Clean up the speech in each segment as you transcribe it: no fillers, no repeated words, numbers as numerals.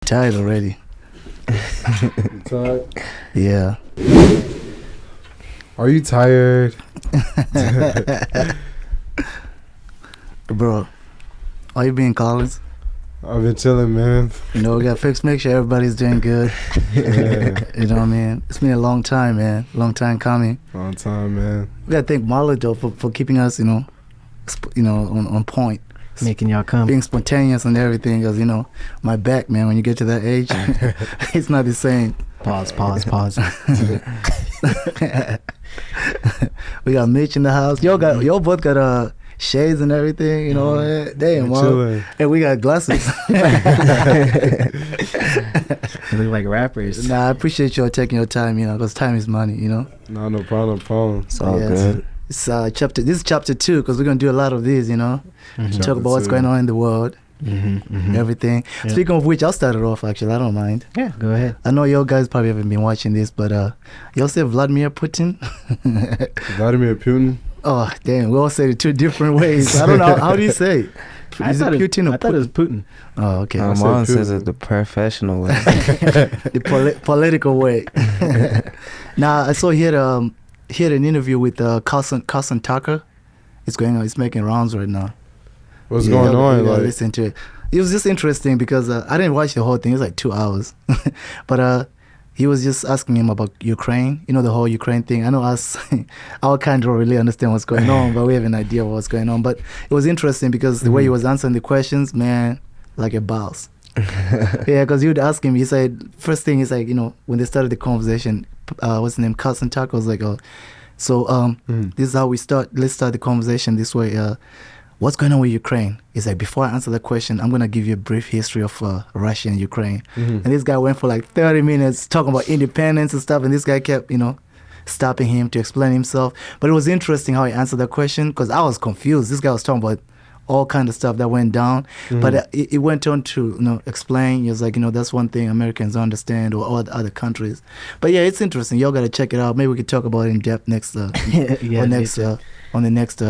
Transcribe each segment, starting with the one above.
tired already. You tired? Yeah. Are you tired? Bro, are you being Collins? I've been chilling, man. You know, we got to fix, make sure everybody's doing good. Yeah. You know what I mean? It's been a long time, man. Long time coming. Long time, man. We got to thank Marla, though, for keeping us, on point. Making y'all come. Being spontaneous and everything, because, my back, man, when you get to that age, it's not the same. Pause. We got Mitch in the house. Y'all both got shades and everything, damn, Chilling. And we got glasses. They look like rappers. Nah, I appreciate y'all taking your time, because time is money, No problem. It's all good. It's this is chapter 2, because we're gonna do a lot of these, talk about what's going on in the world, everything. Yeah. Speaking of which, I'll start it off. Actually, I don't mind. Yeah, go ahead. I know y'all guys probably haven't been watching this, but y'all say Vladimir Putin. Vladimir Putin. Oh damn, we all say it 2 different ways. I don't know how do you say it? Is it Putin or I thought it was Putin. Oh, okay. My mom says it the professional way. The political way. Now I saw here an interview with Carson Tucker. It's going on. It's making rounds right now. What's going on? Like, listen to it. It was just interesting because I didn't watch the whole thing. It was like 2 hours, but he was just asking him about Ukraine. The whole Ukraine thing. I know us, our kind don't really understand what's going on, but we have an idea of what's going on. But it was interesting because the way he was answering the questions, man, like a boss. Yeah, because you would ask him. He said first thing is like when they started the conversation, what's his name? Carson Tucker was like, this is how we start. Let's start the conversation this way. What's going on with Ukraine? He's like, before I answer that question, I'm going to give you a brief history of Russia and Ukraine. And this guy went for like 30 minutes talking about independence and stuff. And this guy kept, stopping him to explain himself. But it was interesting how he answered that question because I was confused. This guy was talking about all kind of stuff that went down. But it went on to, explain. He was like, that's one thing Americans don't understand or all the other countries. But yeah, it's interesting. Y'all got to check it out. Maybe we could talk about it in depth next, on the next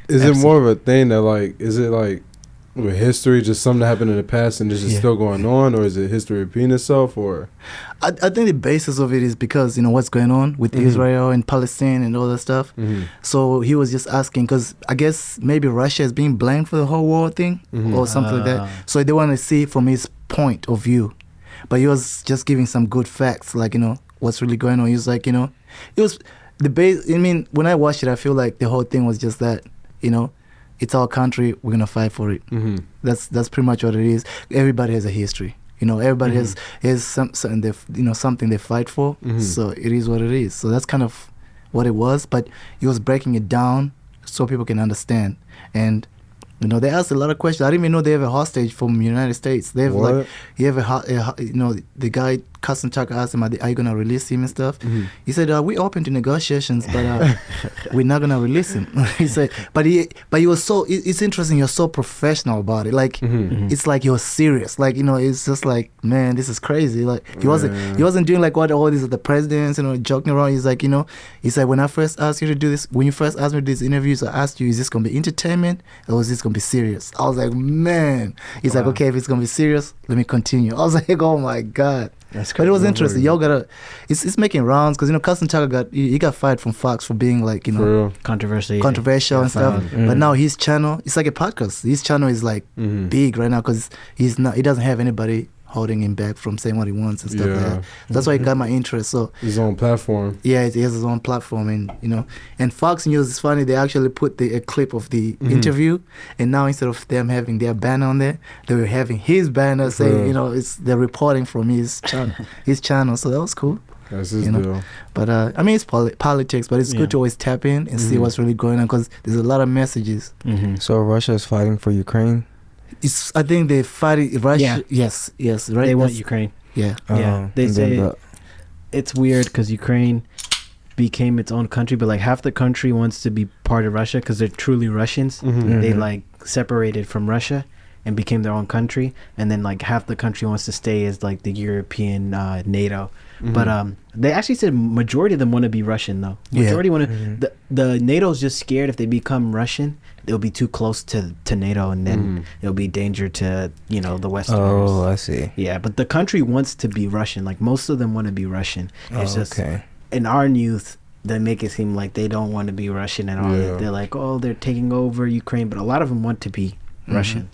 Is it more of a thing that is it like with history, just something that happened in the past and it's just still going on, or is it history repeating itself? Or I think the basis of it is because what's going on with Israel and Palestine and all that stuff. So he was just asking because I guess maybe Russia is being blamed for the whole war thing or something like that. So they want to see from his point of view, but he was just giving some good facts, like what's really going on. He was like, it was the base. I mean, when I watched it, I feel like the whole thing was just that. It's our country. We're gonna fight for it. That's pretty much what it is. Everybody has a history. Everybody has something they fight for. So it is what it is. So that's kind of what it was. But he was breaking it down so people can understand. And they asked a lot of questions. I didn't even know they have a hostage from the United States. They have the guy Carson Tucker asked him, "Are you gonna release him and stuff?" He said, "We open to negotiations, but we're not gonna release him." He said, but he was so. It's interesting. You're so professional about it. Like it's like you're serious. Like it's just like, man, this is crazy. Like he wasn't doing like what all these other presidents joking around. He's like, he said, when I first asked you to do this, when you first asked me to do these interviews, I asked you, is this gonna be entertainment or is this gonna be serious? I was like, man. He's like, okay, if it's gonna be serious, let me continue. I was like, oh my god. But it was interesting. Y'all gotta. It's making rounds because Carson Tucker got fired from Fox for being like controversial and stuff. But now his channel, it's like a podcast. His channel is like big right now because he doesn't have anybody holding him back from saying what he wants and stuff like that. That's why it got my interest. So his own platform. Yeah, he has his own platform, and and Fox News is funny. They actually put a clip of the interview, and now instead of them having their banner on there, they were having his banner saying, they're reporting from his channel. So that was cool. That's his deal. But I mean, it's politics, but it's good to always tap in and see what's really going on because there's a lot of messages. So Russia is fighting for Ukraine. I think they fight Russia. Yeah. Yes, right. They want Ukraine. Yeah. They say it's weird because Ukraine became its own country, but like half the country wants to be part of Russia because they're truly Russians. They like separated from Russia, and became their own country, and then like half the country wants to stay as like the European NATO. But they actually said majority of them want to be Russian though. Majority want to. The NATO's just scared if they become Russian, they'll be too close to NATO, and then it'll be danger to the Westerners. Oh, I see. Yeah, but the country wants to be Russian. Like most of them want to be Russian. It's just okay. in our youth, they make it seem like they don't want to be Russian at all. Yeah. They're like, oh, they're taking over Ukraine, but a lot of them want to be Russian.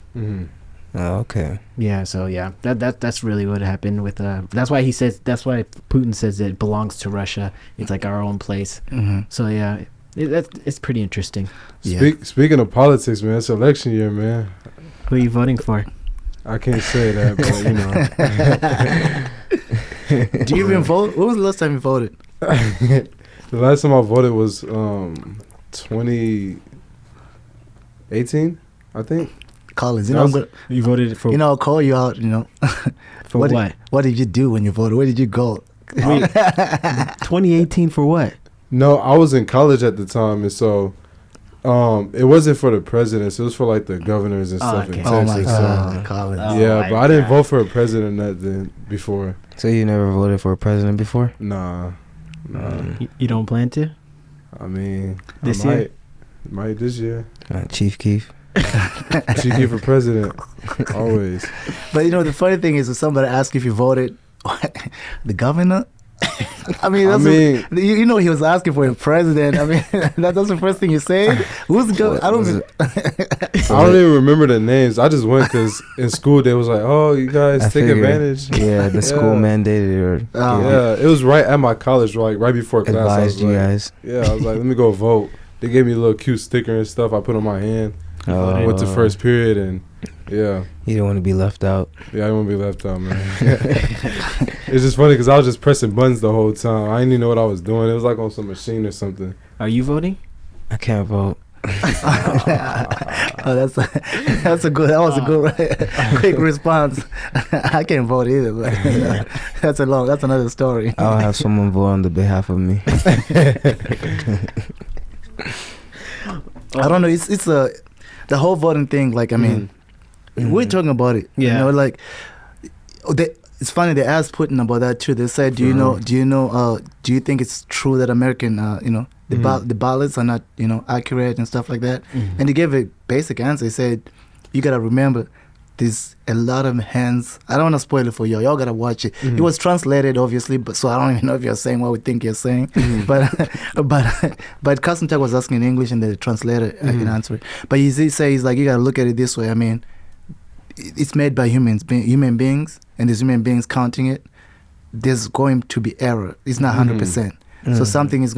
Oh, okay. Yeah, so yeah, that's really what happened with. That's why Putin says it belongs to Russia. It's like our own place. So yeah, it's pretty interesting. Speaking of politics, man, it's election year, man. Who are you voting for? I can't say that, but Do you even vote? When was the last time you voted? The last time I voted was 2018, I think. Collins, You voted for? I'll call you out. For what? What did you do when you voted? Where did you go? Wait, 2018 for what? No, I was in college at the time, and so it wasn't for the presidents. It was for like the governors and stuff in Texas. Oh my God, so, Collins. yeah, but I didn't vote for a president nothing before. So you never voted for a president before? Nah. You don't plan to? I mean, This I year? might this year. Chief Keef. Chief Keef for president, always. But the funny thing is, if somebody asks if you voted, the governor. I mean, he was asking for a president. I mean, that's the first thing you say. Who's the governor? I don't even remember the names. I just went because in school they was like, "Oh, you guys take advantage." Yeah, the school mandated yeah, it was right at my college, right before class. Advised you guys. Yeah, I was like, "Let me go vote." They gave me a little cute sticker and stuff. I put on my hand. Went to first period and yeah. You don't want to be left out. Yeah, I don't want to be left out, man. It's just funny because I was just pressing buttons the whole time. I didn't even know what I was doing. It was like on some machine or something. Are you voting? I can't vote. That was a good quick response. I can't vote either, but that's another story. I'll have someone vote on the behalf of me. I don't know. It's the whole voting thing. Like, I mean, we're talking about it. Yeah. It's funny they asked Putin about that too. They said, do you think it's true that American, the ballots are not, accurate and stuff like that? And he gave a basic answer. He said, you gotta remember, there's a lot of hands. I don't want to spoil it for y'all. Y'all gotta watch it. It was translated, obviously, but so I don't even know if you're saying what we think you're saying. But Carson was asking in English, and the translator can answer it. But he says like, you gotta look at it this way. I mean, it's made by human beings, and there's human beings counting it. There's going to be error. It's not 100%. So something is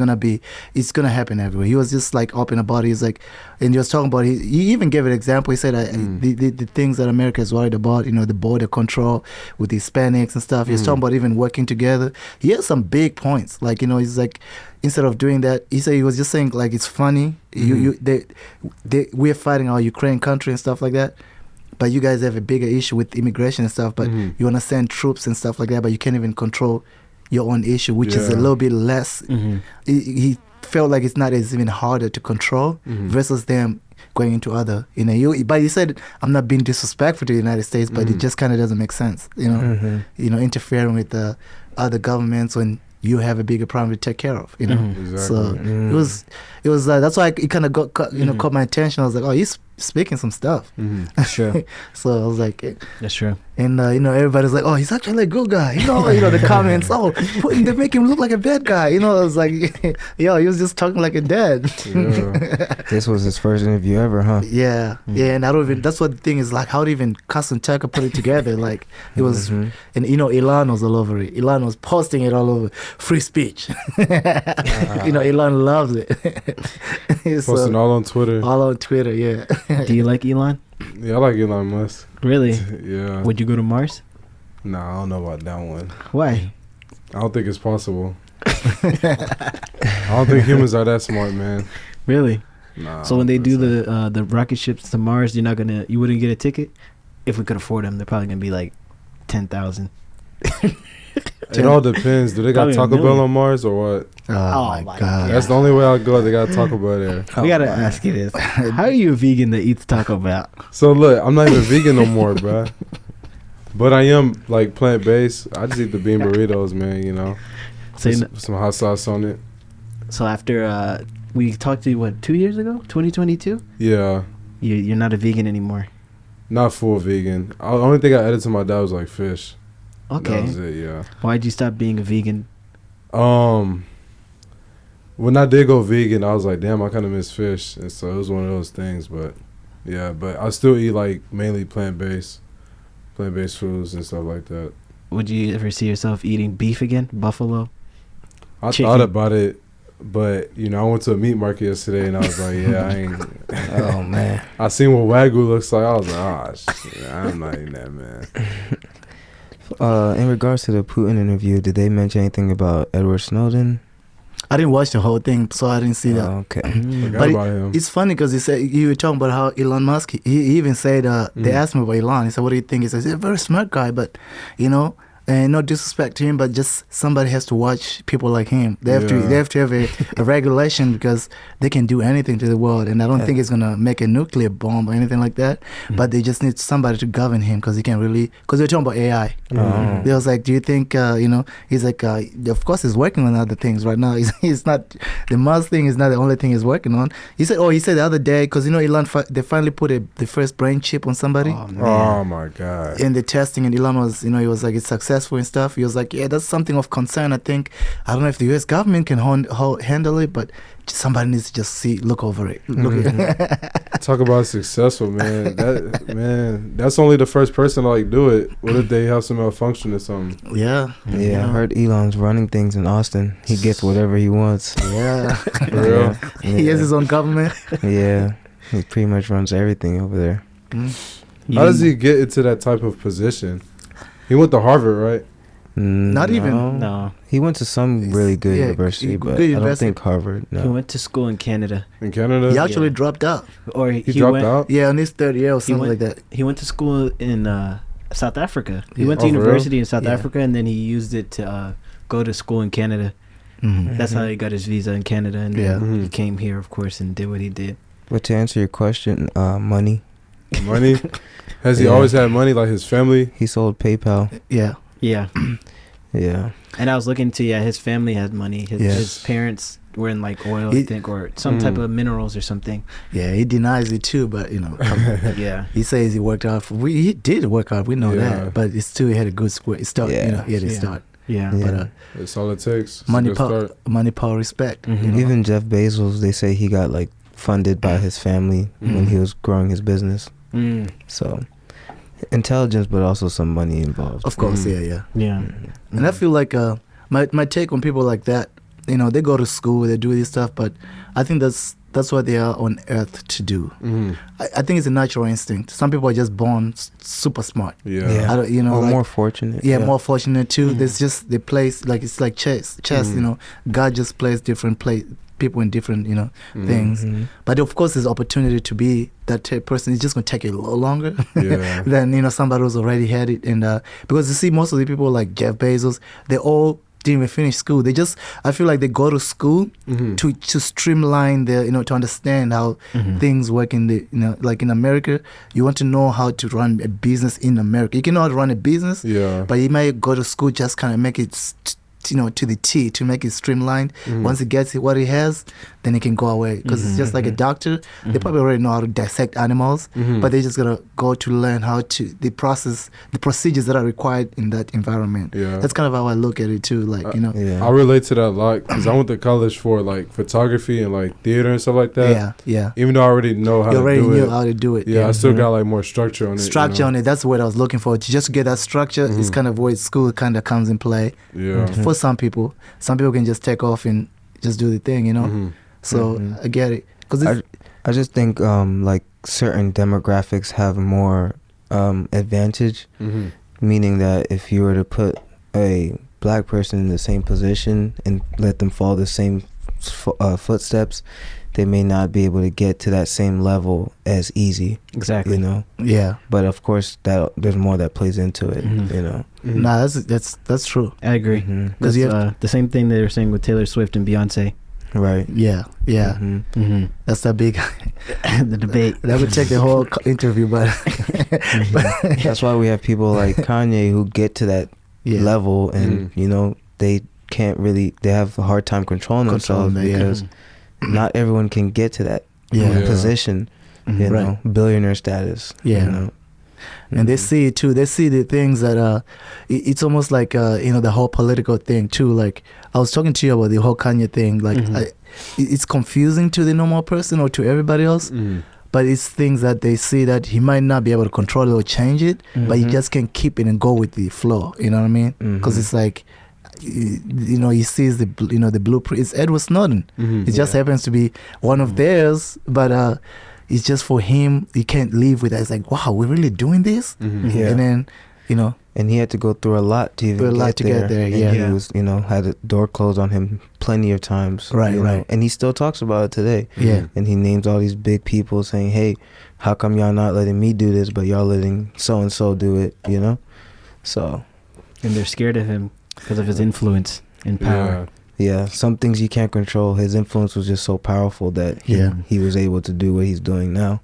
it's gonna happen everywhere. He was just like open about it. He's like, and he was talking about. He even gave an example. He said the things that America is worried about, the border control with the Hispanics and stuff. He was talking about even working together. He has some big points. Like, he's like, instead of doing that, he was just saying like, it's funny. We're fighting our Ukraine country and stuff like that. But you guys have a bigger issue with immigration and stuff. But you want to send troops and stuff like that. But you can't even control your own issue, which is a little bit less. He felt like it's not as even harder to control versus them going into other. But he said, I'm not being disrespectful to the United States, but it just kind of doesn't make sense. Interfering with the other governments when you have a bigger problem to take care of. Exactly. So it was that's why it kind of got caught my attention. I was like, oh, he's speaking some stuff. Sure. So I was like, that's true. And everybody's like, oh, he's actually a good guy. The comments, oh, they make him look like a bad guy. I was like, yo, he was just talking like a dad. This was his first interview ever, huh? Yeah. And I don't even. That's what the thing is like. How did even Carson put it together? Like, it was, and Elon was all over it. Elon was posting it all over. Free speech. Elon loves it. Posting all on Twitter. All on Twitter, yeah. Do you like Elon? Yeah, I like Elon Musk. Really? Yeah. Would you go to Mars? Nah, I don't know about that one. Why? I don't think it's possible. I don't think humans are that smart, man. Really? Nah. So when they do the rocket ships to Mars, you wouldn't get a ticket? If we could afford them, they're probably gonna be like 10,000. It all depends. Do they got Probably Taco $1 million. Bell on Mars or what? Oh my god. That's the only way I'll go. They got Taco Bell there. We gotta ask you this: how are you a vegan that eats Taco Bell? So look, I'm not even vegan no more, bruh. But I am like plant based. I just eat the bean burritos, man. You know, So, with some hot sauce on it. so after we talked to you, what, 2 years ago, 2022? Yeah, You're not a vegan anymore. not full vegan. The only thing I added to my diet was like fish. Okay. That was it. Yeah. Why'd you stop being a vegan? When I did go vegan, I was like, damn, I kind of miss fish, and so it was one of those things. But yeah, but I still eat like mainly plant-based foods and stuff like that. Would you ever see yourself eating beef again? Buffalo? I Chicken. thought about it, but you know, I went to a meat market yesterday, and I was like, yeah, I ain't. Oh man. I seen what Wagyu looks like. I was like, shit, I'm not eating that, man. In regards to the Putin interview, did they mention anything about Edward Snowden? I didn't watch the whole thing, so I didn't see that. Okay. Forgot But about him. It's funny because he said you were talking about how Elon Musk. He even said they asked him about Elon. He said, "What do you think?" He says, "He's a very smart guy, but you know, and no disrespect to him, but just somebody has to watch people like him. They have Yeah. to have a regulation because they can do anything to the world, and I don't think it's gonna make a nuclear bomb or anything like that. But they just need somebody to govern him because he can really. Because they're talking about AI. Oh. They was like, "Do you think you know?" He's like, "Of course, he's working on other things right now. He's not the Mars thing is not the only thing he's working on." He said, the other day because you know Elon they finally put the first brain chip on somebody Oh, man. Oh my god. in the testing, and Elon was he was like it's successful and stuff. He was like, "Yeah, that's something of concern. I think I don't know if the U.S. government can handle it, but somebody needs to just look over it." Talk about successful, man. That's only the first person to like do it. What if they have some malfunction or something? Yeah, Yeah, I heard Elon's running things in Austin. He gets whatever he wants. yeah. For real? He has his own government. Yeah, he pretty much runs everything over there. How does he get into that type of position? He went to Harvard, right? Not even. No. He went to some really good Yeah, university, good but I don't university. think Harvard. He No. went to school in Canada. In Canada? He actually dropped out. Or He dropped went, out? Yeah, on his third year or He something went, like that. He went to school in South Africa. He Yeah. went to Oh, for real? university in South Yeah. Africa, and then he used it to go to school in Canada. Mhm. That's how he got his visa in Canada, and Yeah. then he came here, of course, and did what he did. But to answer your question, money. Money? Has he Yeah. always had money, like his family? He sold PayPal. Yeah. Yeah. Yeah. And I was looking to, his family had money. His parents were in like oil, I He- think, or some type of minerals or something. Yeah, he denies it too, but Yeah. he says he worked out. He did work out. We know Yeah. that, but it's still he had a good start. Yeah. He had a Yeah. start. Yeah. But Yeah. That's all it takes. It's a money, good power, start. money, power, respect. Mhm. You know? Even Jeff Bezos, they say he got like funded by his family when he was growing his business. Mm. So intelligence, but also some money involved. Of course, Mhm. yeah. Yeah. And I feel like my take on people like that, they go to school, they do this stuff, but I think that's what they are on earth to do. Mhm. I think it's a natural instinct. Some people are just born super smart. Yeah. Yeah. I don't, Or like, more fortunate. yeah, more fortunate too. There's just the place, like it's like chess. God just plays different people in different things. Mhm. But of course, there's opportunity to be that type of person. It's just gonna take you a little longer Yeah. than somebody who's already had it. And because you see, most of the people like Jeff Bezos, they all didn't even finish school. I feel like they go to school Mhm. to streamline their to understand how things work in the like in America. You want to know how to run a business in America. You can know how to run a business, Yeah. but you might go to school just kind of make it to the T, to make it streamlined. Once he gets what he has, then he can go away, because it's just like a doctor. They probably already know how to dissect animals, but they just gotta go to learn how to the procedures that are required in that environment. Yeah. That's kind of how I look at it too, like Yeah. I relate to that a lot because I went to college for like photography and like theater and stuff like that. yeah. Even though I already know how You to already do knew it. how to do it. Yeah, I still got like more structure on it. Structure on it. That's what I was looking for. To just get that structure is kind of where school kind of comes in play. Yeah. For some people can just take off and just do the thing, Mhm. So I get it. Because I just think like certain demographics have more advantage, Mhm. meaning that if you were to put a black person in the same position and let them follow the same footsteps, they may not be able to get to that same level as easy. Exactly. You know. Yeah. But of course, that there's more that plays into it. You know. Nah, that's true. I agree. Because That's the same thing they were saying with Taylor Swift and Beyonce. Right. Yeah. That's that big. The debate. That would take the whole interview, but That's why we have people like Kanye who get to that level, and you know, they can't really. They have a hard time controlling themselves because not everyone can get to that position. You know, billionaire status. Yeah. You know? And they see it too. They see the things that it's almost like you know, the whole political thing too. Like I was talking to you about the whole Kanye thing. Like it's confusing to the normal person or to everybody else. But it's things that they see that he might not be able to control it or change it, but he just can keep it and go with the flow. You know what I mean? Because it's like, you know, he sees the blueprint. It's Edward Snowden. It just happens to be one of theirs, but it's just for him. He can't live with that. It's like, wow, we're really doing this, and then you know. And he had to go through a lot to even get there. And he was, you know, had a door closed on him plenty of times. Right, you know? And he still talks about it today. Yeah. And he names all these big people saying, hey, how come y'all not letting me do this, but y'all letting so-and-so do it, you know? So. And they're scared of him because of his influence and power. Yeah, some things you can't control. His influence was just so powerful that he was able to do what he's doing now.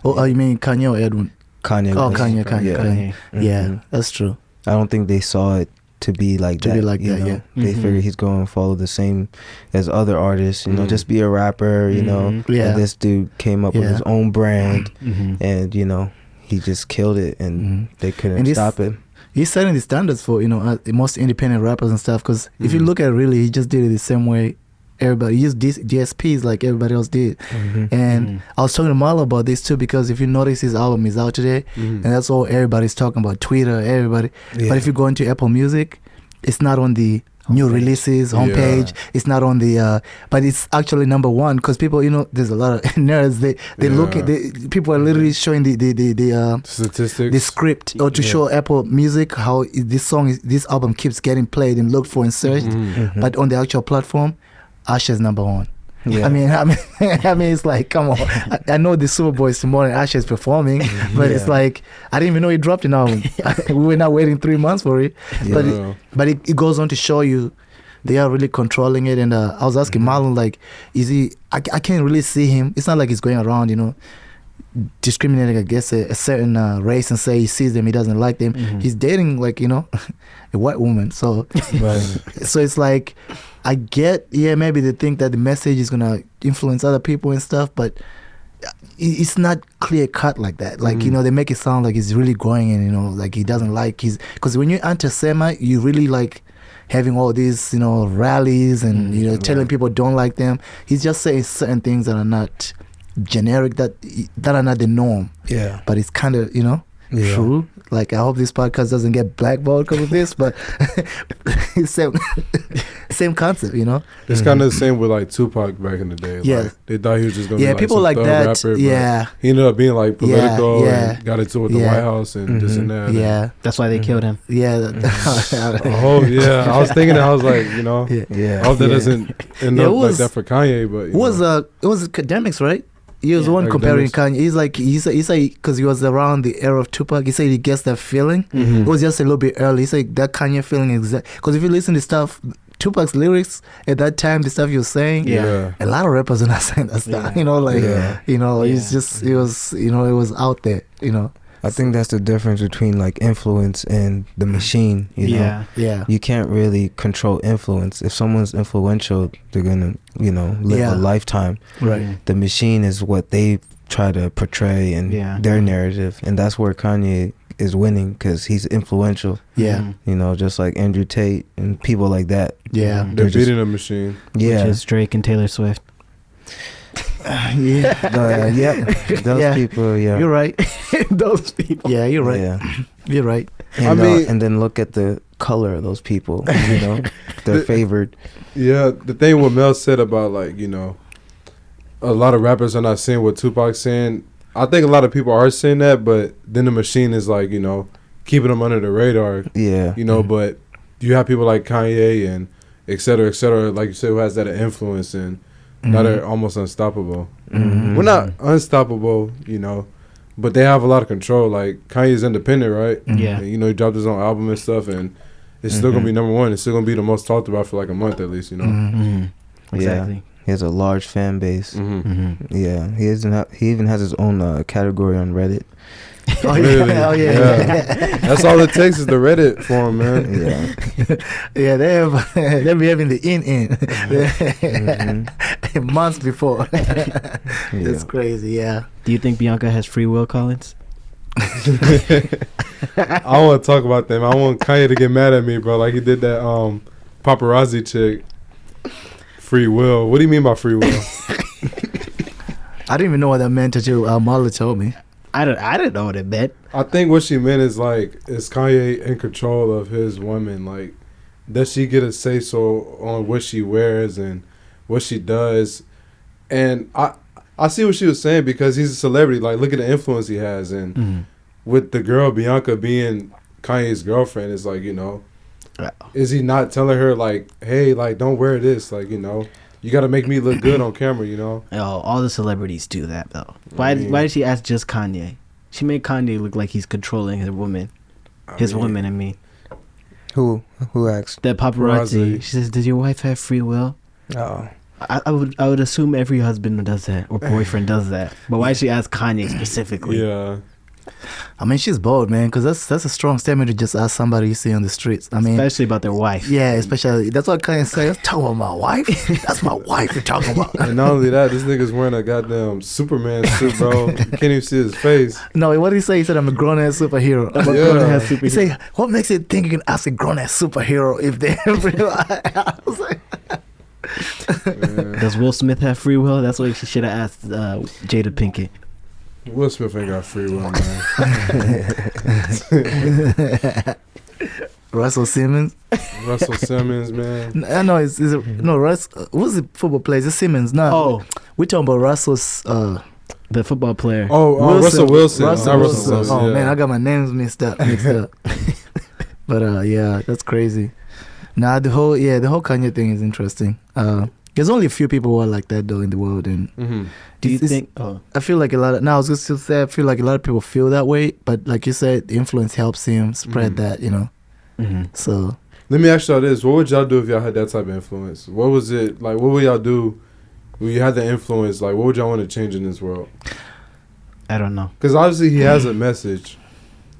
Oh, you mean Kanye or Edwin? Kanye. Oh, Kanye. Yeah, that's true. I don't think they saw it to be like that. You know? They figure he's going to follow the same as other artists, you know, just be a rapper, you know. Yeah. And this dude came up with his own brand, and, you know, he just killed it, and they couldn't stop it. He's setting the standards for, you know, the most independent rappers and stuff, because if you look at it really, he just did it the same way everybody used DSPs like everybody else did. And I was talking to Marlo about this too, because if you notice, his album is out today, and that's all everybody's talking about, Twitter, everybody. But if you go into Apple Music, it's not on the new releases homepage. It's not on the but it's actually number one, because people, you know, there's a lot of nerds, they look at people are literally showing the statistics, the script, or to show Apple Music how this album keeps getting played and looked for and searched. But on the actual platform, Usher's number one. I mean, it's like, come on. I know the Super Bowl is tomorrow and Usher's performing, but it's like, I didn't even know he dropped an album. We were not waiting 3 months for it. But it goes on to show you they are really controlling it. And I was asking Marlon, like, is he? I can't really see him. It's not like he's going around, you know, discriminating against a certain race and say he sees them, he doesn't like them. He's dating, like, you know, a white woman. So so it's like, I get, maybe they think that the message is gonna influence other people and stuff, but it's not clear cut like that. Like, you know, they make it sound like he's really going and, you know, like he doesn't like because when you're anti-Semite, you really like having all these, you know, rallies and, you know, telling people don't like them. He's just saying certain things that are not generic, that are not the norm. Yeah. But it's kind of, you know, true. Like, I hope this podcast doesn't get blackballed because of this, but same concept, you know. It's kind of the same with like Tupac back in the day. Like, they thought he was just gonna be like people some like that. rapper, he ended up being like political and got into it with the White House and this and that. Yeah, that's why they killed him. Yeah. I was thinking that, I was like, you know, I hope that doesn't end up like that for Kanye. But it was academics, right? He was the one comparing Kanye. He's like, because he was around the era of Tupac. He said he gets that feeling. It was just a little bit early. He said that Kanye feeling exact. Because if you listen to stuff, Tupac's lyrics at that time, the stuff he was saying, a lot of rappers are not saying that stuff. You know, like, you know, it's just, it was, you know, it was out there, you know. I think that's the difference between like influence and the machine, you know? You can't really control influence. If someone's influential, they're gonna, you know, live a lifetime. Right. The machine is what they try to portray in their narrative, and that's where Kanye is winning, because he's influential. You know, just like Andrew Tate and people like that. They're beating a machine. Which is Drake and Taylor Swift. Those people. You're right. Those people. Yeah, you're right. You're right. And, and then look at the color of those people. You know, they're favored. Yeah, the thing what Mel said about, like, you know, a lot of rappers are not saying what Tupac's saying. I think a lot of people are saying that, but then the machine is like, you know, keeping them under the radar. You know, but you have people like Kanye and et cetera, like you said, who has that influence, and that are almost unstoppable. Mm-hmm. We're not unstoppable, you know, but they have a lot of control. Like Kanye's independent, right? Yeah. And, you know, he dropped his own album and stuff, and it's still gonna be number one. It's still gonna be the most talked about for like a month at least, you know. Exactly. Yeah. He has a large fan base. Mm-hmm. Yeah, he even has his own category on Reddit. Oh Really? yeah, oh yeah. That's all it takes is the Reddit for him, man. Yeah. Yeah, they be having the months before. It's crazy, yeah. Do you think Bianca has free will, Collins? I don't want to talk about them. I want Kanye to get mad at me, bro. Like he did that paparazzi chick. Free will. What do you mean by free will? I didn't even know what that meant until Marla told me. I didn't know what it meant. I think what she meant is like, is Kanye in control of his woman? Like, does she get a say so on what she wears and what she does? And I see what she was saying because he's a celebrity. Like, look at the influence he has, and with the girl Bianca being Kanye's girlfriend, it's like, you know, is he not telling her like, hey, like don't wear this, like, you know, you got to make me look good on camera, you know? Oh, all the celebrities do that though. Why did she ask just Kanye? She made Kanye look like he's controlling his woman. I mean. Who asked? That paparazzi. She says, "Does your wife have free will?" Oh. I would assume every husband does that or boyfriend does that. But why did she ask Kanye specifically? Yeah. I mean, she's bold, man, because that's a strong statement to just ask somebody you see on the streets. I mean, especially about their wife. Yeah, especially that's what Kanye say. I'm talking about my wife. That's my wife you're talking about. And not only that, this nigga's wearing a goddamn Superman suit, bro. You can't even see his face. No, what did he say? He said, "I'm a grown ass superhero." I'm a grown ass superhero. He say, "What makes you think you can ask a grown ass superhero if they?" I was like, does Will Smith have free will? That's what she should have asked Jada Pinkett. Will Smith ain't got free will, man. Russell Simmons, man. I know it's no Russ. Who's the football player? It's Simmons. No, Oh, we're talking about Russell's. the football player. Oh, Russell Wilson. Russell Wilson. Wilson. Oh Yeah. man, I got my names mixed up. But yeah, that's crazy. Nah, the whole Kanye thing is interesting. There's only a few people who are like that though in the world, and do you think? Oh, I feel like a lot of. Now I was just to say, I feel like a lot of people feel that way, but like you said, the influence helps him spread that, you know. So let me ask y'all this: what would y'all do if y'all had that type of influence? What was it like? What would y'all do when you had the influence? Like, what would y'all want to change in this world? I don't know. Because obviously he has a message,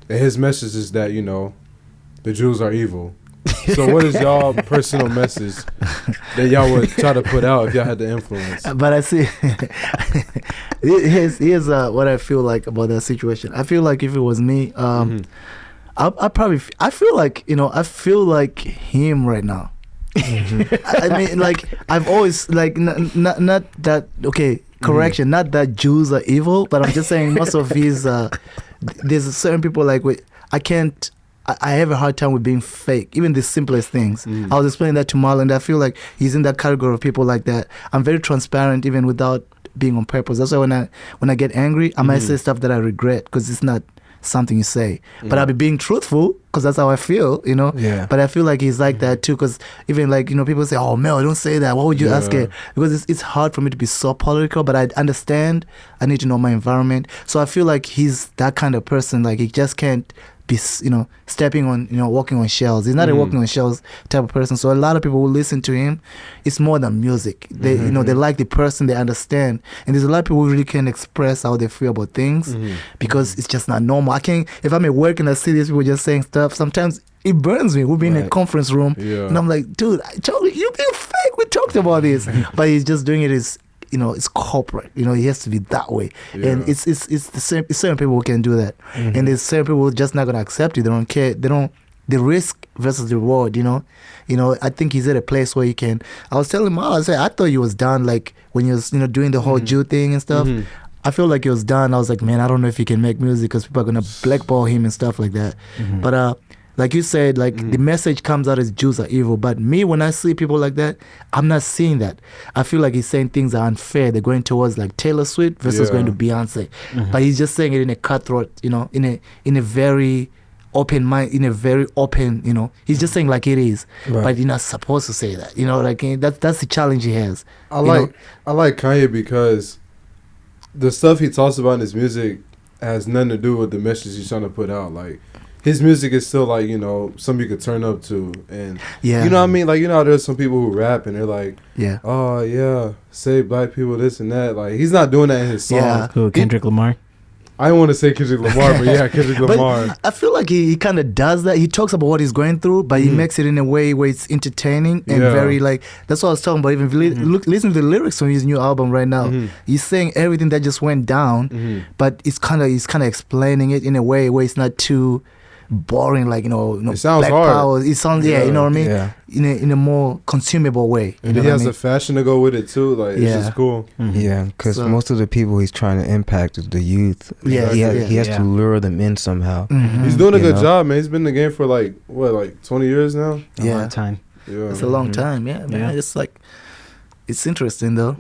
and his message is that, you know, the Jews are evil. So what is y'all personal message that y'all would try to put out if y'all had the influence? But I see, here's what I feel like about that situation. I feel like if it was me, I feel like, you know, I feel like him right now. I mean, like, I've always, like, not that, okay, correction, not that Jews are evil, but I'm just saying most of his, there's certain people, like, I have a hard time with being fake, even the simplest things. I was explaining that to Marlon. I feel like he's in that category of people like that. I'm very transparent, even without being on purpose. That's why when I get angry, I might say stuff that I regret because it's not something you say. But I'll be being truthful because that's how I feel, you know. Yeah. But I feel like he's like that too, because even like, you know, people say, "Oh, Mel, don't say that. Why would you ask it?" Because it's hard for me to be so political. But I understand. I need to know my environment. So I feel like he's that kind of person. Like he just can't be, you know, stepping on, you know, walking on shells. He's not a walking on shells type of person. So a lot of people who listen to him, it's more than music. They, you know, they like the person, they understand. And there's a lot of people who really can't express how they feel about things because it's just not normal. I can't, if I'm at work and I see these people just saying stuff, sometimes it burns me. We'll be in a conference room and I'm like, dude, I told you, you're being fake. We talked about this. But he's just doing it as, you know, it's corporate. You know, he has to be that way. And it's the same. It's certain people who can do that, and there's certain people who are just not gonna accept it. They don't care. They don't. The risk versus the reward. You know. I think he's at a place where he can. I was telling him, I thought he was done. Like when he was, you know, doing the whole Jew thing and stuff. I feel like he was done. I was like, man, I don't know if he can make music because people are gonna blackball him and stuff like that. But like you said, like the message comes out as Jews are evil. But me, when I see people like that, I'm not seeing that. I feel like he's saying things are unfair. They're going towards like Taylor Swift versus going to Beyonce. But he's just saying it in a cutthroat, you know, in a very open mind, in a very open, he's just saying like it is, but you're not supposed to say that, like that's the challenge he has. I like Kanye because the stuff he talks about in his music has nothing to do with the message he's trying to put out. Like, his music is still like, something you could turn up to, and you know what I mean? Like, there's some people who rap and they're like, oh yeah, save black people, this and that. Like, he's not doing that in his song. Yeah. Who, Kendrick Lamar? I don't want to say Kendrick Lamar, but yeah, Kendrick Lamar. I feel like he kind of does that. He talks about what he's going through, but he makes it in a way where it's entertaining and very like. That's what I was talking about. Even listen to the lyrics from his new album right now. He's saying everything that just went down, but he's kind of explaining it in a way where it's not too boring, like it sounds black hard. Power. It sounds you know what I mean, in a more consumable way. And he has the fashion to go with it too. Like, it's just cool. Yeah, because most of the people he's trying to impact is the youth. He has to lure them in somehow. He's doing a good job, man. He's been in the game for like 20 years now. A long time. Yeah, it's a long time. Yeah, man. It's like, it's interesting though.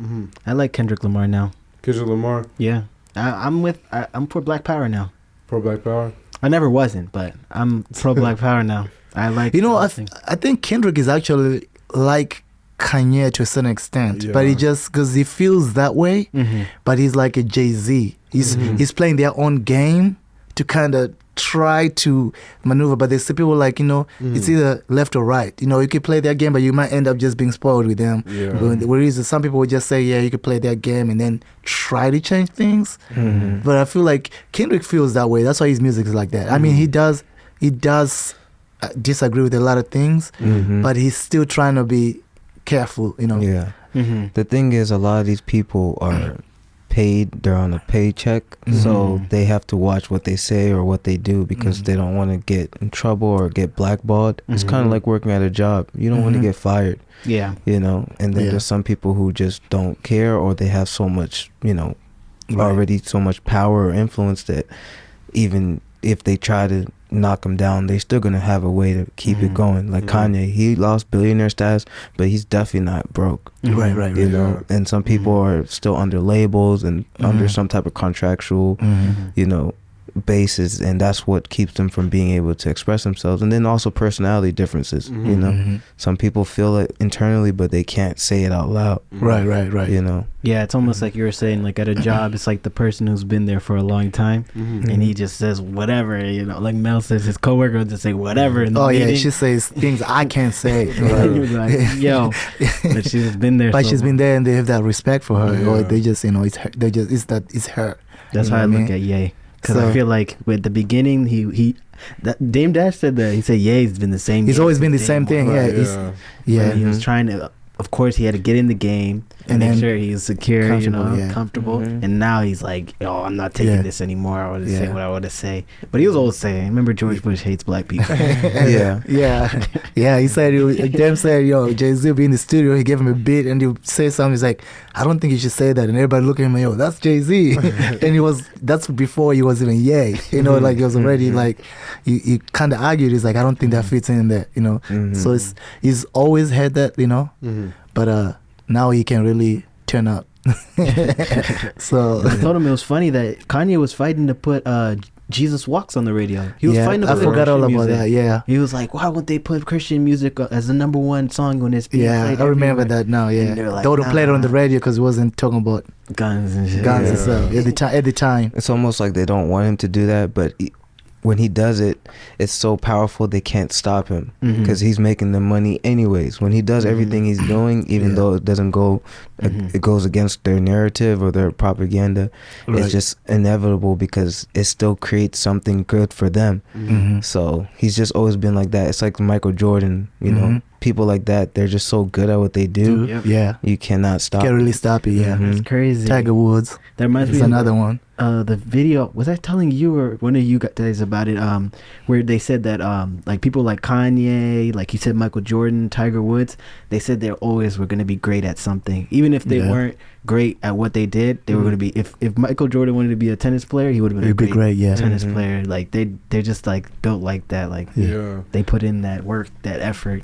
I like Kendrick Lamar now. Kendrick Lamar. Yeah, I'm for Black Power now. Pro Black Power. I never wasn't, but I'm pro Black Power now. I like. I think Kendrick is actually like Kanye to a certain extent, but he just because he feels that way. But he's like a Jay-Z. He's playing their own game to kind of try to maneuver. But there's people like it's either left or right. You could play their game, but you might end up just being spoiled with them. Whereas some people would just say, you could play their game and then try to change things. But I feel like Kendrick feels that way. That's why his music is like that. I mean, he does disagree with a lot of things, but he's still trying to be careful. The thing is, a lot of these people are paid, they're on a paycheck, so they have to watch what they say or what they do because they don't want to get in trouble or get blackballed. It's kind of like working at a job. You don't want to get fired. And then there's some people who just don't care, or they have so much already so much power or influence that even if they try to knock him down, they're still gonna have a way to keep it going. Like Kanye, he lost billionaire status, but he's definitely not broke. Right. You know, and some people are still under labels and under some type of contractual, basis, and that's what keeps them from being able to express themselves. And then also personality differences. Some people feel it internally, but they can't say it out loud. Right. Yeah, it's almost like you were saying, like at a job, it's like the person who's been there for a long time, and he just says whatever, like Mel says, his coworker will just say whatever in the meeting. She says things I can't say. Like, yo, but she's been there. But she's been there, and they have that respect for her, or they just, it's her. It's her. That's how I look at Ye. Because I feel like with the beginning, Dame Dash said that. He said Ye's been the same. He's always been the same thing. He was trying to. Of course, he had to get in the game and make sure he's secure, comfortable. And now he's like, "Oh, I'm not taking this anymore. I want to say what I want to say." But he was always saying, "Remember, George Bush hates black people." He said, Dem said, Jay-Z will be in the studio. He gave him a beat and he would say something. He's like, "I don't think you should say that." And everybody look at him, that's Jay-Z. And that's before he was even Ye. Like he was already like, he kind of argued. He's like, "I don't think that fits in there." So he's always had that, but now he can really turn up. So I told him it was funny that Kanye was fighting to put Jesus Walks on the radio. He was fighting to put I forgot all about that. Yeah, he was like, "Why won't they put Christian music as the #1 song when it's being played?" I remember that now. Yeah, like, they would have played it on the radio because it wasn't talking about guns and shit. And stuff at the time. It's almost like they don't want him to do that, but when he does it, it's so powerful they can't stop him because he's making the money anyways. When he does everything he's doing, even though it doesn't go, it goes against their narrative or their propaganda, it's just inevitable because it still creates something good for them. So he's just always been like that. It's like Michael Jordan, people like that, they're just so good at what they do. You cannot stop. Can't really stop it. It's crazy. Tiger Woods. That reminds me another one. The video, was I telling you or one of you guys about it, where they said that like people like Kanye, like you said, Michael Jordan, Tiger Woods, they said they always were going to be great at something, even if they weren't great at what they did. They were going to be, if Michael Jordan wanted to be a tennis player, he would have been a great tennis player. Like they're just like built like that. Like they put in that work, that effort.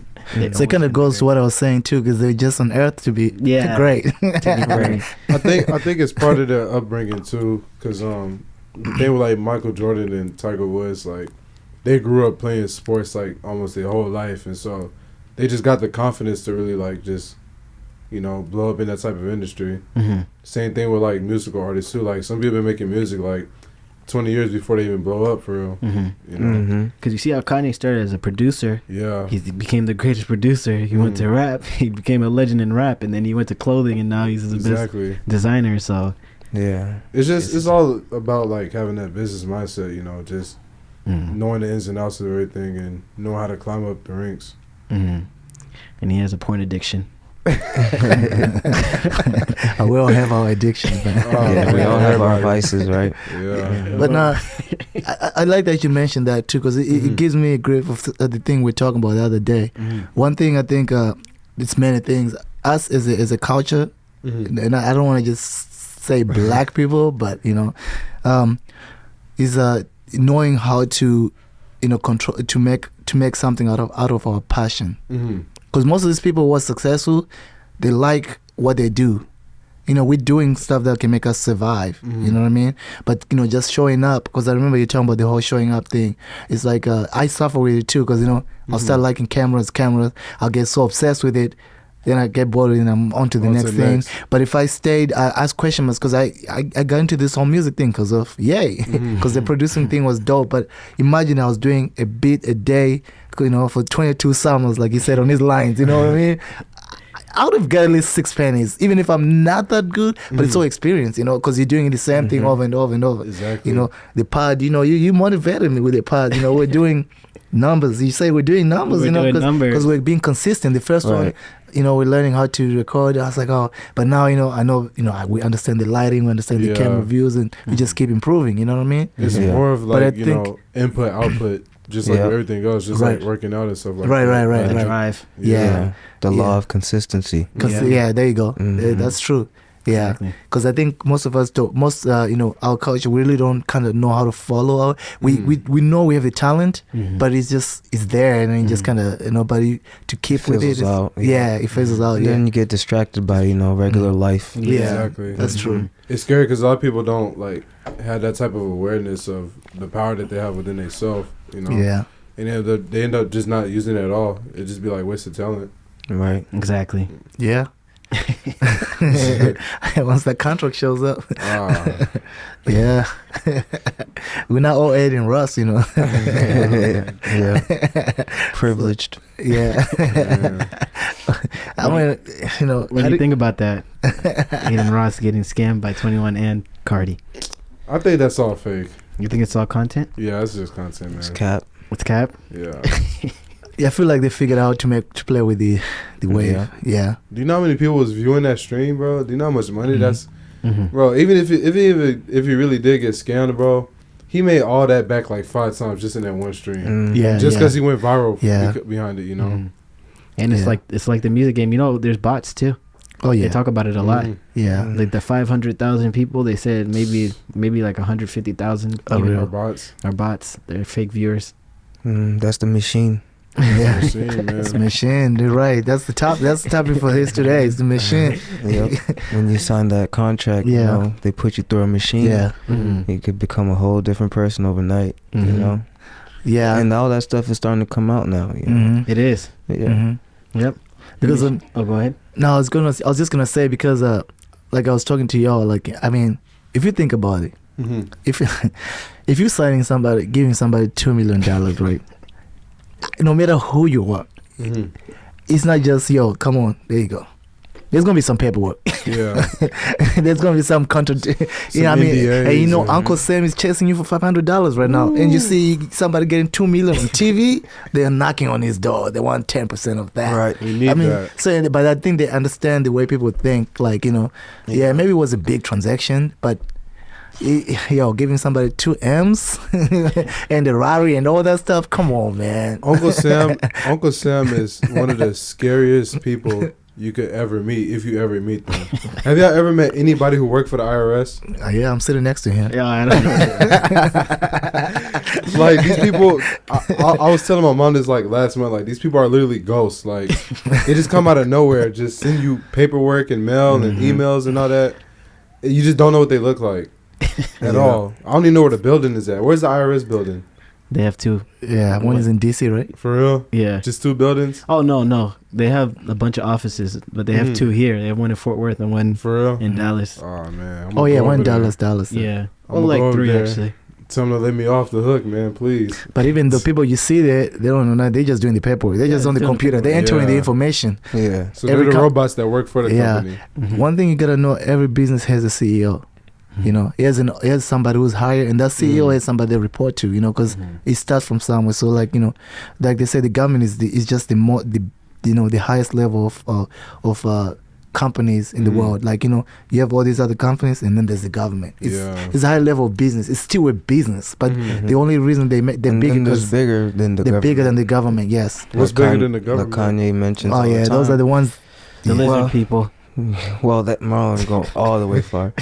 So it kind of goes to what I was saying too, because they're just on earth to be great. I think it's part of their upbringing too, because the thing with like Michael Jordan and Tiger Woods, like they grew up playing sports like almost their whole life, and so they just got the confidence to really like just, you know, blow up in that type of industry. Same thing with like musical artists too. Like some people been making music like 20 years before they even blow up for real. You know, because you see how Kanye started as a producer. Yeah, he became the greatest producer. He went to rap. He became a legend in rap, and then he went to clothing, and now he's the best designer. So yeah, it's all about like having that business mindset. You know, just knowing the ins and outs of everything and knowing how to climb up the ranks. And he has a porn addiction. We all have our addictions, man. We all have our vices, right? Yeah. But I like that you mentioned that too, because it gives me a grip of the thing we're talking about the other day. One thing I think, it's many things. Us as a culture, and I don't want to just say black people, but you know, is knowing how to, you know, control to make something out of our passion. Because most of these people who are successful, they like what they do. You know, we're doing stuff that can make us survive. You know what I mean? But, you know, just showing up, because I remember you talking about the whole showing up thing. It's like, I suffer with it too, because, you know, I'll start liking cameras. I'll get so obsessed with it. Then I get bored and I'm on to the next thing. But if I stayed, I asked questions because I got into this whole music thing because of, because the producing thing was dope. But imagine I was doing a beat a day, you know, for 22 summers, like he said on his lines, you know what I mean? I would have got at least 6 pennies, even if I'm not that good, but it's all experience, you know, because you're doing the same thing over and over and over. Exactly. You know, the pod, you know, you motivated me with the pod, you know, we're doing numbers. You say we're doing numbers, you know, because we're being consistent. The first one, you know, we're learning how to record. I was like, oh, but now, you know, I know, you know, we understand the lighting, we understand the camera views, and we just keep improving, you know what I mean? It's more of like, you know, input, output, just like everything else, just like working out and stuff like that. Right. Drive. Yeah. The law of consistency. There you go. That's true. Yeah, because I think most of us don't. You know, our culture, we really don't kind of know how to follow. We know we have the talent, but it's there, and then just kind of nobody to keep with it. It fizzles out. And then you get distracted by, you know, regular life. Exactly. That's true. It's scary because a lot of people don't like have that type of awareness of the power that they have within themselves. You know. Yeah. And they end up just not using it at all. It just be like wasted talent. Right. Exactly. Yeah. Once that contract shows up. Yeah. We're not all Adin Russ, you know. Privileged. Yeah. I mean, you know. What do you think about that? Adin Ross getting scammed by 21 and Carti. I think that's all fake. You think it's all content? Yeah, it's just content, man. It's cap. It's cap? Yeah. Yeah, I feel like they figured out to play with the wave. Yeah. Do you know how many people was viewing that stream, bro? Do you know how much money that's, bro? Even if he really did get scammed, bro, he made all that back like 5 times just in that one stream. Just because he went viral behind it, you know. And it's like the music game. You know, there's bots too. Oh yeah, they talk about it a lot. Yeah, like the 500,000 people. They said maybe like 150,000 are bots. Are bots. They're fake viewers. That's the machine. Yeah, it's the machine. You're right. That's the topic for this today. It's the machine. When you sign that contract, you know, they put you through a machine. You could become a whole different person overnight. You know. Yeah, and all that stuff is starting to come out now. You know? It is. Yeah. Yep. Because go ahead. No, I was just gonna say because like I was talking to y'all. Like I mean, if you think about it, if you're signing somebody, giving somebody $2 million, right? No matter who you are, it's not just come on, there you go. There's gonna be some paperwork. Yeah. There's gonna be some contract. You know what I mean? And you know, Uncle Sam is chasing you for $500 right now, and you see somebody getting $2 million on TV. They're knocking on his door. They want 10% of that. Right. We need that. So, but I think they understand the way people think. Like, you know, maybe it was a big transaction, but. Giving somebody 2 M's and the Rari and all that stuff. Come on, man. Uncle Sam is one of the scariest people you could ever meet if you ever meet them. Have y'all ever met anybody who worked for the IRS? Yeah, I'm sitting next to him. Yeah, I know. Like these people, I was telling my mom this like last month. Like these people are literally ghosts. Like they just come out of nowhere, just send you paperwork and mail and emails and all that. You just don't know what they look like. At all. I don't even know where the building is at. Where's the IRS building? They have 2. Yeah, one is in DC, right? For real? Yeah. Just 2 buildings? Oh no, they have a bunch of offices, but they have 2 here. They have one in Fort Worth and one for real in Dallas. Oh man. Oh yeah, one in Dallas. Yeah. I'm Well, like go 3 there. actually. Tell them to let me off the hook, man, please. But even the people you see there, they don't know that. They're just doing the paperwork. They're just on the computer. They're entering the information. Yeah. So they're the robots that work for the company. One thing you gotta know: every business has a CEO. You know, he has somebody who's hired, and that CEO has somebody they report to. You know, because it starts from somewhere. So like, you know, like they say, the government is just the highest level of companies in the world. Like, you know, you have all these other companies, and then there's the government. It's a high level of business. It's still a business, but the only reason they're bigger because bigger than the they're government. bigger than the government. Yes. What's bigger than the government? Like Kanye mentions. Oh yeah, those are the ones. The lizard people. Well, that Marlon go all the way far,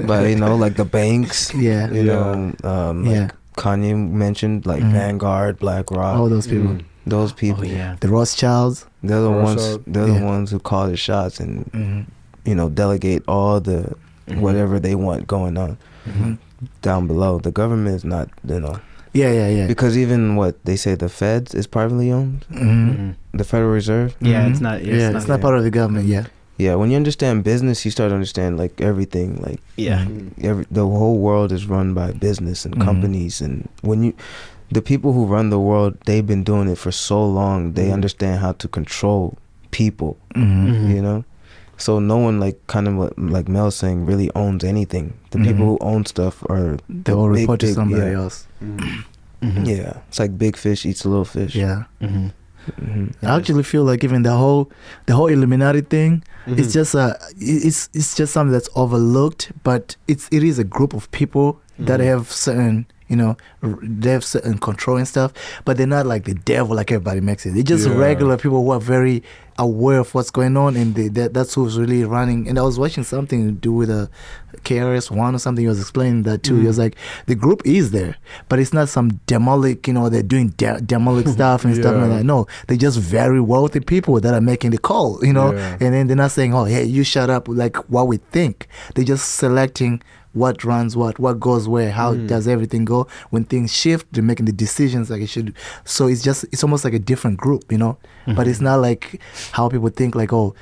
but you know, like the banks. Yeah. You know, like Kanye mentioned, like Vanguard, BlackRock. All those people. Those people. Oh yeah. The Rothschilds. They're the ones. They're the ones who call the shots and you know, delegate all the whatever they want going on down below. The government is not, you know. Yeah. Because even what they say, the Feds is privately owned. The Federal Reserve. Yeah, it's not. It's not part of the government. Yeah. Yeah, when you understand business, you start to understand like everything. Like the whole world is run by business and companies, and the people who run the world, they've been doing it for so long. They understand how to control people. You know, so no one, like kind of what like Mel saying, really owns anything. The people who own stuff are they all report to somebody else. Yeah, it's like big fish eats little fish. Yeah. I actually feel like even the whole Illuminati thing, it's just it's just something that's overlooked, but it is a group of people that have certain, you know, they have certain control and stuff, but they're not like the devil like everybody makes it. They're just regular people who are very aware of what's going on, and that's who's really running. And I was watching something to do with a KRS-One or something. He was explaining that too. He was like, the group is there, but it's not some demonic, you know, they're doing demonic stuff and stuff like that. No, they're just very wealthy people that are making the call, you know, and then they're not saying, oh, hey, you shut up, like what we think. They're just selecting what runs what goes where, how does everything go. When things shift, they're making the decisions like it should. So it's almost like a different group, you know. But it's not like how people think, like, oh,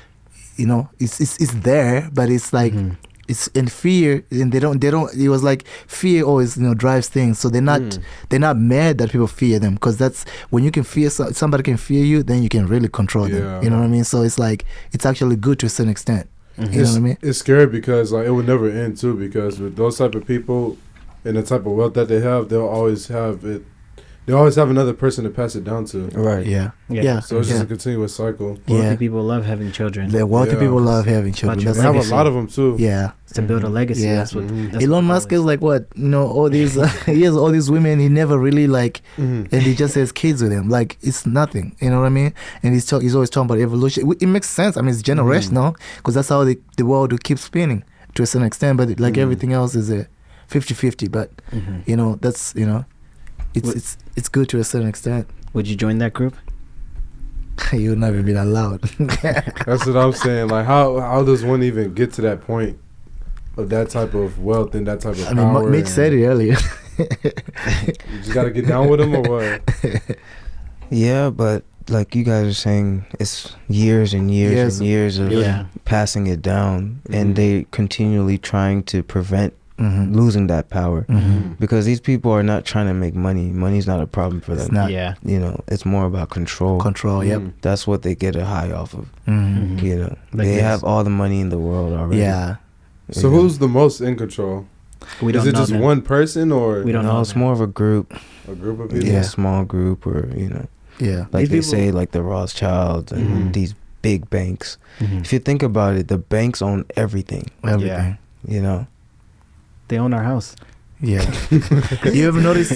you know, it's there, but it's like it's in fear, and they don't. It was like fear always, you know, drives things. So they're not mad that people fear them, because that's when you can fear somebody can fear you, then you can really control them. You know what I mean? So it's like it's actually good to a certain extent. You know what I mean? It's scary because like it would never end too, because with those type of people and the type of wealth that they have, they'll always have it. They always have another person to pass it down to. Right. Yeah. So it's just a continuous cycle. Wealthy people love having children. The wealthy people love having children. They have a lot of them too. Yeah. It's to build a legacy. Yeah. That's what. Elon Musk is like, what, you know, all these he has all these women. He never really like, and he just has kids with him. Like, it's nothing. You know what I mean? And he's always talking about evolution. It makes sense. I mean, it's generational, because that's how the world will keep spinning to a certain extent. But like everything else is a 50-50. But you know, that's, you know, it's good to a certain extent. Would you join that group? You would never be allowed. That's what I'm saying. Like, how does one even get to that point of that type of wealth and that type of power? I mean, Mitch said it earlier. You just gotta get down with them, or what? Yeah, but like you guys are saying, it's years and years and years of passing it down, and they continually trying to prevent losing that power, because these people are not trying to make money. Money's not a problem for them. It's not. Yeah. You know, it's more about control. Yep. That's what they get a high off of. You know, like they have all the money in the world already. Yeah. So who's the most in control? We don't Is it know just them. one person, or We don't know. It's more of a group. a group of people? Yeah, a small group, or you know, like they say, like the Rothschilds and these big banks. If you think about it, the banks own everything. Everything. You know. They own our house. Yeah. You ever notice?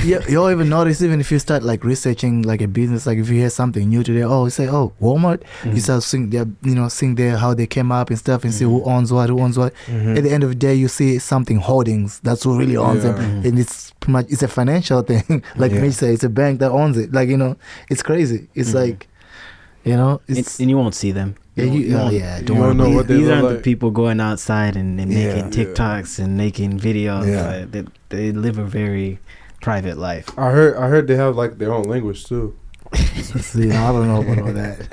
You ever notice, even if you start like researching like a business, like if you hear something new today, you say, oh, Walmart. You start seeing their how they came up and stuff, and see who owns what. At the end of the day, you see something holdings. That's who really owns them, and it's pretty much it's a financial thing. Like me say, it's a bank that owns it. Like, you know, it's crazy. It's like, you know, and you won't see them. You don't know what they These look aren't like. the people going outside and making TikToks and making videos. They live a very private life. I heard they have like their own language too. See, I don't know about all that.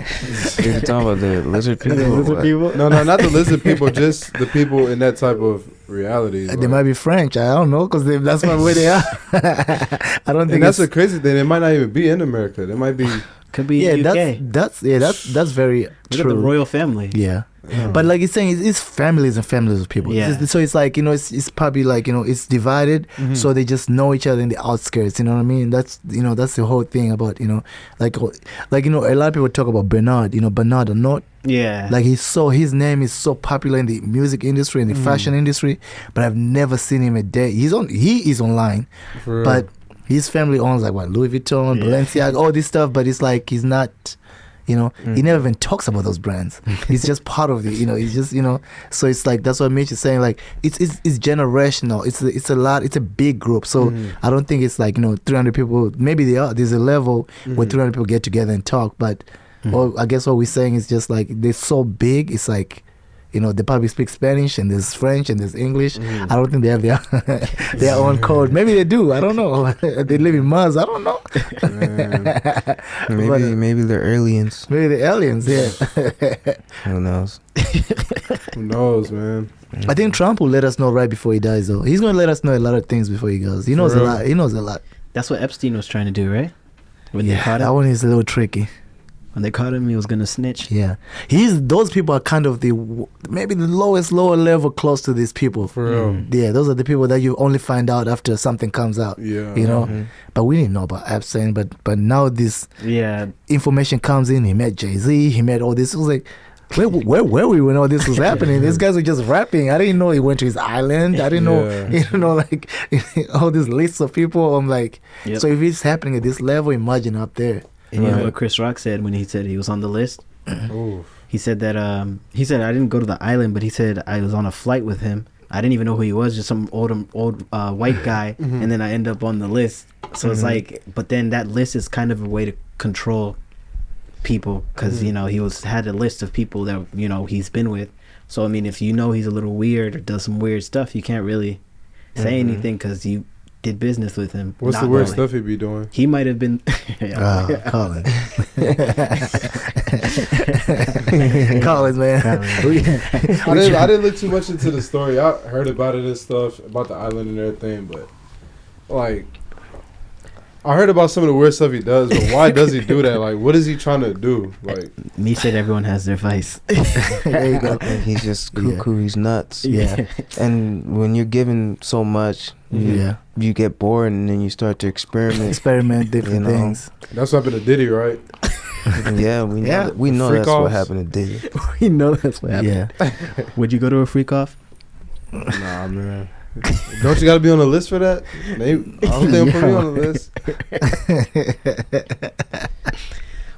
You're talking about the lizard people? No, not the lizard people, just the people in that type of reality. They might be French. I don't know, because that's not where they are. I don't think. And that's a crazy thing. They might not even be in America. They might be. Could be UK. That's very Look true. at the royal family. Yeah. But like it's saying, it's families and families of people. Yeah. So it's like, it's probably like, it's divided. So they just know each other in the outskirts. You know what I mean? That's the whole thing about, like a lot of people talk about Bernard. Bernard Arnault. Yeah. Like his name is so popular in the music industry and the fashion industry, but I've never seen him a day. He is online, but his family owns like Louis Vuitton, Balenciaga, all this stuff. But it's like he's not. He never even talks about those brands. He's just part of it, he's just, so it's like, that's what Mitch is saying, like, it's generational. It's a lot, it's a big group. So I don't think it's like, 300 people, maybe there's a level where 300 people get together and talk, but I guess what we're saying is just like, they're so big, it's like, they probably speak Spanish and there's French and there's English. I don't think they have their own code. Maybe they do. I don't know. They live in Mars. I don't know. Maybe they're aliens. Maybe they're aliens. Yeah. Who knows? Who knows, man? I think Trump will let us know right before he dies, though. He's going to let us know a lot of things before he goes. He knows a lot. He knows a lot. That's what Epstein was trying to do, right? When they caught him. That one is a little tricky. When they caught him, he was gonna snitch. Yeah, those people are kind of maybe the lower level close to these people. For real. Yeah, those are the people that you only find out after something comes out. Yeah. But we didn't know about Epstein. But now this information comes in. He met Jay-Z. He met all this. It was like, where were we when all this was happening? These guys were just rapping. I didn't know he went to his island. I didn't know, like all these lists of people. I'm like, so if it's happening at this level, imagine up there. And you know what Chris Rock said when he said he was on the list? He said that I didn't go to the island, but he said I was on a flight with him. I didn't even know who he was, just some old white guy, and then I end up on the list. So it's like, but then that list is kind of a way to control people, because he had a list of people that he's been with. So I mean, if he's a little weird or does some weird stuff, you can't really say anything because you did business with him. What's the weird stuff he'd be doing? He might have been Colin. Collins, man. I didn't look too much into the story. I heard about it and stuff, about the island and everything, but like I heard about some of the weird stuff he does, but why does he do that? Like, what is he trying to do? Like, me said everyone has their vice. There you go. He's just cuckoo. He's nuts. Yeah. And when you're given so much, you get bored, and then you start to experiment different things. That's what happened to Diddy, right? We know that's what happened to Diddy. We know that's what happened. Yeah. Would you go to a freak off? Nah, man. Don't you got to be on the list for that? I don't think they'll put me on the list.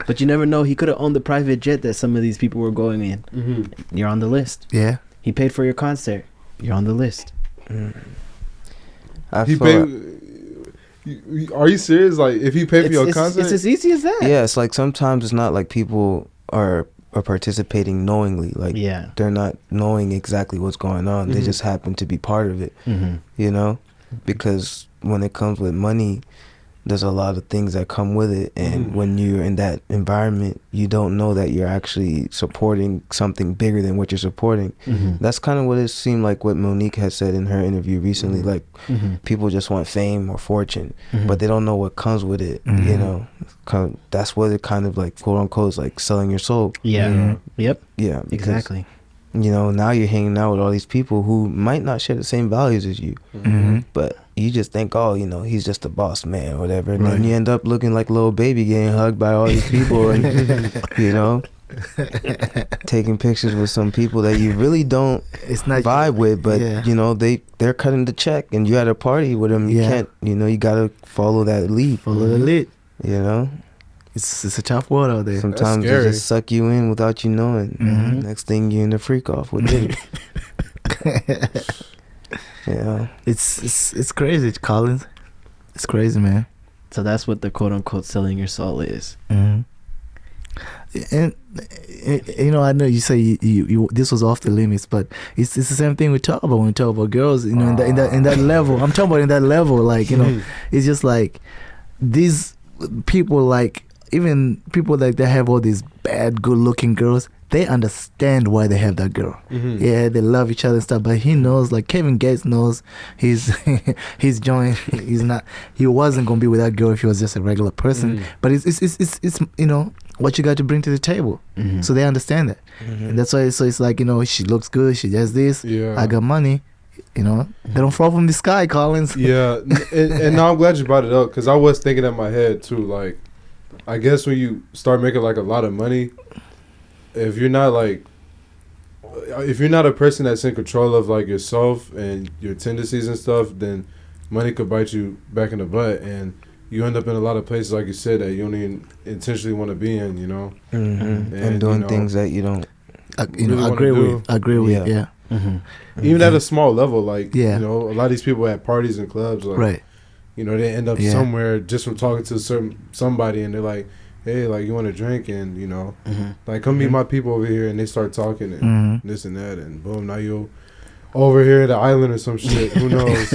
But you never know. He could have owned the private jet that some of these people were going in. You're on the list. Yeah. He paid for your concert. You're on the list. Are you serious? Like, if he paid for your concert? It's as easy as that. Yeah, it's like sometimes it's not like people are participating knowingly. Like, they're not knowing exactly what's going on. They just happen to be part of it, because when it comes with money, there's a lot of things that come with it, and when you're in that environment, you don't know that you're actually supporting something bigger than what you're supporting. That's kind of what it seemed like what Monique had said in her interview recently. Like, people just want fame or fortune, but they don't know what comes with it. That's what it kind of like, quote unquote, is like selling your soul. Yep. Yeah, Exactly. Now you're hanging out with all these people who might not share the same values as you, but you just think, he's just a boss man or whatever, and then you end up looking like a little baby getting hugged by all these people, and taking pictures with some people that you really don't vibe with, but they're cutting the check, and you at a party with them. You can't, you gotta follow that lead. Follow the lead. It's a tough world out there. Sometimes they just suck you in without you knowing. Next thing you're in the freak off with it. It's crazy, Collins. It's crazy, man. So that's what the quote unquote selling your soul is. And you know, I know you say you this was off the limits, but it's the same thing we talk about when we talk about girls. You know, in that level. I'm talking about in that level. Like, you know, it's just like these people, like even people like that have all these bad, good-looking girls. They understand why they have that girl. Yeah, they love each other and stuff. But he knows, like Kevin Gates knows, he's joined. He wasn't gonna be with that girl if he was just a regular person. But it's you know what you got to bring to the table. So they understand that. And that's why. So it's like, you know, she looks good. She does this. Yeah. I got money. You know, they don't fall from the sky, Collins. Yeah, and now I'm glad you brought it up because I was thinking in my head too. Like, I guess when you start making like a lot of money. If you're not a person that's in control of like yourself and your tendencies and stuff, then money could bite you back in the butt, and you end up in a lot of places, like you said, that you don't even intentionally want to be in, you know, and doing, you know, things that you don't. Agree with. Yeah. Even at a small level, like, you know, a lot of these people at parties and clubs, like, you know, they end up somewhere just from talking to somebody, and they're like, hey, like, you want to drink, and, you know, like, come meet my people over here, and they start talking and this and that, and boom, now you're over here at the island or some shit. Who knows?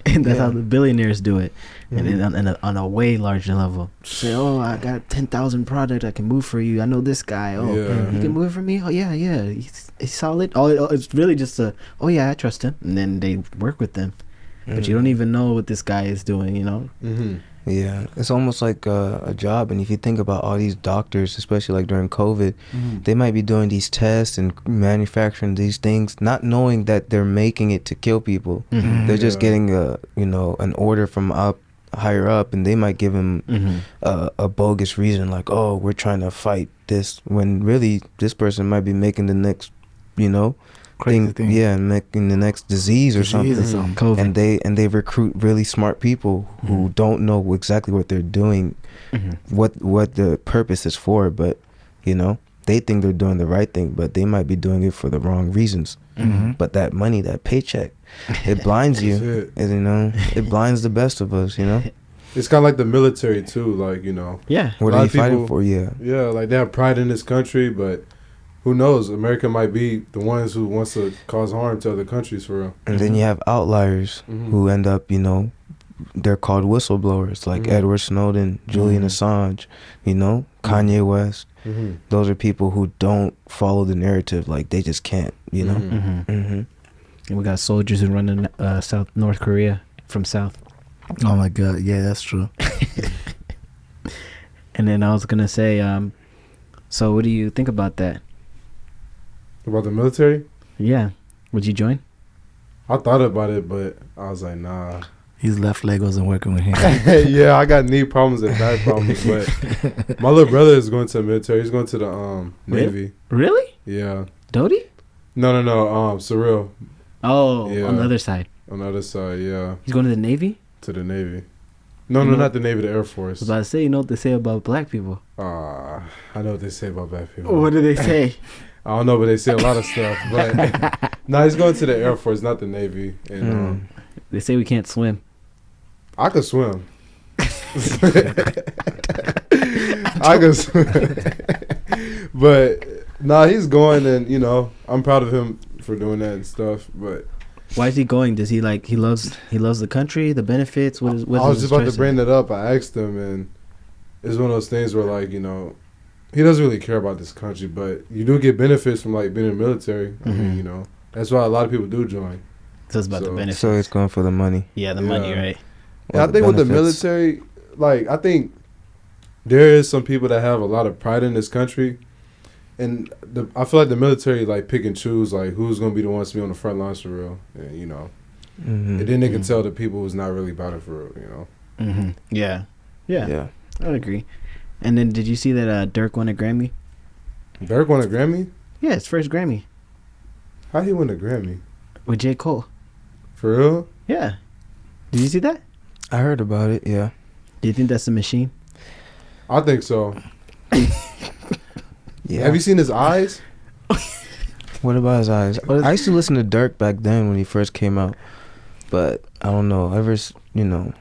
And that's how the billionaires do it. And then on a way larger level, say, oh, I got 10,000 product I can move for you. I know this guy. Oh, you can move it for me? Oh, yeah. He's solid. Oh, it's really just oh, yeah, I trust him. And then they work with them. But you don't even know what this guy is doing, you know? Yeah, it's almost like a job. And if you think about all these doctors, especially like during COVID, they might be doing these tests and manufacturing these things, not knowing that they're making it to kill people. They're just getting an order from higher up, and they might give them a bogus reason, like, oh, we're trying to fight this, when really this person might be making the next, you know, thing. Yeah, and making the next disease or something. And they recruit really smart people who don't know exactly what they're doing, what the purpose is for, but, you know, they think they're doing the right thing, but they might be doing it for the wrong reasons. But that money, that paycheck, it blinds you. And, you know, it blinds the best of us, you know. It's kind of like the military too, like, you know. Yeah. What are you fighting for? Yeah, like they have pride in this country, but who knows? America might be the ones who wants to cause harm to other countries for real. And then you have outliers who end up, you know, they're called whistleblowers, like Edward Snowden, Julian Assange, you know, Kanye West. Those are people who don't follow the narrative. Like, they just can't, you know. And we got soldiers who run in North Korea from South. Oh my God, yeah, that's true. And then I was gonna say, so what do you think about that? About the military? Yeah. Would you join? I thought about it, but I was like, nah. His left leg wasn't working with him. Yeah, I got knee problems and back problems, but my little brother is going to the military. He's going to the Navy. Really? Yeah. Dodie? No. Surreal. Oh, yeah. On the other side. On the other side, yeah. He's going to the Navy? To the Navy. No, not the Navy, the Air Force. I was about to say, you know what they say about black people? I know what they say about black people. What do they say? I don't know, but they say a lot of stuff. But no, he's going to the Air Force, not the Navy. And they say we can't swim. I could swim. I could swim. But nah, he's going, and, you know, I'm proud of him for doing that and stuff. But why is he going? Does he like he loves the country, the benefits? What I was just about to bring that up. I asked him, and it's one of those things where, like, you know, he doesn't really care about this country, but you do get benefits from, like, being in the military. I mean, you know, that's why a lot of people do join. So it's about the benefits. So it's going for the money. Yeah, the money, right? Yeah, I think with the military, like, I think there is some people that have a lot of pride in this country, and I feel like the military, like, pick and choose, like, who's going to be the ones to be on the front lines for real, and, you know. And then they can tell the people who's not really about it for real, you know. Yeah. I would agree. And then did you see that Durk won a Grammy? Durk won a Grammy? Yeah, his first Grammy. How he win a Grammy? With J. Cole. For real? Yeah. Did you see that? I heard about it, yeah. Do you think that's a machine? I think so. Yeah. Have you seen his eyes? What about his eyes? I used to listen to Durk back then when he first came out, but I don't know. You know,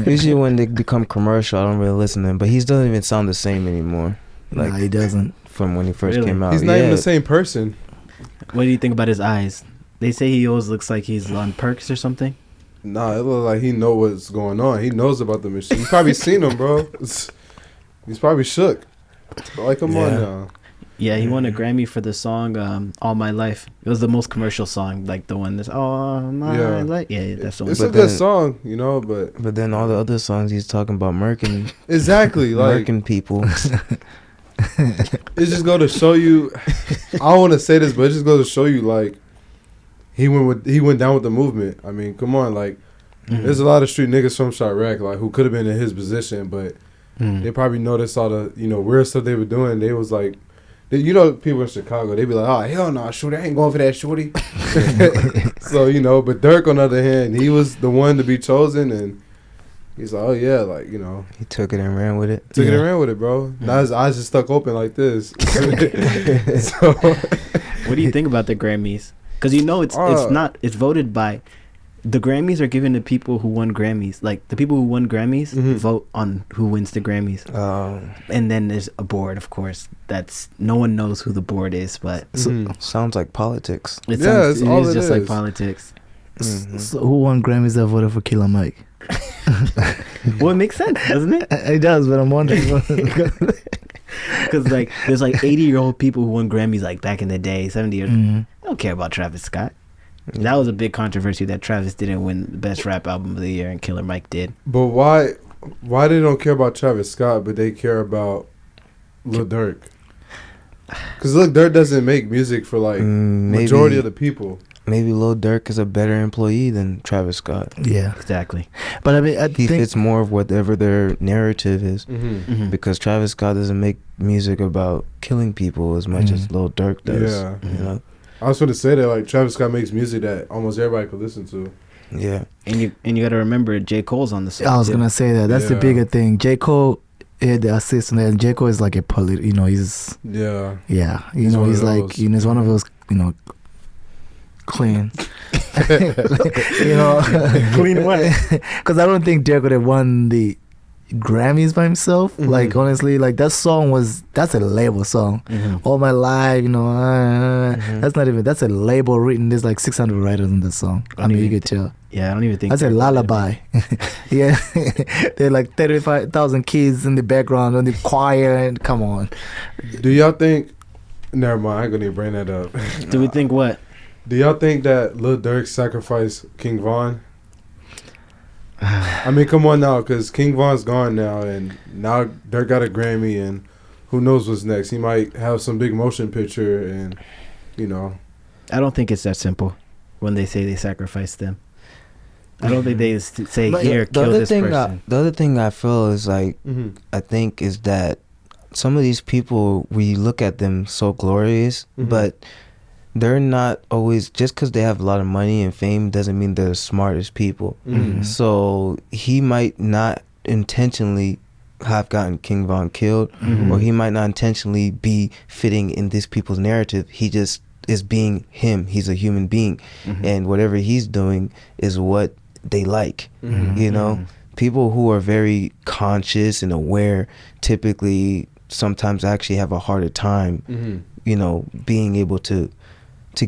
Usually when they become commercial, I don't really listen to him. But he doesn't even sound the same anymore. Like, he doesn't. From when he first came out. He's not even the same person. What do you think about his eyes? They say he always looks like he's on perks or something. Nah, it looks like he know what's going on. He knows about the machine. You probably seen him, bro. He's probably shook. Like, come on now. Yeah, he won a Grammy for the song "All My Life." It was the most commercial song, like the one that's "All My Life." Yeah, that's the one. It's a good song, you know, but then all the other songs he's talking about murking. Exactly, like murking people. It just go to show you. I don't want to say this, but it just goes to show you, like, he went down with the movement. I mean, come on, like, there's a lot of street niggas from Chirac, like, who could have been in his position, but they probably noticed all the, you know, weird stuff they were doing. They was like, you know, people in Chicago, they be like, oh, hell no, shorty, I ain't going for that, shorty. So, you know, but Durk, on the other hand, he was the one to be chosen, and he's like, oh, yeah, like, you know. He took it and ran with it. Took it and ran with it, bro. Now his eyes just stuck open like this. So, what do you think about the Grammys? Because, you know, it's voted by... The Grammys are given to people who won Grammys. Like, the people who won Grammys vote on who wins the Grammys. And then there's a board, of course. That's no one knows who the board is, but sounds like politics. It is just like politics. So who won Grammys that voted for Killer Mike? Well, it makes sense, doesn't it? It does, but I'm wondering. Because, like, there's like 80-year-old people who won Grammys, like, back in the day, 70 years. They don't care about Travis Scott. That was a big controversy that Travis didn't win the best rap album of the year and Killer Mike did. But why they don't care about Travis Scott, but they care about Lil Durk? Because Lil Durk doesn't make music for, like, majority of the people. Maybe Lil Durk is a better employee than Travis Scott. Yeah, exactly. But I mean, he fits more of whatever their narrative is. Because Travis Scott doesn't make music about killing people as much as Lil Durk does. Yeah. You know? I was going to say that, like, Travis Scott makes music that almost everybody could listen to. Yeah. And you got to remember, J. Cole's on the song. I was going to say that. That's the bigger thing. J. Cole had the assist on that. And J. Cole is like a you know, he's... Yeah. Yeah. You know, he's like, you know, he's one of those, you know, clean. You know. Clean what? Because I don't think Durk would have won the Grammys by himself. Like, honestly, like, that's a label song. All My Life, you know, that's a label written. There's like 600 writers on that song. I mean, you could tell. Yeah, I don't even think that's a lullaby. Yeah. There are like 35,000 kids in the background on the choir, and come on. Do y'all think, never mind, I ain't gonna even bring that up. Do we think what? Do y'all think that Lil Durk sacrificed King Von? I mean, come on now, because King Von's gone now, and now Durk got a Grammy, and who knows what's next? He might have some big motion picture, and, you know. I don't think it's that simple when they say they sacrificed them. I don't think they say, here, kill this person. The other thing I feel is, like, I think is that some of these people, we look at them so glorious, but they're not always, just because they have a lot of money and fame doesn't mean they're the smartest people. So he might not intentionally have gotten King Von killed, or he might not intentionally be fitting in these people's narrative. He just is being him. He's a human being, and whatever he's doing is what they like. You know, people who are very conscious and aware typically sometimes actually have a harder time, you know, being able to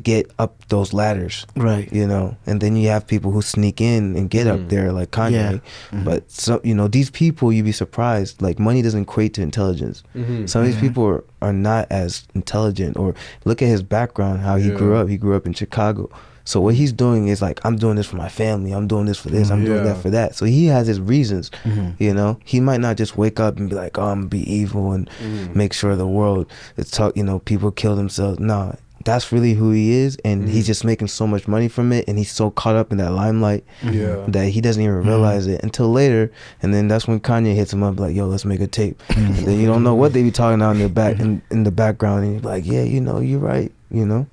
get up those ladders, right? You know, and then you have people who sneak in and get up there, like Kanye. But so, you know, these people, you'd be surprised. Like, money doesn't equate to intelligence. Some of these people are not as intelligent. Or look at his background, how he grew up. He grew up in Chicago. So what he's doing is like, I'm doing this for my family. I'm doing this for this. I'm doing that for that. So he has his reasons. You know, he might not just wake up and be like, oh, I'm gonna be evil and make sure the world is you know, people kill themselves. No. That's really who he is, and he's just making so much money from it, and he's so caught up in that limelight that he doesn't even realize it until later. And then that's when Kanye hits him up like, yo, let's make a tape. And then you don't know what they be talking about in the back in the background, and you're like, yeah, you know, you're right, you know.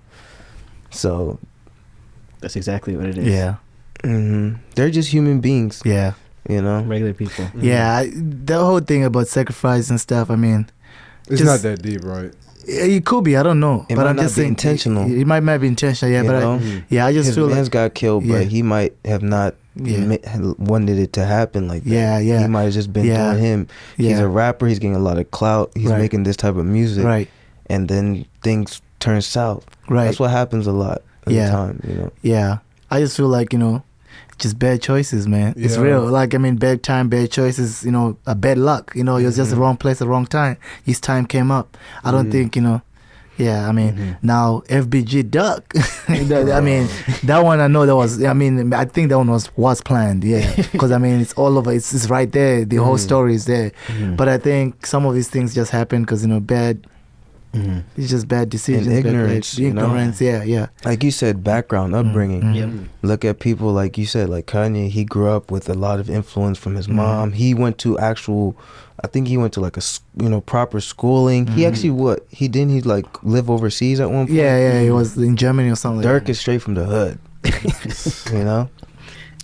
So that's exactly what it is. Yeah. They're just human beings. Yeah. You know, regular people. Yeah, the whole thing about sacrifice and stuff, I mean, it's not that deep, right? It could be, I don't know, it but might I'm not just be saying intentional. It might be intentional, yeah. You But know? I just his feel man's like got killed, but he might have not wanted it to happen like that. Yeah. He might have just been doing him. He's a rapper. He's getting a lot of clout. He's making this type of music. Right. And then things turn south. Right. That's what happens a lot of the time, you know. Yeah. I just feel like, you know, just bad choices, man. Yeah. It's real. Like, I mean, bad time, bad choices, you know, a bad luck. You know, it was just the wrong place, the wrong time. His time came up. I don't think, you know, I mean, now FBG Durk. I mean, that one I know that was, I mean, I think that one was planned, because I mean, it's all over, it's right there, the whole story is there. But I think some of these things just happen because, you know, bad, it's just bad decisions. And ignorance. Ignorance, yeah. Like you said, background, upbringing. Look at people like you said, like Kanye, he grew up with a lot of influence from his mom. He went to I think he went to like a, you know, proper schooling. He actually, he like live overseas at one point? Yeah, he was in Germany or something. Durk is straight from the hood, you know?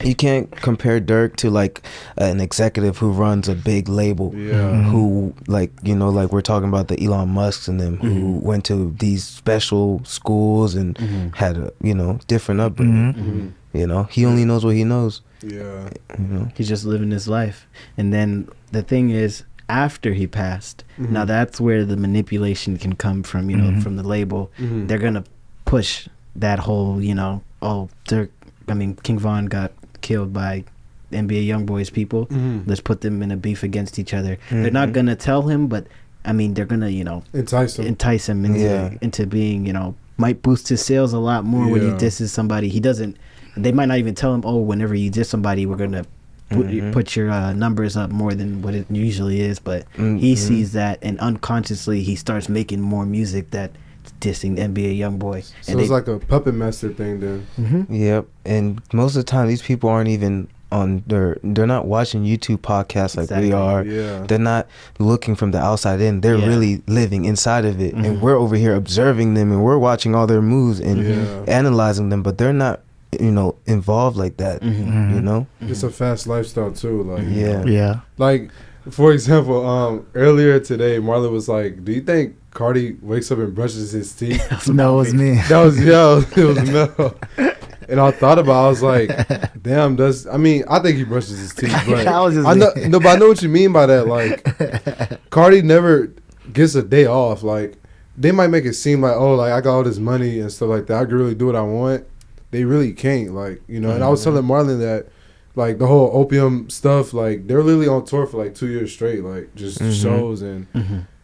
You can't compare Durk to like an executive who runs a big label, who like, you know, like we're talking about the Elon Musks and them who went to these special schools and had a, you know, different upbringing. You know, he only knows what he knows. Yeah, you know, he's just living his life. And then the thing is, after he passed, now that's where the manipulation can come from. You know, from the label, they're gonna push that whole, you know, King Von got killed by NBA YoungBoy's people. Let's put them in a beef against each other. They're not gonna tell him, but I mean, they're gonna, you know, entice him into being, you know, might boost his sales a lot more when he disses somebody. He doesn't. They might not even tell him, oh, whenever you diss somebody, we're gonna put your numbers up more than what it usually is. But he sees that, and unconsciously he starts making more music that dissing the NBA YoungBoy. So it's like a puppet master thing then. Yep. And most of the time these people aren't even on they're not watching YouTube podcasts like we are. They're not looking from the outside in. They're really living inside of it. And we're over here observing them, and we're watching all their moves and analyzing them, but they're not, you know, involved like that. You know, it's a fast lifestyle too. Like like for example, earlier today Marlon was like, do you think Carti wakes up and brushes his teeth? No, it was me. That was it was Mel. And I thought about it, I was like, damn, I think he brushes his teeth, but I know what you mean by that. Like, Carti never gets a day off. Like, they might make it seem like, oh, like I got all this money and stuff like that, I can really do what I want. They really can't, like, you know. And I was telling Marlon that, like, the whole opium stuff, like, they're literally on tour for like 2 years straight, like, just shows. And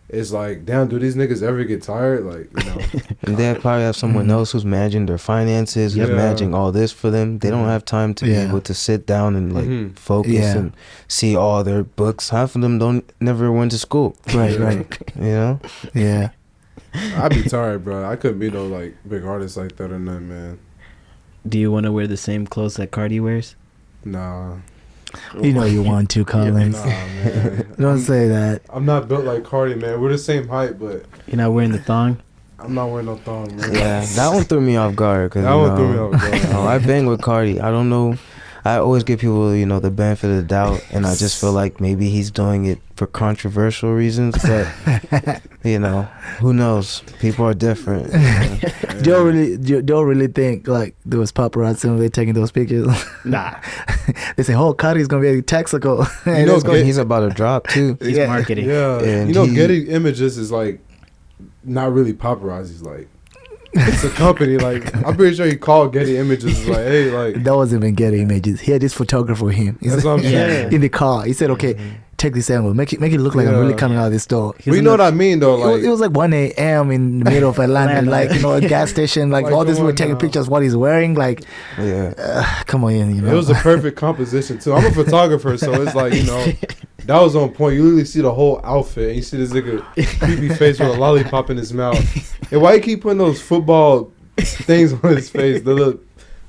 it's like, damn, do these niggas ever get tired? Like, you know. And they probably have someone else who's managing their finances, who's managing all this for them. They don't have time to be able to sit down and like focus and see all their books. Half of them never went to school. Right. You know? Yeah. I'd be tired, bro. I couldn't be no like big artist like that or nothing, man. Do you want to wear the same clothes that Cardi wears? Nah. You know you want to, Collins. Nah, man. Don't say that. I'm not built like Cardi, man. We're the same height, but you're not wearing the thong. I'm not wearing no thong, man. Yeah, that one threw me off guard. Cause, that one threw me off guard. I bang with Cardi. I don't know. I always give people, you know, the benefit of the doubt, and I just feel like maybe he's doing it for controversial reasons, but you know, who knows? People are different. Don't really think like there was paparazzi when they taking those pictures. Nah. They say, "Oh, Cardi's gonna be Texaco." You know, he's about to drop too. He's marketing. Yeah, and you know, Getty Images is like not really paparazzi's, like. It's a company. Like, I'm pretty sure he called Getty Images. Like, hey, like that wasn't even Getty Images. He had this photographer for him. That's what I'm saying. In the car, he said, "Okay, take this angle. Make it look like I'm really coming out of this store." We know what I mean, though. Like, it was like 1 a.m. in the middle of Atlanta, like, you know, a gas station. Like all this, we're taking pictures of what he's wearing. Like, come on, you know. It was a perfect composition too. I'm a photographer, so it's like, you know, that was on point. You literally see the whole outfit, and you see this nigga creepy face with a lollipop in his mouth. And why you keep putting those football things on his face, the little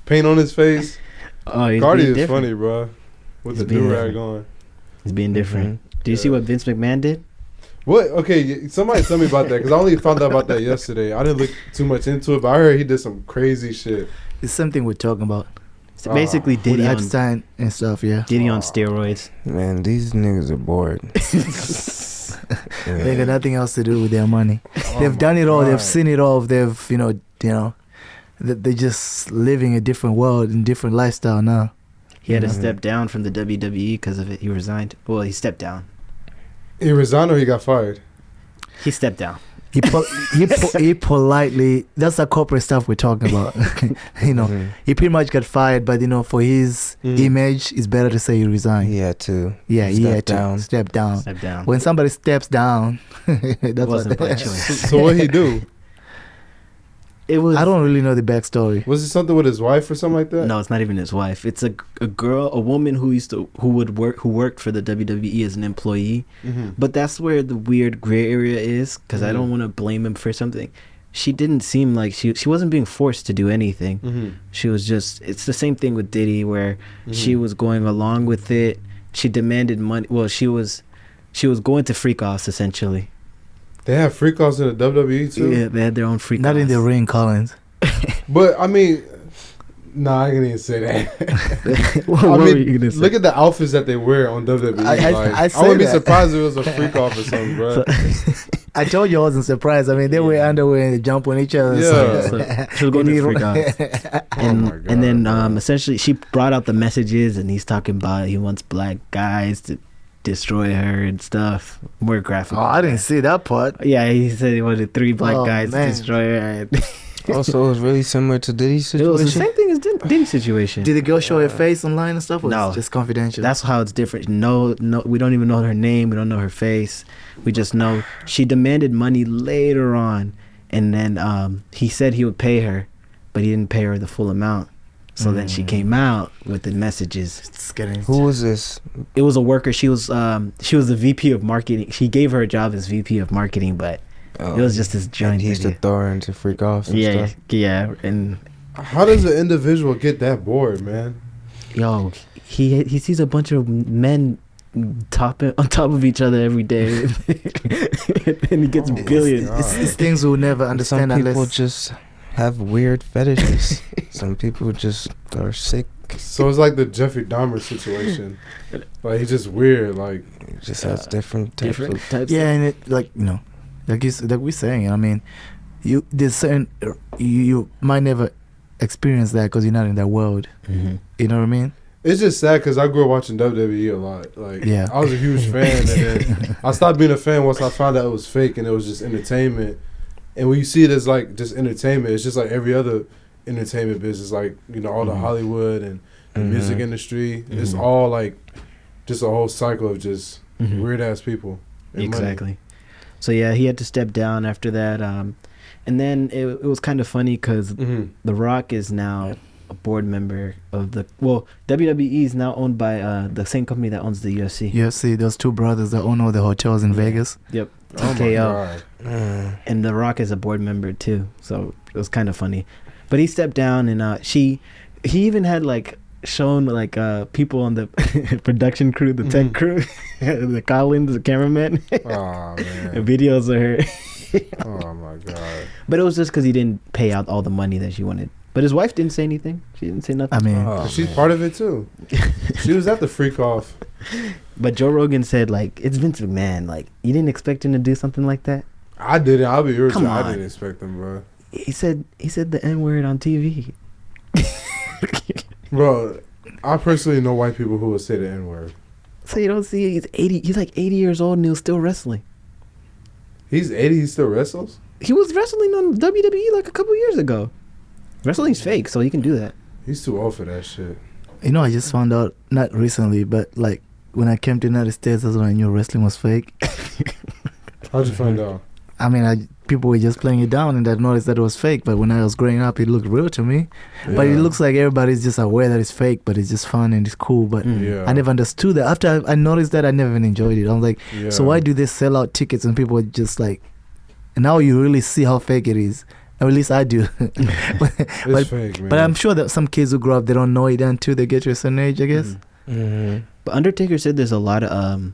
paint on his face? Cardi is different. Funny, bro, with the do-rag on. He's being different. Do you see what Vince McMahon did? What? Okay, somebody tell me about that, because I only found out about that yesterday. I didn't look too much into it, but I heard he did some crazy shit. It's something we're taling about. So basically, Diddy on Epstein and stuff. Yeah, Diddy on steroids. Man, these niggas are bored. They got nothing else to do with their money. They've done it all. God. They've seen it all. They've, you know, they're just living a different world and different lifestyle now. He had to step down from the WWE because of it. He resigned. Well, he stepped down. He resigned or he got fired? He stepped down. He politely, that's the corporate stuff we're talking about. He pretty much got fired, but for his image, it's better to say he resigned. He had to. Yeah, he had to step down. When somebody steps down, that wasn't by choice. So what he do? I don't really know the backstory. Was it something with his wife or something like that? No, it's not even his wife. It's a woman who worked for the WWE as an employee. But that's where the weird gray area is, because I don't want to blame him for something. She didn't seem like she wasn't being forced to do anything. She was just, it's the same thing with Diddy, where she was going along with it. She demanded money. Well, she was going to freak offs essentially. They have freak offs in the WWE too? Yeah, they had their own freak offs. Not in the ring, Collins. But I mean, nah, I can't even say that. What were you gonna say? Look at the outfits that they wear on WWE. I wouldn't be surprised if it was a freak off or something, bro. I told you I wasn't surprised. I mean, they wear underwear and they jump on each other. Yeah. So she was going to freak offs. And then essentially she brought out the messages, and he's talking about he wants black guys to destroy her and stuff. More graphic. Oh, I didn't see that part. Yeah, he said he wanted 3 black guys to destroy her. Also, it was really similar to Diddy's situation. It was the same thing as Diddy's situation. Did the girl show her face online and stuff? Or no, it's just confidential. That's how it's different. No, we don't even know her name. We don't know her face. We just know she demanded money later on, and then he said he would pay her, but he didn't pay her the full amount. So then she came out with the messages. Who was this? It was a worker. She was the VP of marketing. She gave her a job as VP of marketing, but it was just this giant. And he's the thorn to freak off. And stuff. Yeah. And how does an individual get that bored, man? Yo, he sees a bunch of men on top of each other every day, and he gets billions. It's things we'll never understand. Some people just have weird fetishes. Some people just are sick. So it's like the Jeffrey Dahmer situation. Like he's just weird. Like he just has different types. Yeah, and it like we're saying. I mean, you might never experience that because you're not in that world. You know what I mean? It's just sad because I grew up watching WWE a lot. Like, I was a huge fan, and then I stopped being a fan once I found out it was fake and it was just entertainment. And when you see it as like just entertainment, it's just like every other entertainment business, like all the Hollywood and the music industry. It's all like just a whole cycle of just weird ass people. Exactly. Money. So yeah, he had to step down after that. And then it was kind of funny because The Rock is now a board member of WWE is now owned by the same company that owns the UFC. UFC, those 2 brothers that own all the hotels in Vegas. Yep. Oh my God. And The Rock is a board member too, so it was kind of funny. But he stepped down, and he even had like shown like people on the production crew, the tech crew, the Collins, the cameraman. Oh man. Videos of her. Oh my God. But it was just because he didn't pay out all the money that she wanted. But his wife didn't say anything. She didn't say nothing. I mean, she's part of it too. She was at the freak off. But Joe Rogan said, like, it's Vince McMahon. Like, you didn't expect him to do something like that? I didn't. I'll be yours. Come on. I didn't expect him, bro. He said the N-word on TV. Bro, I personally know white people who will say the N-word. So you don't see he's 80. He's like 80 years old and he's still wrestling. He's 80. He still wrestles? He was wrestling on WWE like a couple years ago. Wrestling's fake, so he can do that. He's too old for that shit. I just found out, not recently, but like when I came to the United States, that's when I knew wrestling was fake. How'd you find out? I mean, people were just playing it down and I noticed that it was fake. But when I was growing up, it looked real to me. Yeah. But it looks like everybody's just aware that it's fake, but it's just fun and it's cool. But I never understood that. After I noticed that, I never even enjoyed it. I was like, so why do they sell out tickets and people are just like, and now you really see how fake it is. Or at least I do. It's fake, man. But I'm sure that some kids who grow up, they don't know it until they get to a certain age, I guess. But Undertaker said there's a lot of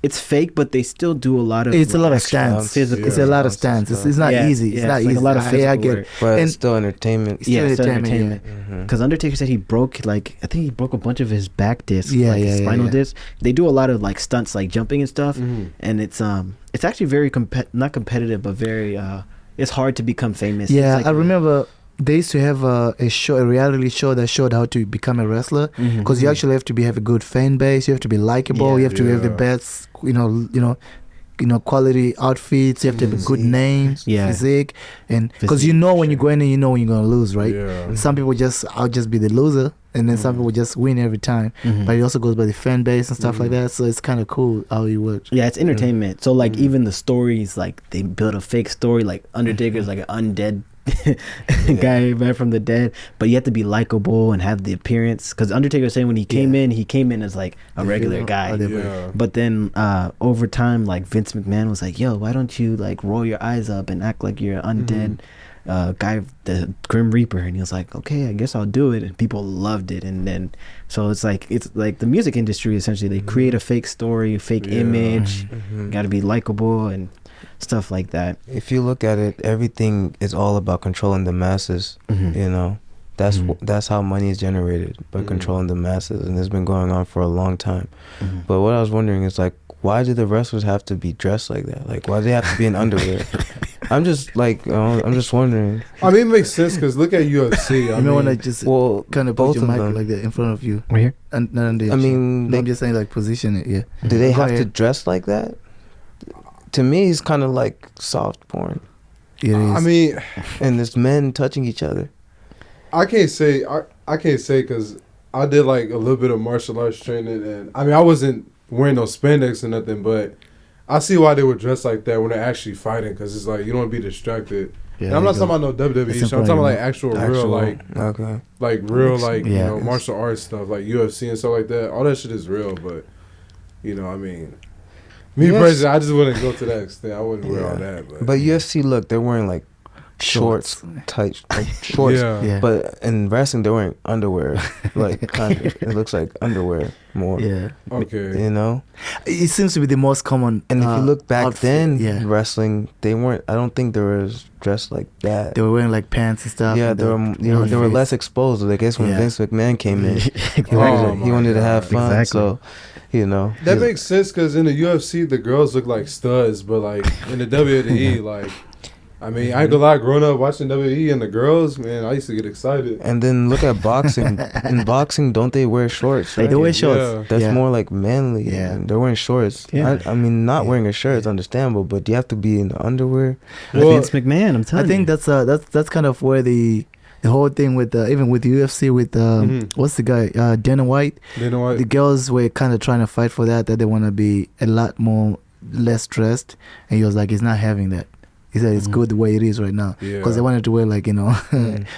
it's fake, but they still do a lot of. It's a lot of stunts. It's a lot of stunts. It's not easy. It's not easy. Like a lot of physical work. But it's still entertainment. It's still entertainment. Because Undertaker said he broke I think he broke a bunch of his back discs, his spinal discs. They do a lot of like stunts, like jumping and stuff, and it's actually very not competitive, but very. It's hard to become famous. Yeah, like, I remember they used to have a reality show that showed how to become a wrestler, because you actually have to have a good fan base, you have to be likable, you have to have the best, quality outfits, you have to have a good name, physique, and because when you go in and you know when you're gonna lose, right? Some people I'll just be the loser, and then some people just win every time, but it also goes by the fan base and stuff like that, so it's kind of cool how it works. It's entertainment. So like even the stories, like they build a fake story, like Undertaker's like an undead guy back from the dead, but you have to be likable and have the appearance, because Undertaker saying when he came in as like a regular guy, but then over time, like Vince McMahon was like, yo, why don't you like roll your eyes up and act like you're an undead guy, the Grim Reaper, and he was like, okay, I guess I'll do it, and people loved it. And then so it's like the music industry, essentially they create a fake story, fake image, got to be likable and stuff like that. If you look at it, everything is all about controlling the masses. That's how money is generated, by controlling the masses, and it's been going on for a long time. But what I was wondering is, like, why do the wrestlers have to be dressed like that? Like, why do they have to be in underwear? I'm just wondering. I mean, it makes sense, because look at UFC. I mean, when I just kind of put your mic like that in front of you, right here, and I'm just saying, like, position it. Yeah. Do they have to dress like that? To me, it's kind of like soft porn. It is. I mean, and it's men touching each other. I can't say because I did like a little bit of martial arts training, and I mean, I wasn't wearing no spandex or nothing, but I see why they would dress like that when they're actually fighting, because it's like you don't want to be distracted. Yeah, and I'm not talking about no WWE shit. I'm talking about like actual real martial arts stuff, like UFC and stuff like that. All that shit is real, but I mean. Me personally, I just wouldn't go to that extent. I wouldn't wear all that. But UFC, look, they're wearing like shorts, tight shorts. But in wrestling, they're wearing underwear. Like, kind of, it looks like underwear more. Yeah. Okay. It seems to be the most common. And if you look back then, in wrestling, they weren't. I don't think they were dressed like that. They were wearing like pants and stuff. Yeah, they were less exposed. I guess when Vince McMahon came in, he wanted to have fun. Exactly. So. That makes sense, because in the UFC the girls look like studs, but like in the WWE, like, I mean, I ain't gonna lie, growing up watching WWE and the girls, man, I used to get excited. And then look at boxing. In boxing, don't they wear shorts? Right? They wear shorts. Yeah. That's more like manly. Yeah, and they're wearing shorts. Yeah. I mean, not wearing a shirt is understandable, but do you have to be in the underwear? Vince McMahon, I'm telling you. I think that's kind of where the whole thing with even with UFC with what's the guy Dana White. The girls were kind of trying to fight for that they want to be a lot more less dressed, and he was like, he's not having that. He said it's good the way it is right now, because they wanted to wear like you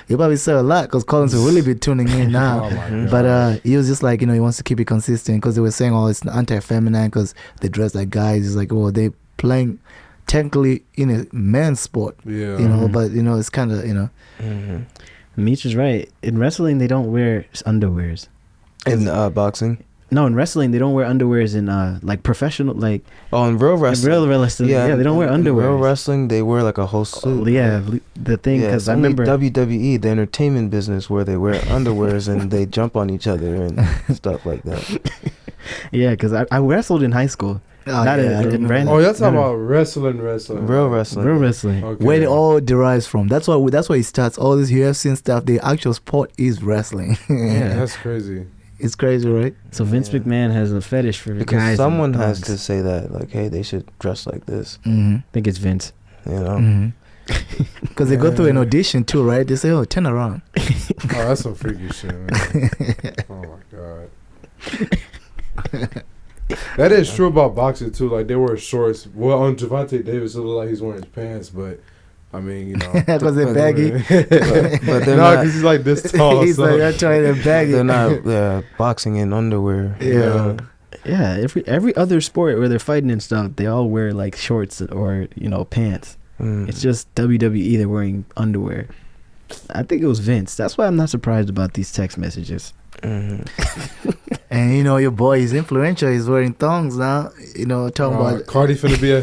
probably sell a lot, because Collins will really be tuning in now. But he was just like, he wants to keep it consistent, because they were saying, it's anti-feminine because they dress like guys. He's like, they playing technically in a man's sport, but it's kind of Meech is right. In wrestling, they don't wear underwears. In boxing? No, in wrestling, they don't wear underwears in like professional, like. Oh, in real wrestling. In real wrestling, they don't wear underwear. In real wrestling, they wear like a whole suit. The thing, because I remember WWE, the entertainment business, where they wear underwears and they jump on each other and stuff like that. Yeah, because I wrestled in high school. You're talking about wrestling. Real wrestling. Okay. Where it all derives from. That's why it starts. All this UFC and stuff. The actual sport is wrestling. That's crazy. It's crazy, right? So Vince McMahon has a fetish for because guys. Someone has to say that, like, hey, they should dress like this. I think it's Vince. Because they go through an audition too, right? They say, turn around. That's some freaky shit, man. Oh my god. That is true about boxing too. Like, they wear shorts. Well, on Gervonta Davis, it looks like he's wearing his pants, but I mean, because they're baggy. But they're not, because he's like this tall. He's like, I'm trying to baggy. They're not boxing in underwear. Yeah. Every other sport where they're fighting and stuff, they all wear like shorts or pants. It's just WWE, they're wearing underwear. I think it was Vince. That's why I'm not surprised about these text messages. And your boy is influential. He's wearing thongs now. Talking about Cardi finna be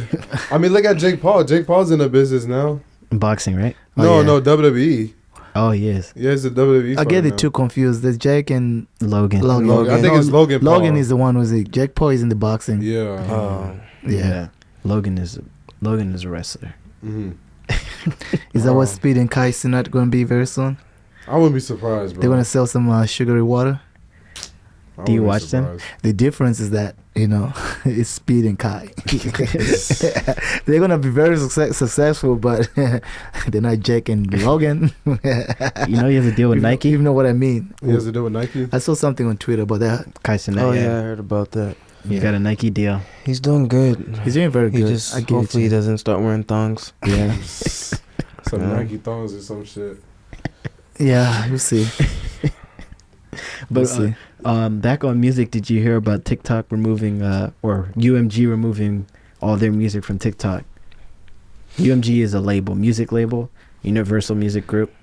I mean, look at Jake Paul. Jake Paul's in the business now. Boxing, right? No, WWE. Oh, yes. Yeah, it's the WWE. I get it too confused. There's Jake and Logan. I think it's Logan Paul. Logan is the one who's it. Jake Paul is in the boxing. Yeah. Yeah. Logan is a wrestler. Is that what Speed and Kai Cenat going to be very soon? I wouldn't be surprised, bro. They're going to sell some sugary water. Do you watch them? The difference is that, it's Speed and Kai. They're going to be very successful, but they're not Jake and Logan. You have to deal with Nike? You know what I mean? He has to deal with Nike? I saw something on Twitter about that. Kai Cenat, Oh, yeah, I heard about that. He got a Nike deal. He's doing good. He's doing very good. Hopefully he doesn't start wearing thongs. Yeah. Some Nike thongs or some shit. Yeah, we'll see. But back on music, did you hear about TikTok removing or UMG removing all their music from TikTok? UMG is a music label, Universal Music Group,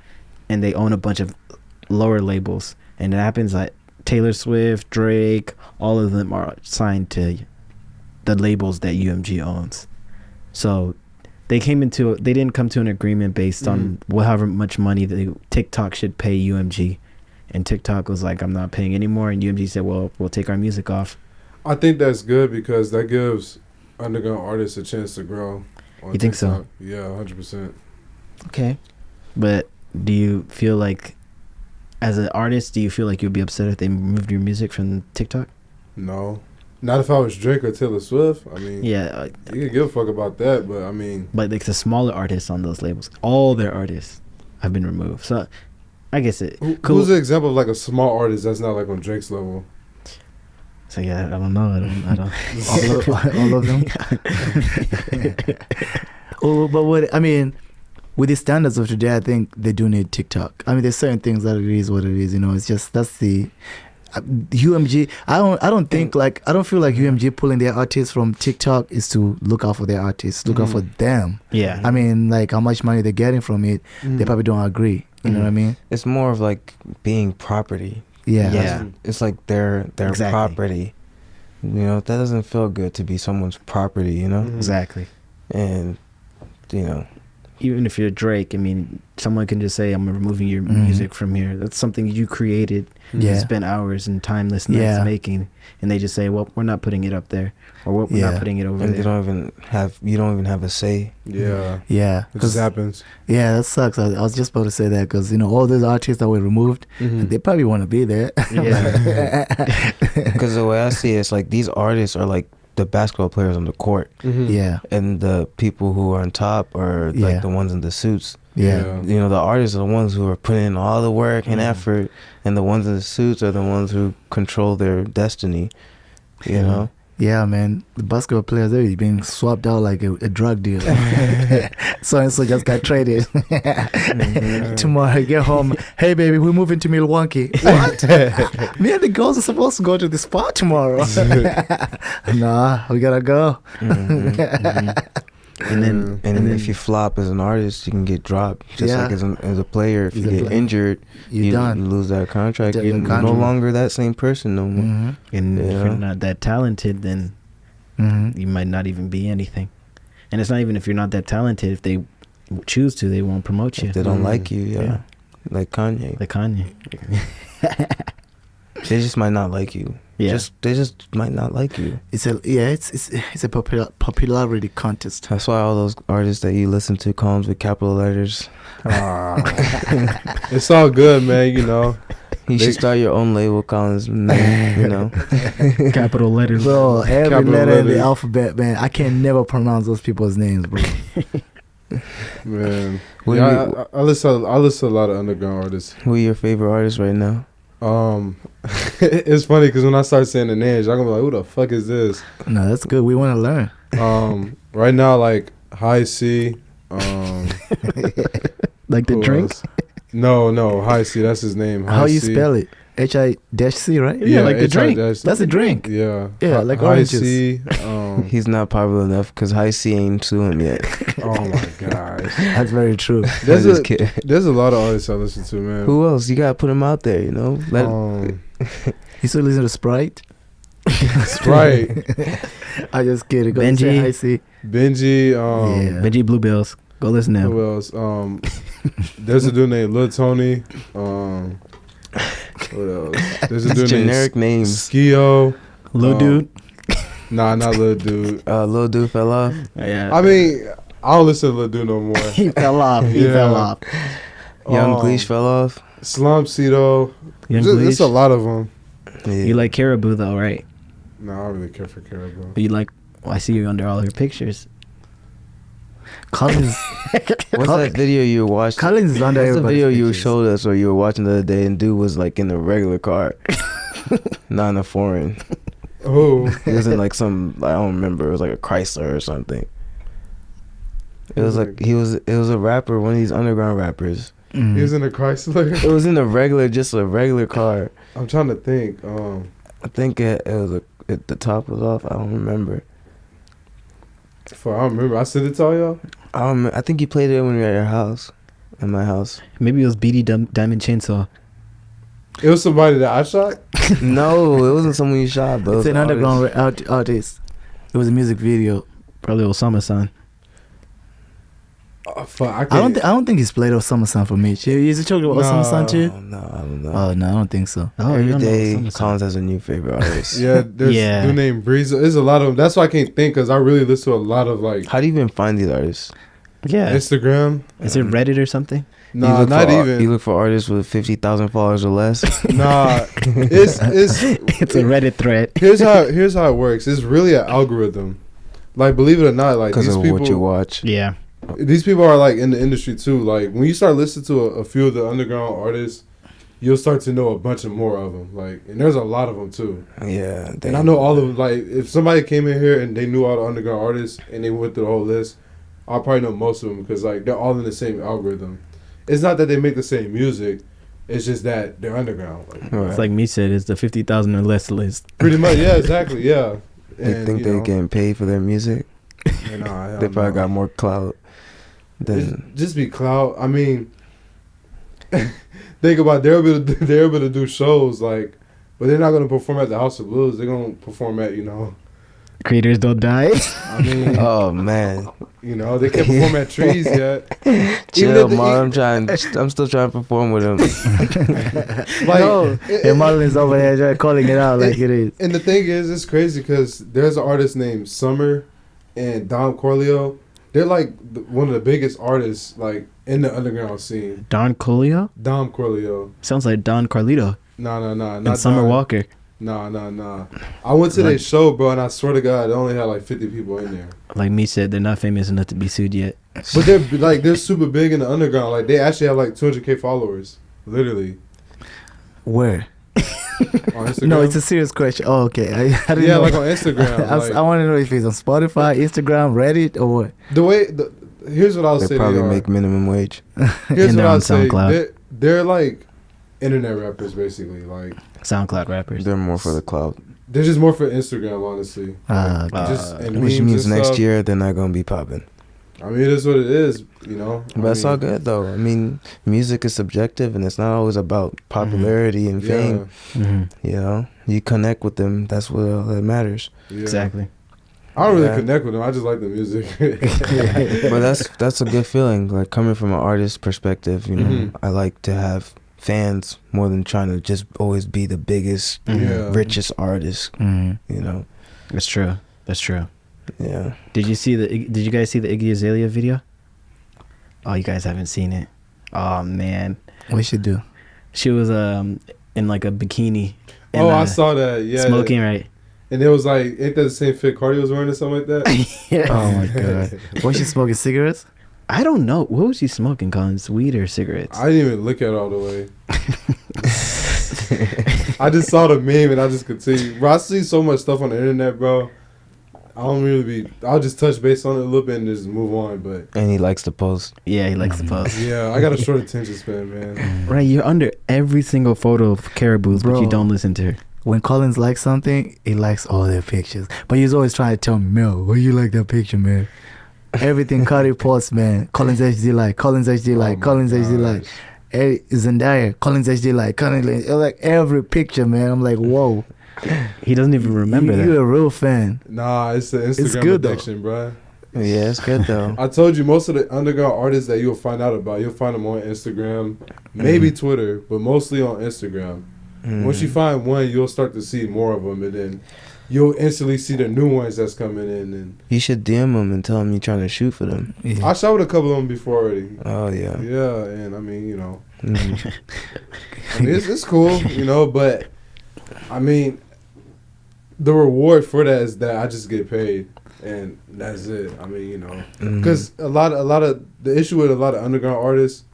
and they own a bunch of lower labels. And it happens like Taylor Swift, Drake, all of them are signed to the labels that UMG owns. So they didn't come to an agreement based on however much money TikTok should pay UMG. And TikTok was like, I'm not paying anymore. And UMG said, well, we'll take our music off. I think that's good because that gives underground artists a chance to grow. You think so? Yeah, 100%. Okay. But do you feel like, as an artist, do you feel like you'd be upset if they removed your music from TikTok? No. Not if I was Drake or Taylor Swift. I mean, yeah, you can give a fuck about that, but I mean. But like the smaller artists on those labels, all their artists have been removed. So I guess Who's an example of like a small artist that's not like on Drake's level? So yeah, I don't know. I don't. all of them. But what I mean, with the standards of today, I think they do need TikTok. I mean, there's certain things that it is what it is. It's just that's the UMG. I don't think like I don't feel like UMG pulling their artists from TikTok is to look out for their artists, look out for them. Yeah. I mean, like how much money they're getting from it, they probably don't agree. You know what I mean? It's more of like being property. Yeah. It's like their Exactly. property. That doesn't feel good to be someone's property, Exactly. And even if you're Drake, I mean, someone can just say, I'm removing your music from here. That's something you created. You spent hours and timeless nights making, and they just say, well, we're not putting it up there, or we're not putting it over and there. you don't even have a say. Yeah. It just happens. Yeah, that sucks. I was just about to say that because all those artists that were removed, they probably want to be there. Yeah. Because the way I see it, it's like these artists are like the basketball players on the court. Yeah. And the people who are on top are like the ones in the suits. Yeah. The artists are the ones who are putting in all the work and effort, and the ones in the suits are the ones who control their destiny. Yeah, man. The basketball players, they're being swapped out like a drug deal. So-and-so just got traded. Tomorrow, I get home. Hey, baby, we're moving to Milwaukee. What? Me and the girls are supposed to go to the spa tomorrow. Nah, we gotta go. And then if you flop as an artist, you can get dropped. Just like as a player, if you get injured, you lose that contract. You're no longer that same person no more. And if you're not that talented, then you might not even be anything. And it's not even if you're not that talented. If they choose to, they won't promote you. If they don't like you, like Kanye. They just might not like you. Yeah. They just might not like you. It's a popularity contest. That's why all those artists that you listen to comes with capital letters. It's all good, man. You should start your own label, Collins. Name, Capital letters. Bro, every Capital letter in the letters. alphabet, man. I can never pronounce those people's names, bro. Man, I listen to a lot of underground artists. Who are your favorite artists right now? It's funny because when I start saying the names, y'all gonna be like, "Who the fuck is this?" No, that's good. We want to learn. Right now, like High C. Like the who drink? else? No, High C. That's his name. How you C. spell it? H-I-C, right? Yeah, like the drink. That's a drink. Yeah. Yeah, like High oranges. C. He's not popular enough because High C ain't suing yet. Oh my gosh. That's very true. There's Just kidding. a lot of artists I listen to, man. Who else? You gotta put him out there, Let You still listen to Sprite? Sprite. I just kidding. Go Benji. say hi, see. Benji. Yeah. Veggie Bluebills. Go listen to him. Who else? There's a dude named Lil Tony. What else? There's a dude named generic names. Skio. Lil Dude. Nah, not Lil Dude. Lil Dude fell off. Yeah. I mean, I don't listen to Lil Dude no more. He fell off. He fell off. Young Gleesh fell off. Slum Cedo. There's a lot of them. Yeah. You like Caribou though, right? No, I don't really care for Caribou. But you like. Well, I see you under all your pictures. Collins. What's that video you watched? Collins is under What's the everybody's video you pictures. showed us or you were watching the other day and dude was like in a regular car, not in a foreign. Oh, He was in like some, I don't remember, it was like a Chrysler or something. It was like it was a rapper, one of these underground rappers. he was in a Chrysler. It was in just a regular car. I'm trying to think. I think it was the top was off. I don't remember. I don't remember. I sent it to all y'all. I think you played it when we were at your house, at my house. Maybe it was BD Diamond Chainsaw. It was somebody that I shot. No, it wasn't someone you shot, but It's an underground artist. It was a music video. Probably Osama-san. Oh, fuck, I don't think he's played Osama-san for me. Is it talking about Osama-san too? No, I don't know. Oh no, I don't think so. Oh, Every you don't know day, Osama-san. Collins has a new favorite artist. Yeah, there's a dude named Breeze. There's a lot of them. That's why I can't think because I really listen to a lot of like How do you even find these artists? Yeah. Instagram. Is it Reddit or something? Nah, You not even. You look for artists with 50,000 followers or less. Nah, it's It's a Reddit thread. here's how it works. It's really an algorithm. Like, believe it or not, like Because these of people, what you watch. Yeah. these people are like in the industry too. Like when you start listening to a few of the underground artists, you'll start to know a bunch of more of them. Like, and there's a lot of them too. Yeah. And I know all of them. Like, if somebody came in here and they knew all the underground artists and they went through the whole list, I'll probably know most of them because like they're all in the same algorithm. It's not that they make the same music. It's just that they're underground. Like, Right. It's like me said, it's the 50,000 or less list. pretty much, yeah, exactly, yeah. They And, think you they're know, getting paid for their music. nah, They probably no. got more clout than. It's just be clout. I mean, think about it, they're able to do shows like, but they're not gonna perform at the House of Blues. They're gonna perform at Creators don't die. I mean, Oh man, they can't perform at Trees yet. chill, if the- Mom. I'm still trying to perform with him. Like, No, and Marlon's over there calling it out like it is. And the thing is, it's crazy because there's an artist named Summer and Dom Corleo. They're like one of the biggest artists like in the underground scene. Don Colio? Dom Corleo. Sounds like Don Carlito. Nah, And not Summer Don. Walker. Nah. I went to their show, bro, and I swear to God, they only had like 50 people in there. Like me said, they're not famous enough to be sued yet. But they're super big in the underground. Like they actually have like 200K followers, literally Where? on Instagram. No, it's a serious question. Oh, okay. I didn't know. like on Instagram. I want to know if it's on Spotify, Instagram, Reddit, or what. Here's what I'll They say. probably they are. make minimum wage. Here's And what they're I'll on say. SoundCloud. They're like internet rappers, basically. Like SoundCloud rappers. They're more for the clout, they're just more for Instagram, honestly. And which memes means and next stuff. year they're not gonna be popping. I mean, it is what it is, But it's all good though. I mean, music is subjective, and it's not always about popularity and fame. Mm-hmm. You know, you connect with them. That's what all that matters. Yeah. Exactly. I don't really Yeah. connect with them. I just like the music. But that's a good feeling. Like coming from an artist perspective, you know, Mhm. I like to have fans more than trying to just always be the biggest, Yeah. richest artist. Mhm. You know, That's true. That's true. yeah. Did you guys see the Iggy Azalea video? Oh, you guys haven't seen it. Oh man, We should do. she was in like a bikini. And, I saw that. Yeah. smoking, right? And it was like, ain't that the same fit Cardi was wearing or something like that? Oh my god. Was she smoking cigarettes? I don't know. What was she smoking, Collins? Weed or cigarettes? I didn't even look at it all the way. I just saw the meme and I just continued. Bro, I see so much stuff on the internet, bro. I'll just touch base on it a little bit and just move on. But And he likes to post. Yeah, he likes to post. yeah, I got a short attention span, man. Right, you're under every single photo of Caribou's, but you Bro. don't listen to her. When Collins likes something, he likes all their pictures. But he's always trying to tell me, Mel, why you like that picture, man? Everything Cardi posts, man. Collins HD like, Collins HD like, Oh my Collins HD like. gosh. Zendaya, Collins HD like, Collins like every picture, man. I'm like, whoa. He doesn't even remember You're that. a real fan. Nah, it's the Instagram good, though. addiction, bro. Yeah, it's good though. I told you most of the underground artists that you'll find out about, you'll find them on Instagram, maybe Twitter, but mostly on Instagram. Once you find one, you'll start to see more of them, and then you'll instantly see the new ones that's coming in. And you should DM them and tell them you're trying to shoot for them. I shot with a couple of them before already. Oh yeah. Yeah, and I mean, you know, I mean, it's cool, you know, but I mean, the reward for that is that I just get paid, and that's it. I mean, you know, because a lot of the issue with a lot of underground artists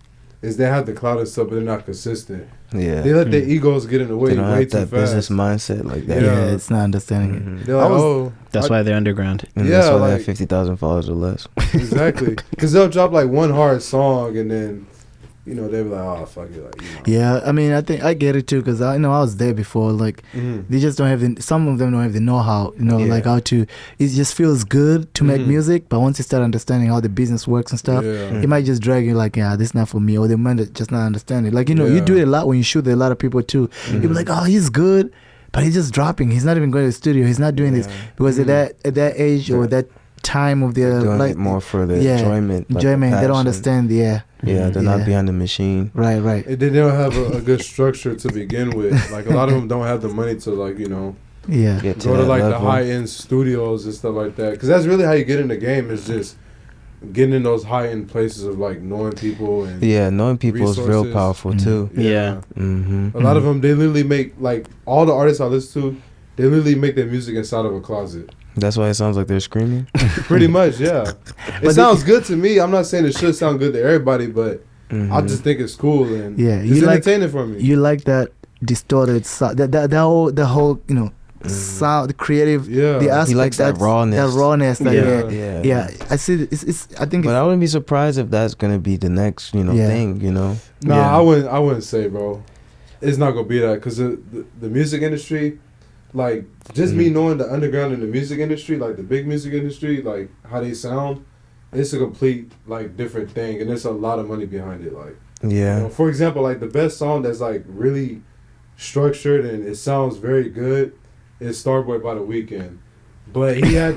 is they have the clout and stuff, but they're not consistent. Yeah, they let their egos get in the way. They don't way have too that fast. business mindset like that. Yeah, it's not understanding it. They're like, that's why they're underground. And yeah, that's why like, they have 50,000 followers or less. Exactly, because they'll drop like one hard song and then, you know, they'll be like, oh fuck it, like, you know. Yeah, I mean, I think I get it too, because I know I was there before. Like, they just don't have some of them don't have the know-how, you know, like how to. It just feels good to make music, but once you start understanding how the business works and stuff, it might just drag you like, yeah, this is not for me, or they might just not understand it. Like, you know, you do it a lot when you shoot with a lot of people too. You'll be like, oh, he's good, but he's just dropping. He's not even going to the studio. He's not doing this because at that age or that time of their doing like it more for the enjoyment. Like they don't passion. understand. Yeah, they're not behind the machine. Right. And they don't have a good structure to begin with. Like, a lot of them don't have the money to, like, you know, get go to like the high-end studios and stuff like that. Because that's really how you get in the game, is just getting in those high-end places of, like, knowing people. And knowing people resources. Is real powerful too. Yeah. A lot of them, they literally make, like, all the artists I listen to, they literally make their music inside of a closet. That's why it sounds like they're screaming. Pretty much, yeah. It sounds good to me. I'm not saying it should sound good to everybody, but I just think it's cool and it's entertaining for me. You like that distorted sound, the whole you know sound, the creative, the aspect. He likes that rawness. Yeah. I see. I think. But I wouldn't be surprised if that's gonna be the next thing. You know. Nah, I wouldn't say, bro. It's not gonna be that, because the music industry. Like, just me knowing the underground in the music industry, like the big music industry, like how they sound, it's a complete, like, different thing, and there's a lot of money behind it. Like, you know, for example, like the best song that's like really structured and it sounds very good is Starboy by The Weeknd. But he had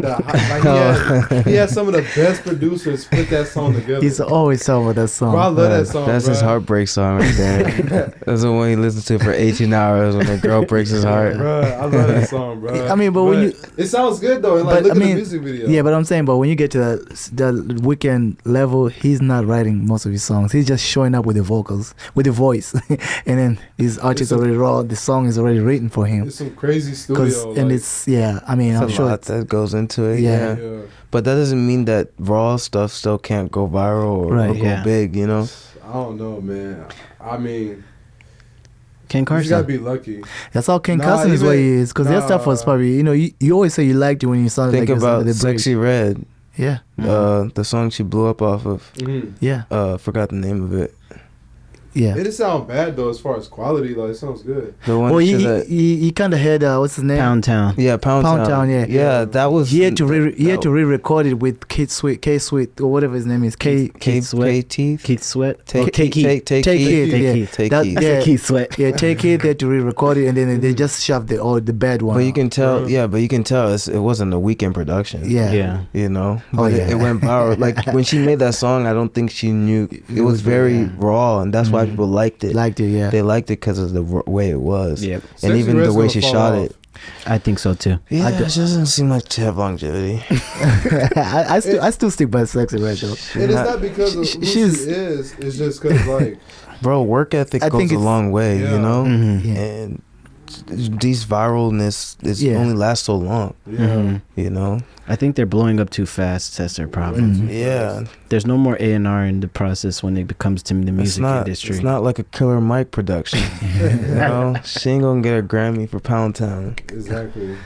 he had some of the best producers put that song together. He's always talking about that song. Bro, I love that song. That's his heartbreak song right there. That's the one he listens to for 18 hours when a girl breaks his heart. Bro, I love that song, bro. I mean, but when you, it sounds good though. And like, look at the music video. Yeah, but I'm saying, but when you get to that Weeknd level, he's not writing most of his songs. He's just showing up with the vocals, with the voice, and then his artist already raw. The song is already written for him. It's some crazy studio. And it's I mean, I'm sure that goes into it. Yeah. But that doesn't mean that raw stuff still can't go viral or go big, you know? I don't know, man. I mean, Ken Carson. You gotta be lucky. That's how Ken Carson is what he is. Because that stuff was probably, you know, you always say you liked it when you saw it. Think about Sexy Red. Yeah. The song she blew up off of. Yeah. Forgot the name of it. Yeah. It didn't sound bad though as far as quality. Like, it sounds good. The one he kind of had what's his name? Pound Town. Yeah, Pound Town. Yeah, that was. He had to re-record it with K Sweat or whatever his name is. Keith Sweat. Keith Sweat. Take Keith. Yeah, Keith Sweat. Yeah, Take Keith. They had to re-record it, and then they just shoved the bad one. But you can tell. Yeah, but you can tell it wasn't a weekend production. Yeah. You know. But it went viral. Like, when she made that song, I don't think she knew. It was very raw, and that's why people liked it. Yeah. They liked it because of the way it was. Yeah. And even the way she shot it. I think so too. Yeah, it doesn't seem like to have longevity. I still stick by Sexy Red though. And it's not because of who she is. It's just because, like, bro, work ethic goes a long way, you know. And these viralness only lasts so long. You know. I think they're blowing up too fast. That's their problem. Yeah. There's no more A&R in the process when it comes to the music industry. It's not like a Killer Mike production. You know, she ain't gonna get a Grammy for Pound Town. Exactly.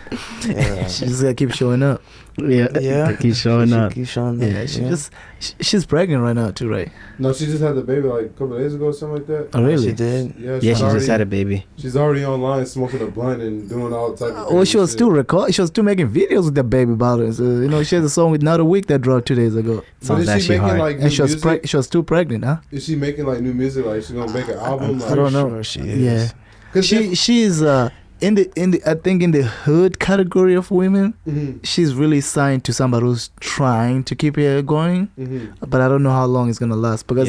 Yeah. She just gotta keep showing up. Yeah. Keep showing up. Keep showing up. Yeah. She's pregnant right now too, right? No, she just had the baby like a couple of days ago or something like that. Oh, really? She did. Yeah, she just had a baby. She's already online smoking a blunt and doing all type of. Well, she was still making videos with that baby about it. So, you know, she has a song with Not a Week that dropped 2 days ago. But is she making hard. like and she was still pregnant, huh? Is she making like new music? Like, she's gonna make an album? I don't know. Sure she is. Yeah. She's in the I think in the hood category of women, she's really signed to somebody who's trying to keep it going. But I don't know how long it's gonna last because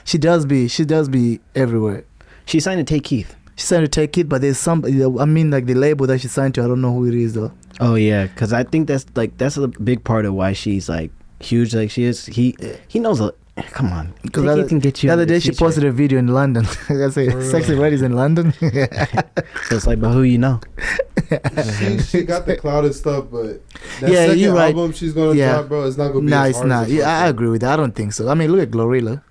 she does be everywhere. She signed to Take Keith. She signed to Take It, but there's some. I mean, like the label that she signed to, I don't know who it is though. Oh yeah, because I think that's a big part of why she's like huge, like she is. He knows a. Come on, because he can get you. The other day she posted a video in London. I say sexy ladies in London. So it's like, but who you know? She got the cloud and stuff, but that Yeah, second you're right. album she's gonna drop, bro, it's not gonna be. Nah, as it's hard not. as the Yeah, first I one. agree with that. I don't think so. I mean, look at Glorilla.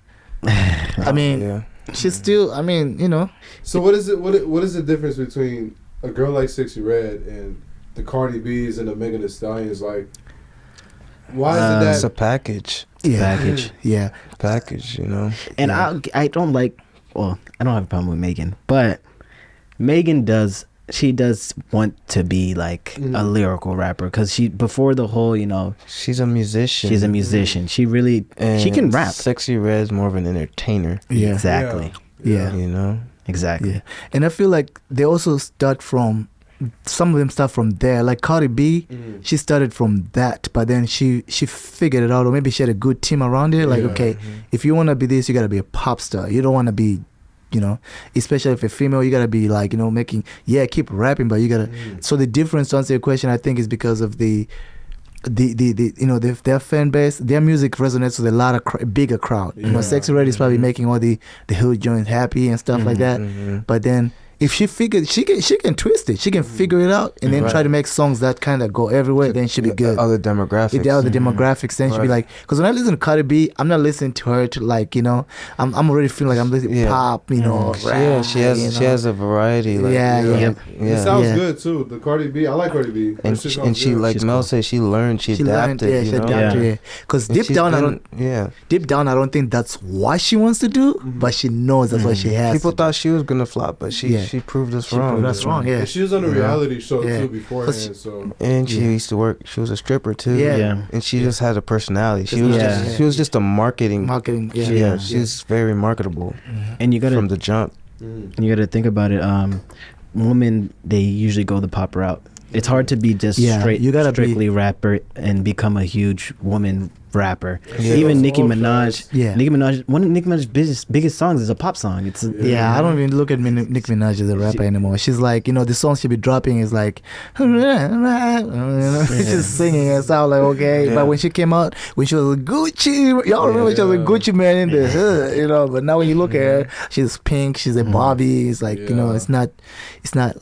I mean, Yeah. she's still. I mean, you know. So what is it? What is the difference between a girl like Sexy Red and the Cardi B's and the Megan Thee Stallions? Like, why is It's it a package. Package. Yeah. Package, you know. And I don't like. Well, I don't have a problem with Megan, but Megan does. She does want to be like a lyrical rapper because she before the whole, you know, She's a musician. she's a musician. She really she can rap. Sexy Red's more of an entertainer. Yeah. Exactly. Yeah. You know. Exactly. Yeah. And I feel like they also start from. Some of them start from there. Like Cardi B, she started from that, but then she figured it out, or maybe she had a good team around it. Like, okay, if you want to be this, you gotta be a pop star. You don't want to be, you know, especially if you're female, you gotta be like, you know, keep rapping, but you gotta. So the difference, to answer your question, I think is because of the you know, their fan base, their music resonates with a lot of bigger crowd. You know, Sexy Red is probably making all the hood joints happy and stuff like that. But then if she figured, she can twist it. She can figure it out and then try to make songs that kind of go everywhere. Then she'll be good. Other demographics. With the other demographics, then she'll be like, because when I listen to Cardi B, I'm not listening to her to like, you know, I'm already feeling like I'm listening to pop, you know. Yeah, she has a variety. Like, It sounds good too. The Cardi B, I like Cardi B. And she like Mel said, she learned, she adapted. She adapted. Because deep down, I don't think that's what she wants to do, but she knows that's what she has. People thought she was gonna flop, but she proved us wrong. Yeah. And she was on a reality show too beforehand. So and she used to work. She was a stripper too. Yeah. And she just had a personality. She was just a marketing. Yeah. She's very marketable. And you gotta from the jump. You gotta think about it. Women, they usually go the pop route. It's hard to be just strictly rapper and become a huge woman rapper. Even Nicki Minaj. One of Nicki Minaj's biggest songs is a pop song. It's I don't even look at Nicki Minaj as a rapper anymore. She's like, you know, the song she be dropping is like, you know, just singing and sound like okay. But when she came out, when she was a Gucci, y'all remember she was a Gucci man in the hood, you know. But now when you look at her, she's pink, she's a Bobby. It's like, you know, it's not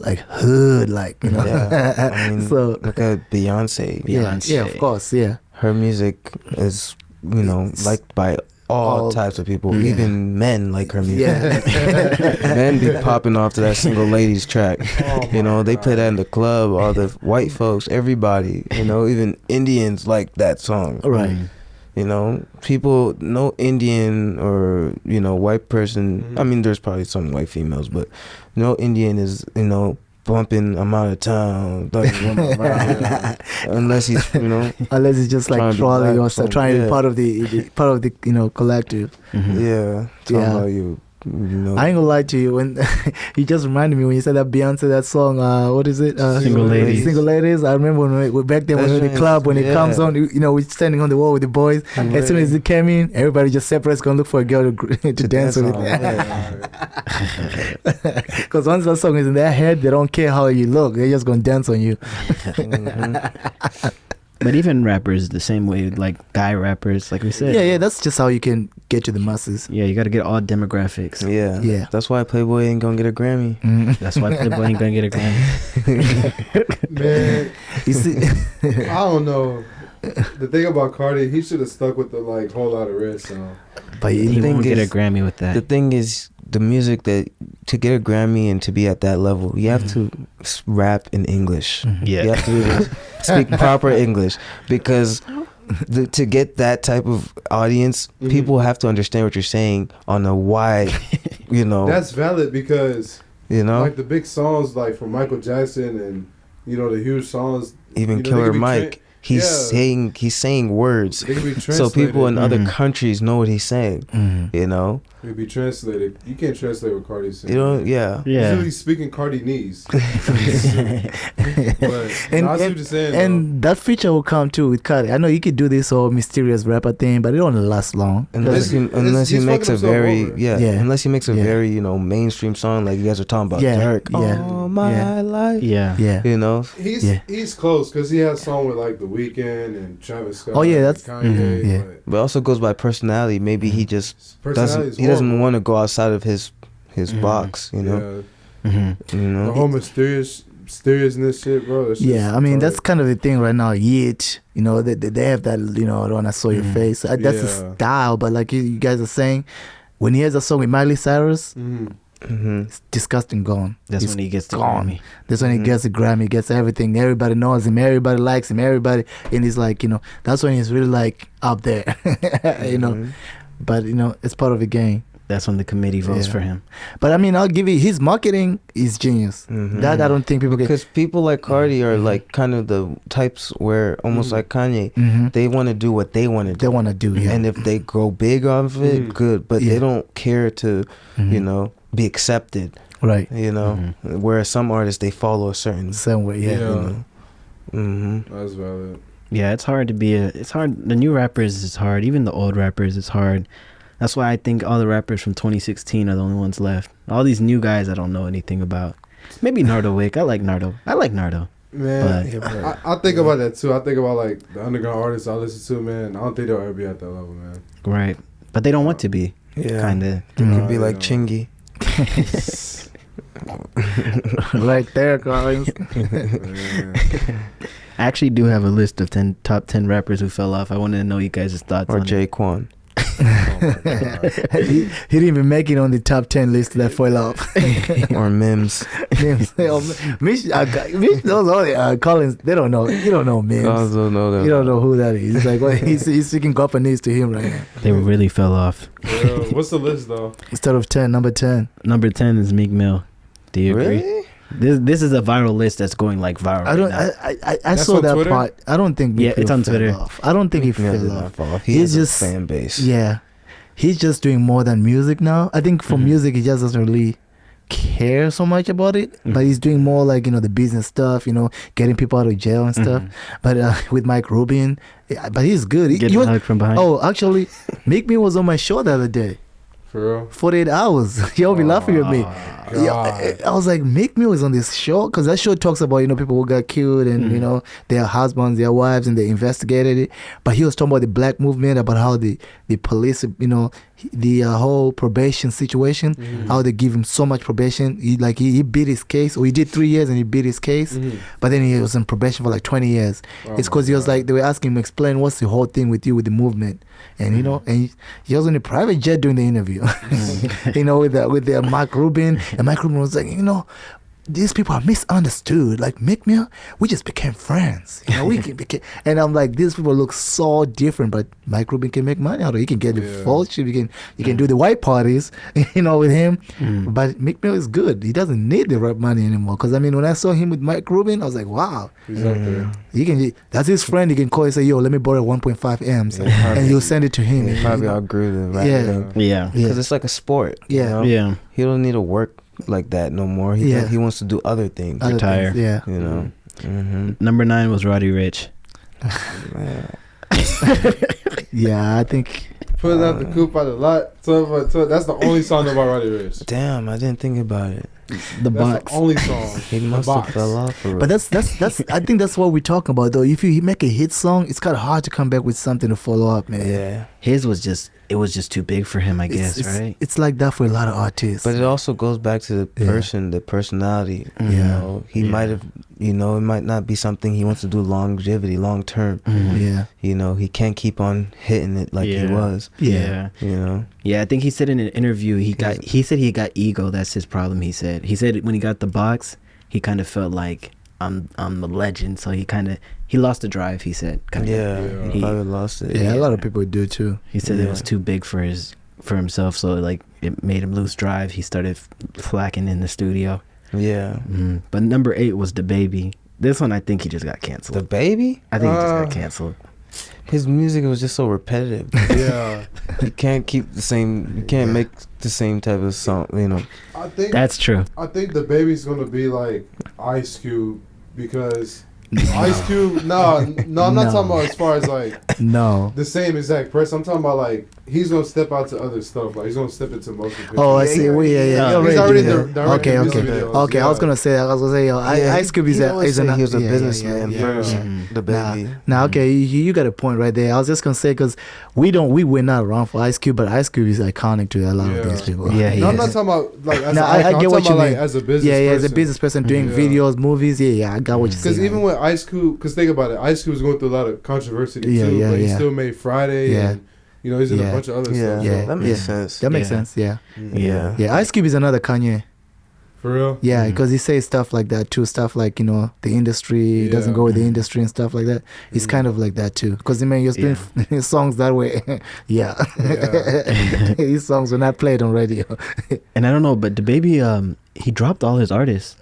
like hood, like, you know. I mean, so look at Beyonce. Yeah, of course, yeah. Her music is, you know, liked by all types of people. Even men like her music. Men be popping off to that Single Ladies track. You know, they play that in the club. All the white folks, everybody. You know, even Indians like that song. Right. You know, people, no Indian or, you know, white person. I mean, there's probably some white females, but no Indian is, you know, bumping I'm out of town unless he's, you know, unless he's just like trolling or trying to be part of the you know, collective. Talking about you know. I ain't gonna lie to you, when you just reminded me when you said that Beyonce, that song, what is it, Single Ladies. I remember when we back then when we were in the club, when it comes on, you know, we're standing on the wall with the boys. As soon as it came in, everybody just separates, gonna look for a girl to dance with. Because once that song is in their head, they don't care how you look, they're just gonna dance on you. But even rappers, the same way, like guy rappers, like we said. Yeah, that's just how you can get to the masses. Yeah, you got to get all demographics. Yeah. That's why Playboy ain't gonna get a Grammy. That's why Playboy ain't gonna get a Grammy. Man, you see, I don't know. The thing about Cardi, he should have stuck with the like Whole Lotta Red song. But he won't get a Grammy with that. The thing is, the music that to get a Grammy and to be at that level, you have to rap in English. Yeah, you have to speak proper English, because to get that type of audience, people have to understand what you're saying on a wide, you know. That's valid, because you know, like the big songs like from Michael Jackson and, you know, the huge songs. Even, you know, Killer Mike. He's saying words, so people in other countries know what he's saying. You know, It'd be translated. You can't translate what Cardi's saying. You don't, yeah. Yeah. He's really speaking Cardi knees. But And, no, I see what you're saying, and that feature will come too with Cardi. I know you could do this whole mysterious rapper thing, but it don't last long. Unless he he's makes a fucking very himself unless he makes a very mainstream song like you guys are talking about Durk. All my life. Yeah. You know. He's close because he has song with like The Weeknd and Travis Scott. Oh, yeah, that's- Kanye. But it also goes by personality. Maybe he just doesn't want to go outside of his box, you know. Yeah. You know. The whole mysteriousness shit, bro. I mean that's kind of the thing right now. Yet, you know, they have that, you know, when I saw your face. That's the style. But like you guys are saying, when he has a song with Miley Cyrus, it's disgusting gone. That's when he gets the Grammy. That's when he gets the Grammy, gets everything. Everybody knows him. Everybody likes him. Everybody, and he's like, you know, that's when he's really like up there, you know. But you know, it's part of the game. That's when the committee votes for him. But I mean, I'll give you his marketing is genius. That I don't think people get. Because people like Cardi are like kind of the types where almost like Kanye, they want to do what they want to do. They want to do, And if they grow big off it, good. But they don't care to, you know, be accepted. Right. You know, whereas some artists they follow a certain way. You know? That's valid. Yeah, it's hard to be it's hard. The new rappers is hard. Even the old rappers is hard. That's why I think all the rappers from 2016 are the only ones left. All these new guys I don't know anything about. Maybe Nardo Wick. I like Nardo. Man, I think about that too. I think about like the underground artists I listen to, man. I don't think they'll ever be at that level, man. Right. But they don't want to be. Yeah. Kind of. They could be like Chingy. Right there, guys. I actually do have a list of top 10 rappers who fell off. I wanted to know you guys' thoughts on Jaquan. He didn't even make it on the top 10 list that fell off. Or Mims. Mish knows all the Collins. They don't know. You don't know Mims. I don't know them. You don't know who that is. It's like, well, he's speaking Japanese to him right now. They really fell off. What's the list though? Instead of 10, number 10. Number 10 is Meek Mill. Do you agree? Really? This is a viral list that's going like viral. I saw that Twitter? Part. I don't think. It's on Twitter. Off. I don't think he fell off. He's just a fan base. Yeah, he's just doing more than music now. I think for music, he just doesn't really care so much about it. But he's doing more like, you know, the business stuff. You know, getting people out of jail and stuff. But with Mike Rubin, but he's good. Getting hugged from behind. Oh, actually, Meek Mill was on my show the other day. For real? 48 hours. Y'all be laughing at me. I was like, Meek Mill is on this show because that show talks about, you know, people who got killed and you know, their husbands, their wives, and they investigated it. But he was talking about the black movement, about how the police, you know, the whole probation situation, how they give him so much probation. He beat his case, or he did 3 years and he beat his case, but then he was on probation for like 20 years. It's because he was like, they were asking him, explain what's the whole thing with you with the movement. And you know, and he was on a private jet doing the interview, you know, with the Mike Rubin, and Mike Rubin was like, you know, these people are misunderstood. Like Meek Mill, we just became friends. You know, became, and I'm like, these people look so different, but Mike Rubin can make money out of it. He can get the vulture. You can do the white parties, you know, with him. But Meek Mill is good. He doesn't need the rap money anymore. Because I mean, when I saw him with Mike Rubin, I was like, wow. He's up there. That's his friend. He can call and say, yo, let me borrow 1.5 M's, and you'll send it to him. He probably outgrew the rap thing. Yeah. Because it's like a sport. Yeah. You know? Yeah. He don't need to work like that no more. He wants to do other things. Retire. Yeah. You know. Number 9 was Roddy Ricch. Yeah, I think. Putting out the coop out the lot. That's the only song about Roddy Ricch. Damn, I didn't think about it. The box. The only song. He must have fell off for it. But that's I think that's what we're talking about though. If you make a hit song, it's kind of hard to come back with something to follow up, man. Yeah. His was just too big for him, I guess, right? It's like that for a lot of artists. But it also goes back to the person, the personality. You know, he might have, you know, it might not be something he wants to do longevity, long term. Yeah. You know, he can't keep on hitting it like he was. Yeah. You know. Yeah, I think he said in an interview he said he got ego. That's his problem. He said when he got the box, he kind of felt like I'm the legend. So he lost the drive. He said. He probably lost it. Yeah, a lot of people do too. He said it was too big for himself. So like it made him lose drive. He started flacking in the studio. Yeah. But number 8 was DaBaby. This one I think he just got canceled. DaBaby? I think he just got canceled. his music was just so repetitive. Yeah. You can't keep the same. You can't make the same type of song. You know. I think That's true. I think the baby's gonna be like Ice Cube because Ice Cube. No, I'm not talking about as far as like the same exact person. I'm talking about like he's gonna step out to other stuff. Like he's gonna step into motion pictures. Oh, I see. He's already directing Okay. music videos. Okay, I was gonna say that. I was gonna say, yo, Ice Cube is he a was a businessman first. The baby. Now, okay, you got a point right there. I was just gonna say because we're not around for Ice Cube, but Ice Cube is iconic to a lot of these people. Yeah, he No, I'm is. not talking about like as No, an I icon. get I'm what talking you about, mean. like as a business Yeah, person. as a business person doing Yeah. videos, movies. Yeah, I got what you're saying. Because even when Ice Cube, because think about it, Ice Cube was going through a lot of controversy too. Yeah, but he yeah. still made Friday, Yeah. and you know he's in a Yeah. bunch of other Yeah, stuff. Yeah. So. that makes sense. That makes Yeah. sense. Yeah, Yeah. Ice Cube is another Kanye. For real. Yeah, because he says stuff like that too. Stuff like, you know, the industry he doesn't Yeah. go with the industry and stuff like that. He's kind of like that too. Because the man, you're doing his songs that way. Yeah. His songs were not played on radio. And I don't know, but the baby, he dropped all his artists.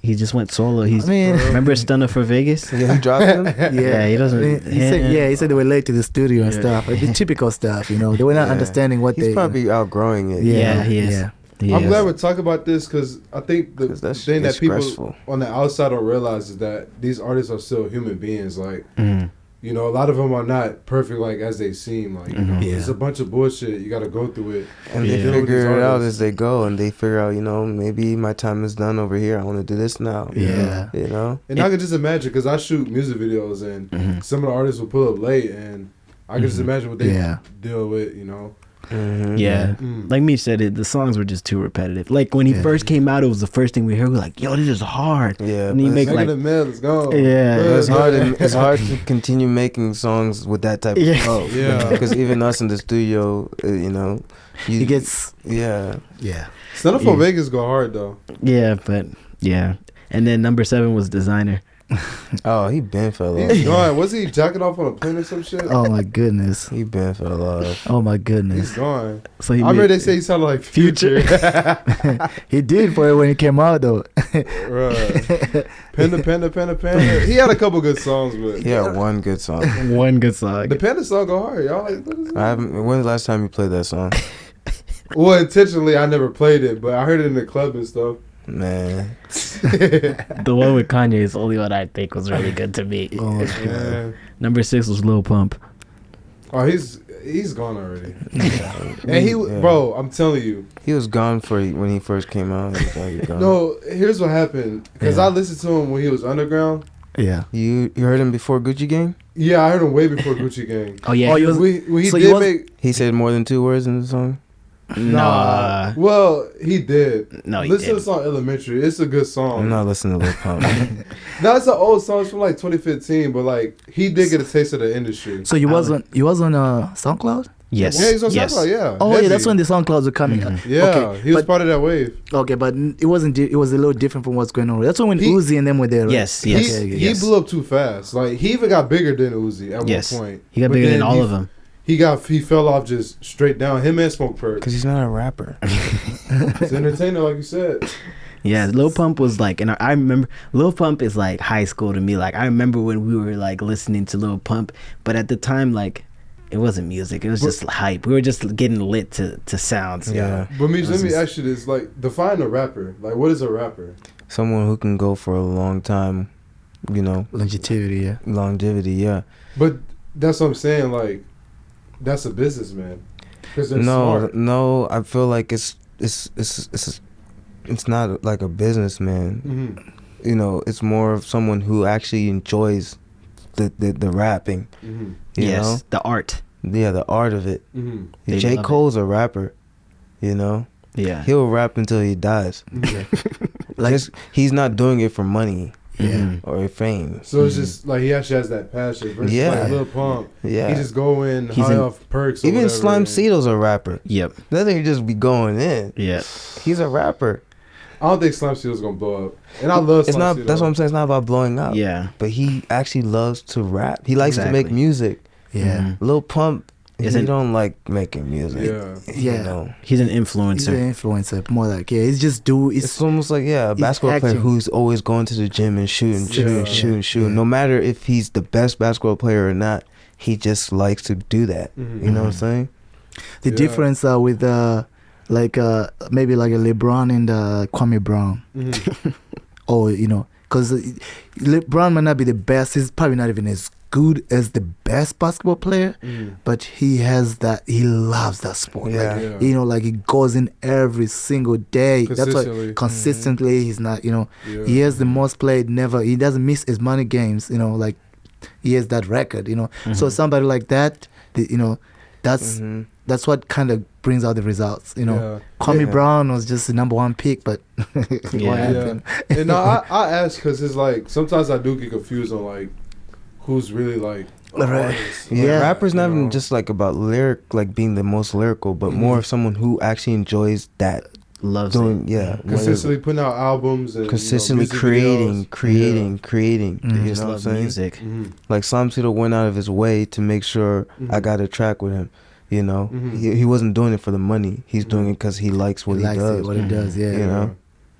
He just went solo. He's remember Stunner for Vegas? Yeah, he dropped them. Yeah, he doesn't. He said they were late to the studio and stuff. Like the typical stuff, you know. They were not understanding what He's probably outgrowing it. Yeah, he is. Yeah. I'm glad we're talking about this because I think the 'Cause that's thing that people stressful. on the outside don't realize is that these artists are still human beings. Like, Mhm. you know, a lot of them are not perfect like as they seem. Like, you know, it's a bunch of bullshit. You got to go through it. And they deal with these figure it out artists. as they go, and they figure out, you know, maybe my time is done over here. I want to do this now. Yeah. You know? And I can just imagine because I shoot music videos and some of the artists will pull up late and I can just imagine what they deal with, you know. Yeah, like me said, the songs were just too repetitive. Like when he first came out, it was the first thing we heard. We're like, "Yo, this is hard." Yeah, and he make like, let's go. Yeah. it's hard. It's hard to continue making songs with that type of flow. Yeah. Because even us in the studio, you know, He gets yeah. Stunner for Vegas go hard though. yeah, but yeah. And then number 7 was Designer. Oh, he been fell off. He's gone. Was he jacking off on a plane or some shit? oh my goodness. He been fell off. Oh my He's goodness. gone. So he I remember they say he sounded like Future. He did for it when he came out though. Right. Panda. He had a couple good songs, but He had one good song. one good song. the Panda song go hard. Y'all like what is it? I haven't. When's the last time you played that song? Well, intentionally, I never played it, but I heard it in the club and stuff. Man, The one with Kanye is the only one I think was really good to me. Oh, Yeah. Number 6 was Lil Pump. Oh, he's gone already. And bro, I'm telling you. he was gone when he first came out. He was already gone. No, here's what happened. Because I listened to him when he was underground. yeah. You heard him before Gucci Gang? Yeah, I heard him way before Gucci Gang. Oh yeah. Oh, he was- He So he did was- make. He said more than 2 words in the song. Nah. Well, he did. No, he Listen to didn't. the song Elementary. It's a good song. I'm not listening to Lil Pump. That's an old song. It's from like 2015, but like he did get a taste of the industry. So you was on SoundCloud? Yes. Yeah, he's on yes. SoundCloud. Yeah. Oh Heavy. yeah, that's when the SoundClouds were coming. Yeah, Okay, he was but- part of that wave. Okay, but it wasn't. It was a little different from what's going on. That's when He- Uzi and them were there. Right? Yes. He, Yes. he blew up too fast. Like he even got bigger than Uzi at Yes. one point. He got But bigger than then all of them. He fell off just straight down. Him and Smoke Perk. Because he's not a rapper. He's an entertainer, like you said. Yeah, Lil Pump was like, and I remember Lil Pump is like high school to me. Like I remember when we were like listening to Lil Pump, but at the time like it wasn't music. It was just hype. We were just getting lit to sounds. Yeah. But let me ask you this: like, define a rapper. Like, what is a rapper? Someone who can go for a long time, you know, Longevity. Yeah. longevity, yeah. But that's what I'm saying. Like, that's a businessman. Because they're smart. No, I feel like it's not like a businessman. Mm-hmm. You know, it's more of someone who actually enjoys the rapping. Mm-hmm. You Yes, know? the art. Yeah, the art of it. Mm-hmm. They J. love Cole's a rapper, you know? Yeah. He'll rap until he dies. Like He's not doing it for money Mhm. or fame. So it's just like he actually has that passion. Versus Yeah. like Lil Pump. Yeah. He just go in He's high in- off perks. Or Even whatever, Slime and- Cedo's a rapper. Yep. That nigga just be going in. Yeah. He's a rapper. I don't think Slime Cedo's gonna blow up. And I love It's Slime not. Cedo. That's what I'm saying. It's not about blowing up. Yeah. But he actually loves to rap. He likes to make Exactly. music. yeah. Mhm. Lil Pump, he Isn't- don't like making music. Yeah. You Yeah. know? He's an He's influencer. an influencer. More like he's just It's almost like a basketball player acting. who's always going to the gym and shooting. Yeah. No matter if he's the best basketball player or not, he just likes to do that. You know what I'm saying? The difference with maybe like a LeBron and Kwame Brown, or because LeBron might not be the best. He's probably not even as good as the best basketball player, but he has that. He loves that sport. Like he goes in every single day. That's why consistently he's not. He has the most played. He doesn't miss as many games. Like he has that record. So somebody like that, that's what kind of brings out the results. Kwame Brown was just the number one pick, but what happened? And I ask because it's like sometimes I do get confused on like who's really like artists. Rappers not even just like about like being the most lyrical, but more of someone who actually enjoys that, loves doing consistently putting out albums and consistently creating. They just love music. Like some people went out of his way to make sure I got a track with him. He wasn't doing it for the money. He's doing it because he likes what he does. What he does,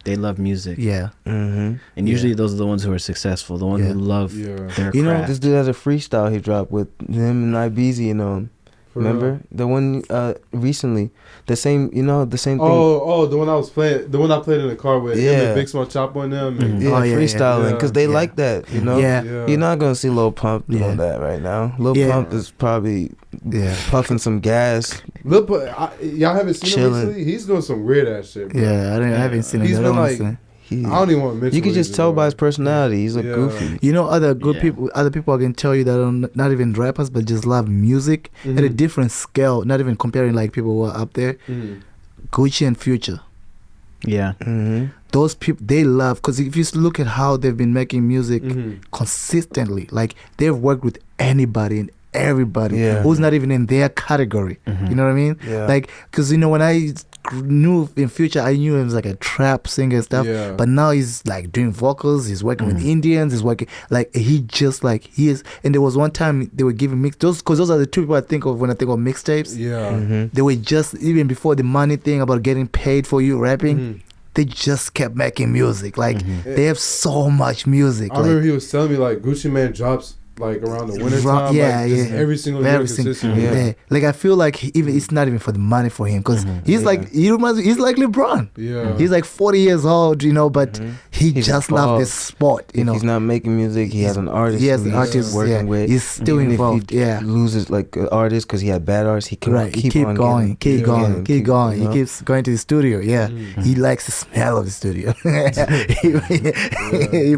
They love music. And usually those are the ones who are successful, the ones who love their craft. This dude has a freestyle he dropped with him and Ibiza, remember the one recently, the same thing. The one I was playing, the one I played in the car with him and Big Small Chop on them, and freestyling because they like that. You're not gonna see Lil Pump doing that right now. Lil Pump is probably puffing some gas. Lil Pump, y'all haven't seen him recently? He's doing some weird ass shit, bro. I haven't seen him. He's been like, I don't even want to mention. You can just tell by his personality. He's like goofy. Other good people, other people I can tell you that are not even rappers, but just love music at a different scale. Not even comparing like people who are up there. Gucci and Future. Those people, they love, because if you look at how they've been making music consistently, like they've worked with anybody and everybody who's not even in their category. You know what I mean? Like, because when I knew in Future, I knew him as like a trap singer and stuff, but now he's like doing vocals, he's working with Indians, he's working like he is. And there was one time they were giving because those are the two people I think of when I think of mixtapes. They were just, even before the money thing about getting paid for you rapping, they just kept making music. Like they have so much music. I remember he was telling me like Gucci Mane drops like around the winter time, every single year consistently. Like I feel like it's not even for the money for him, because he's like he's like LeBron. He's like 40 years old, but he's just loves this sport. If he's not making music, he has an artist. He has an artist working with. He's still involved. If he loses like an artist because he had bad artists, he can keep going. He keeps going to the studio. He likes the smell of the studio. He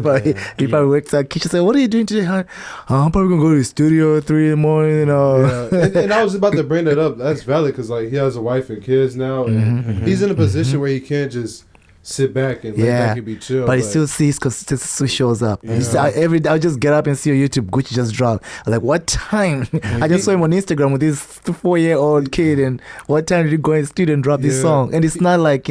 probably wakes up kitchen, say, "What are you doing today, hon?" I'm probably gonna go to the studio at 3 a.m. And I was about to bring that up. That's valid, because like he has a wife and kids now, and he's in a position where he can't just sit back and lay back and be chill. But he still sees, because it still shows up. Every day I'll just get up and see on YouTube Gucci just dropped. I'm like, what time? I just saw him on Instagram with this 4-year-old kid, and what time did you go in the studio and drop this song? And it's not like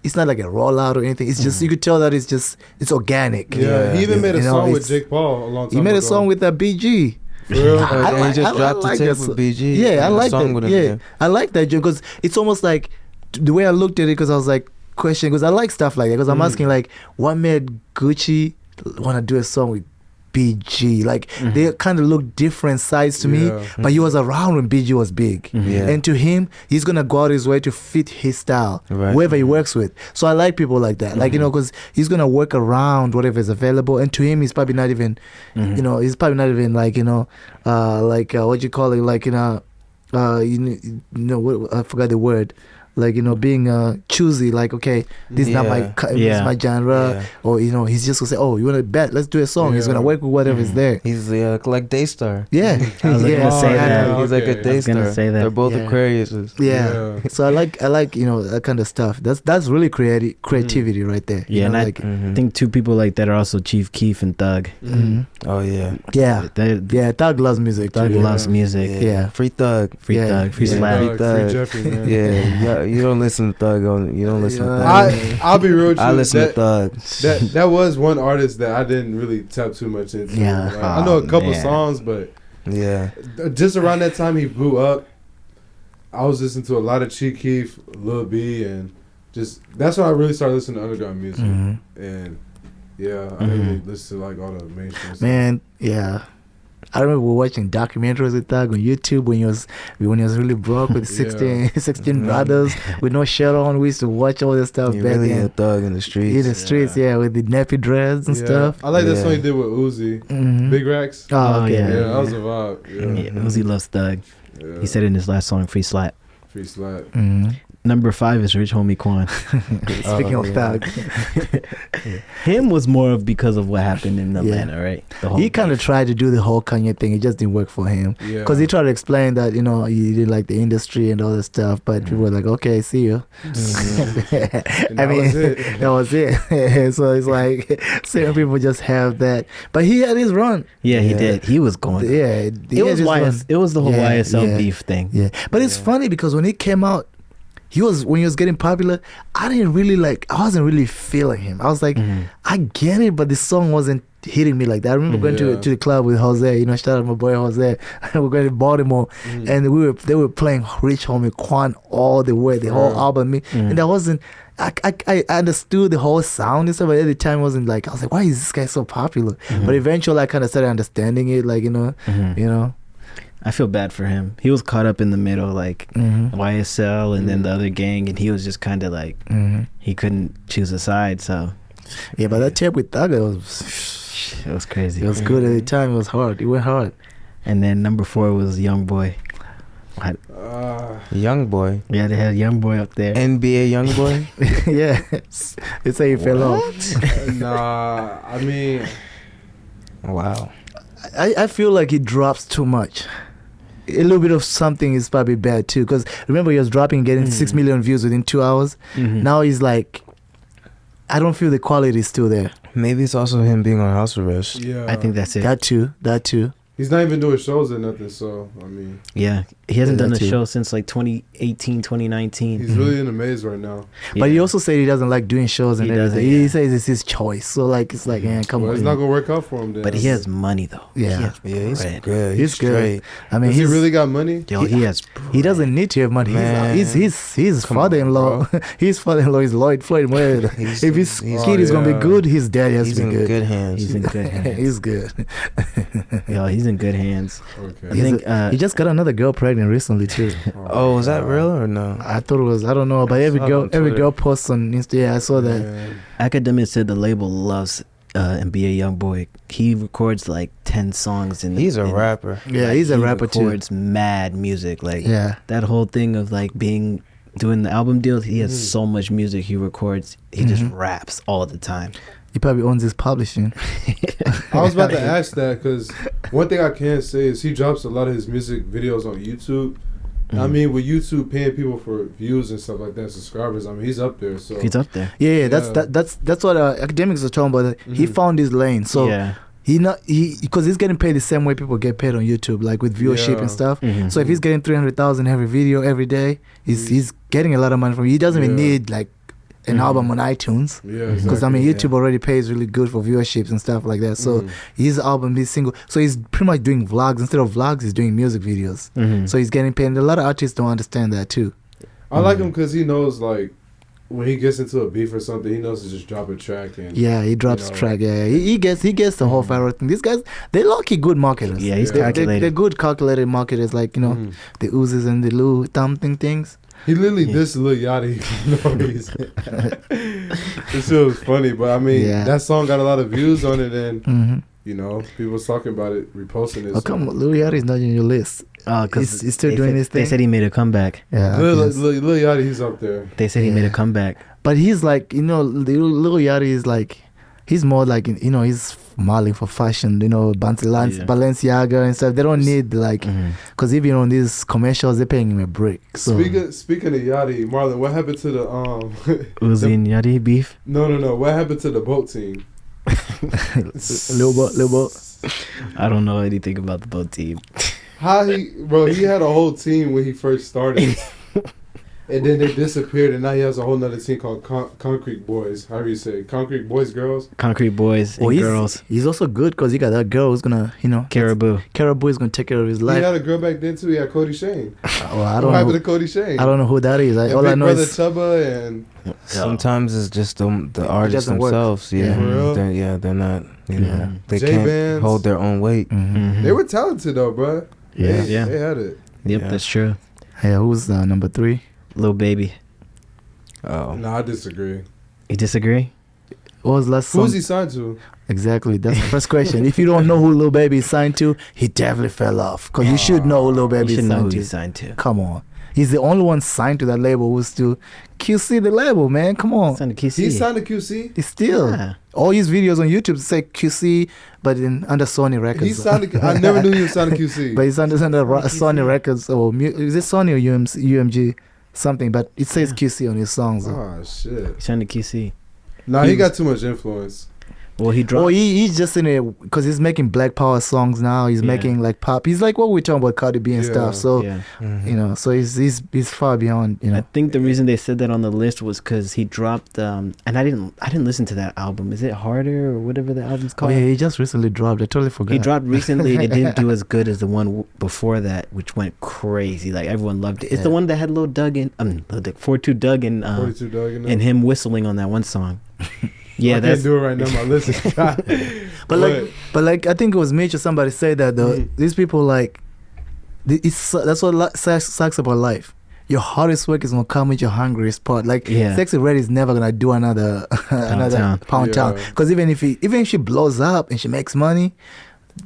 it's not like a rollout or anything. It's just, you could tell that it's organic. He even made a song with Jake Paul a long time ago. He made a song with BG. For real? He just dropped the tape with BG. I like that. With him, I like that, because it's almost like the way I looked at it, because I was like questioning, because I like stuff like that, because I'm asking like, what made Gucci want to do a song with BG? Like they kind of look different sides to me, but he was around when BG was big, and to him, he's gonna go out his way to fit his style, whoever he works with. So I like people like that, like because he's gonna work around whatever is available, and to him, he's probably not even, he's probably not even like like what you call it, like what, I forgot the word. Like being choosy, like okay, this is not my this is my genre, or he's just gonna say, oh, you want to bet, let's do a song. He's gonna work with whatever is there. He's like Daystar. I was gonna say that. He's like a Daystar. Gonna say that. They're both Aquariuses. So I like that kind of stuff. That's really creativity right there. I think two people like that are also Chief Keef and Thug. Oh yeah. Thug loves music. Thug loves music. Free Thug. Free Thug. Free Slap. Free Jeffrey, man. You don't listen to Thug. You don't listen to Thug. I'll be real with you. I listen to Thug. That was one artist that I didn't really tap too much into. Like, I know a couple songs, but just around that time he blew up, I was listening to a lot of Chief Keef, Lil B, and just that's when I really started listening to underground music. And I didn't listen to like all the mainstream stuff. Man, I remember watching documentaries with Thug on YouTube when he was really broke with 16 brothers with no shirt on. We used to watch all this stuff He back really then. a thug in the streets. In the streets, with the nappy dreads and stuff. I like that song he did with Uzi. Mhm. Big Racks. Oh, okay. yeah. Yeah, that was a vibe. Yeah, Uzi loves Thug. Yeah. He said in his last song, "Free Slap." Free slap. Mhm. Number 5 is Rich Homie Quan. Speaking of Thug, Him was more of because of what happened in Atlanta, right? The whole he kind of tried to do the whole Kanye thing. It just didn't work for him. Yeah. Because he tried to explain that, he didn't like the industry and all this stuff. But people were like, okay, see you. And I mean, that was it. that was it. So it's like, certain people just have that. But he had his run. Yeah, he did. He was going. Yeah. It was it was the whole YSL beef thing. Yeah. But it's funny because when he came out, when he was getting popular, I wasn't really feeling him. I was like, I get it, but the song wasn't hitting me like that. I remember going to the club with Jose, shout out my boy Jose. We're going to Baltimore, and they were playing Rich Homie Quan all the way, the whole album. And that wasn't, I understood the whole sound and stuff, but at the time it wasn't like, I was like, why is this guy so popular? But eventually I kind of started understanding it, like, I feel bad for him. He was caught up in the middle, like YSL and then the other gang, and he was just kind of like, he couldn't choose a side. So yeah, but that tape with Thugger it was crazy. It was good at the time. It was hard. It went hard. And then number 4 was Young Boy. Young Boy. Yeah, they had Young Boy up there. NBA Young Boy. Yeah, they say he fell off. Nah, I mean, Wow. I feel like he drops too much. A little bit of something is probably bad too, because remember he was dropping and getting 6 million views within 2 hours. Now he's like, I don't feel the quality is still there. Maybe it's also him being on house arrest. yeah. I think that's it. That too. He's not even doing shows or nothing, so, I mean. Yeah, he hasn't done a that too. show since like 2018, 2019. He's really in a maze right now. But he also said he doesn't like doing shows and He doesn't, everything. yeah. He says it's his choice. So like it's like, come Well, on. it's not going to work out for him then. But he has money though. Yeah. He's bread. good. He's good. straight. I mean, Does he really got money? Yo, he has. he doesn't need to have money. Man. His Come on, father-in-law. His father-in-law is Floyd Mayweather. If his kid is gonna be good, his dad has He's to be in good. good hands. He's in good hands. He's good. Yo, he's in good hands. Okay. I think he just got another girl pregnant recently too. Oh, is that real or no? I thought it was. I don't know, but every saw it girl, on every Twitter. girl posts on Insta. Yeah, I saw that. Man. Academic said the label loves NBA Young Boy. He records like 10 songs and He's a rapper. Yeah, he's a rapper too. Records mad music. Like Yeah, that whole thing of like doing the album deals. He has so much music he records. He just raps all the time. he probably owns his publishing. I was about to ask that because one thing I can say is he drops a lot of his music videos on YouTube. I mean, with YouTube paying people for views and stuff like that, subscribers, I mean, he's up there. So He's up there. Yeah, that's what academics are talking about. He found his lane. So yeah. because he's getting paid the same way people get paid on YouTube, like with viewership and stuff. Mhm. So if he's getting 300,000 every video every day, he's getting a lot of money from. He doesn't even need like an album on iTunes. Yeah, Because exactly. I mean, YouTube already pays really good for viewerships and stuff like that. So his album, his single, so he's pretty much doing vlogs. Instead of vlogs, he's doing music videos. So he's getting paid. And a lot of artists don't understand that too. I like him because he knows, like, when he gets into a beef or something, he knows to just drop a track. And Yeah, he drops track. Yeah, he gets the whole viral thing. These guys, they're lucky good marketers. Yeah, he's Yeah. calculated. They're good calculated marketers, like the oozes and the Lou thumping things. He literally dissed Lil Yachty for no reason. This shit was funny, but I mean, that song got a lot of views on it, and people was talking about it, reposting it. Oh come on, Lou Yachty's not on your list. Because he's still doing his thing. They said he made a comeback. Yeah, Lil Yachty, he's up there. They said he made a comeback. but he's like, Lil Yachty is like, he's more like, he's modeling for fashion, Balenciaga and stuff. They don't need like, because even on these commercials, they're paying him a break. So Speaking of Yachty, Marlon, what happened to the Uzi and Yachty beef? No. What happened to the boat team? Lil Bo. I don't know anything about the boat team. He had a whole team when he first started. And then they disappeared, and now he has a whole nother team called Concrete Boys. However you say it. Concrete Boys, Girls? Concrete Boys and girls. He's also good because he got that girl who's gonna, Caribou is gonna take care of his He life. had a girl back then, too. He had Cody Shane. Well, What I don't happened know. to Cody Shane? I don't know who that is. And All Big I know Brother is Chubba and... Sometimes it's just the artists doesn't work. themselves. Yeah, For real? they're not. You know, they J can't bands. hold their own weight. They were talented though, bro. Yeah. They had it. Yep, Yeah. that's true. Hey, who's number 3? Lil Baby. Oh, No, I disagree. You disagree? What was last song? Who's he signed to? Exactly. That's the first question. If you don't know who Lil Baby is signed to, he definitely fell off. Because you should know who Lil You Baby should is know who signed to. he's signed to. Come on. He's the only one signed to that label who's still QC the label, man. Come on. Signed to QC. He signed to QC. He's still. Yeah. All his videos on YouTube say QC, but under Sony Records. He signed to, I never knew he was signed to QC. But he's under Sony Records. Or is it Sony or UMG? Something. But it says QC on his songs. Oh shit. He signed to QC. Nah, he got too much influence. Well, he dropped. Oh, he's just in it because he's making Black Power songs now. He's making like pop. He's like what we're talking about, Cardi B and stuff. So yeah. you know, so he's far beyond. You I know, think the reason they said that on the list was because he dropped. And I didn't listen to that album. Is it Harder or whatever the album's oh called? yeah, he just recently dropped. I totally forgot. He dropped recently and it didn't do as good as the one before that, which went crazy. Like everyone loved it. It's the one that had Lil Doug in, 42 Doug and 42 Doug in there. and him whistling on that one song. Yeah, I that's can't do it right now. My list is But like I think it was Mitch or somebody said that these people like that's what sucks about life. Your hardest work is gonna come with your hungriest part. Like Sexy Red is never gonna do another Pound Town because even if she blows up and she makes money,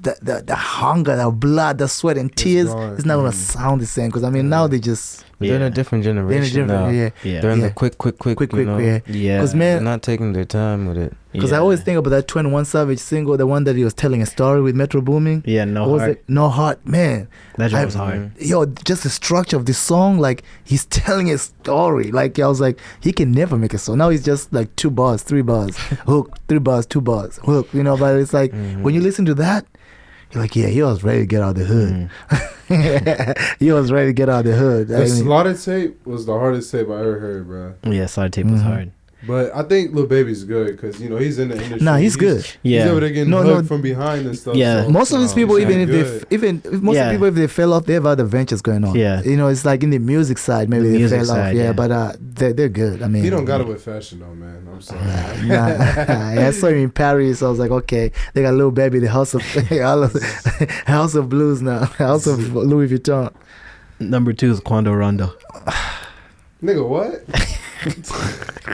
the hunger, the blood, the sweat and tears is not gonna sound the same. Because I mean now they just they're in a different generation now. They're in the quick, you know? yeah. Because man, they're not taking their time with it. Because I always think about that 21 Savage single, the one that he was telling a story with Metro Boomin. Yeah, No Heart. No Heart, man. That was hard. Yo, just the structure of the song, like he's telling a story. Like I was like, he can never make a song. Now he's just like 2 bars, 3 bars, hook, 3 bars, 2 bars, hook. You know, but it's like when you listen to that, you're like, yeah, he was ready to get out of the hood. He was ready to get out of the hood. The Slaughter tape was the hardest tape I ever heard, bro. Yeah, Slaughter tape was hard. But I think Lil Baby's good because you know he's in the industry. Nah, he's good. He's over there getting hooked from behind and stuff. Yeah, so, most of these people, if they fell off, they have other ventures going on. Yeah, you know, it's like in the music side, maybe they fell off. Yeah, but they're good. I mean, he don't got it with fashion though, man. I'm sorry. I saw him in Paris. I was like, okay, they got Lil Baby, the House of House of Blues now, House of Louis Vuitton. Number 2 is Quando Rondo. Nigga, what?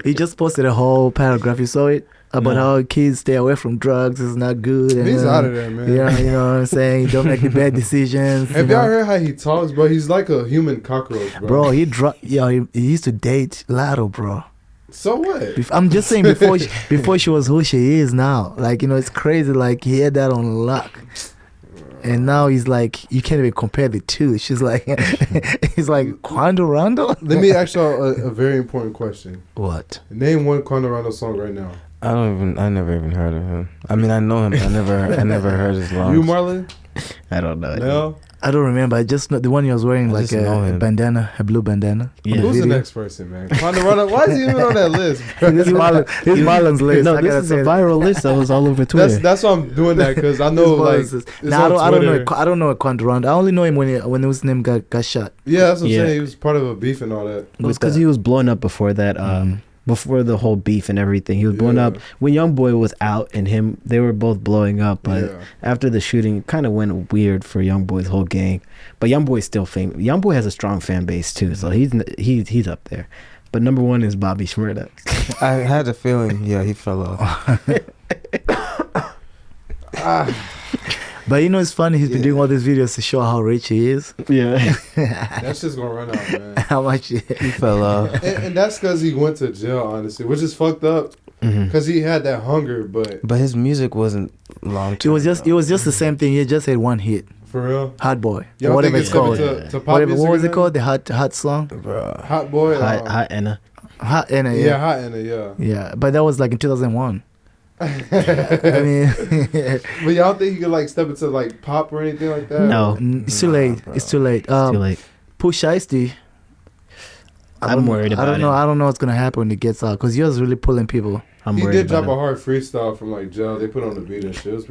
He just posted a whole paragraph. You saw it about how kids stay away from drugs. It's not good. And, he's out of there, man. Yeah, you know what I'm saying. Don't make the bad decisions. Have y'all heard how he talks, bro? He's like a human cockroach, bro. Bro, he used to date Lotto, bro. So what? I'm just saying before she was who she is now. Like, you know, it's crazy. Like he had that on lock. And now he's like, you can't even compare the two. She's like, he's like, Quando Rondo? Let me ask y'all a very important question. What? Name one Quando Rondo song right now. I never even heard of him. I mean, I know him. I never heard his songs. You, Marlon? I don't know. No? I don't remember. I just know the one he was wearing, like a bandana, a blue bandana. Yeah. Who's the next person, man? Quando Rondo? Why is he even on that list, bro? This is Marlon's list. No, this is a viral list that was all over Twitter. That's why I'm doing that, because I know, like, I don't know Quando Rondo. I only know him when his name got shot. Yeah, that's what I'm saying. He was part of a beef and all that. It was because he was blowing up before that. Before the whole beef and everything, he was blowing up when YoungBoy was out, and they were both blowing up. But after the shooting, it kind of went weird for YoungBoy's whole gang. But YoungBoy's still famous. YoungBoy has a strong fan base too, so he's up there. But number 1 is Bobby Shmurda. I had a feeling, he fell off. But you know, it's funny. He's been doing all these videos to show how rich he is. Yeah, that's just gonna run out, man. How much he fell off, and that's because he went to jail, honestly, which is fucked up. Because he had that hunger, but his music wasn't long term. It was just the same thing. He just had one hit. For real? Hot Boy. Y'all whatever it's called. What was it called? The hot song? Hot Boy? Hot Anna. Hot Anna, yeah. Hot Anna, yeah. Yeah, but that was like in 2001. I mean, but y'all think he could like step into like pop or anything like that? No, it's too late. Bro. It's too late. It's too late. Pooh Shiesty. I'm worried about it. I don't know what's gonna happen when he gets out, because he was really pulling people. He did drop a hard freestyle from like jail. They put on the beat and shit.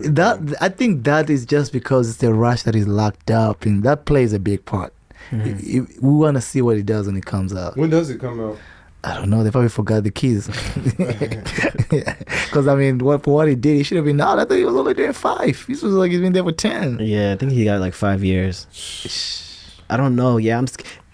I think that is just because it's the rush that he's locked up, and that plays a big part. We want to see what he does when he comes out. When does it come out? I don't know. They probably forgot the keys. Because I mean, for what he did, he should have been out. I thought he was only doing 5. This was like he's been there for 10. Yeah, I think he got like 5 years. I don't know. Yeah,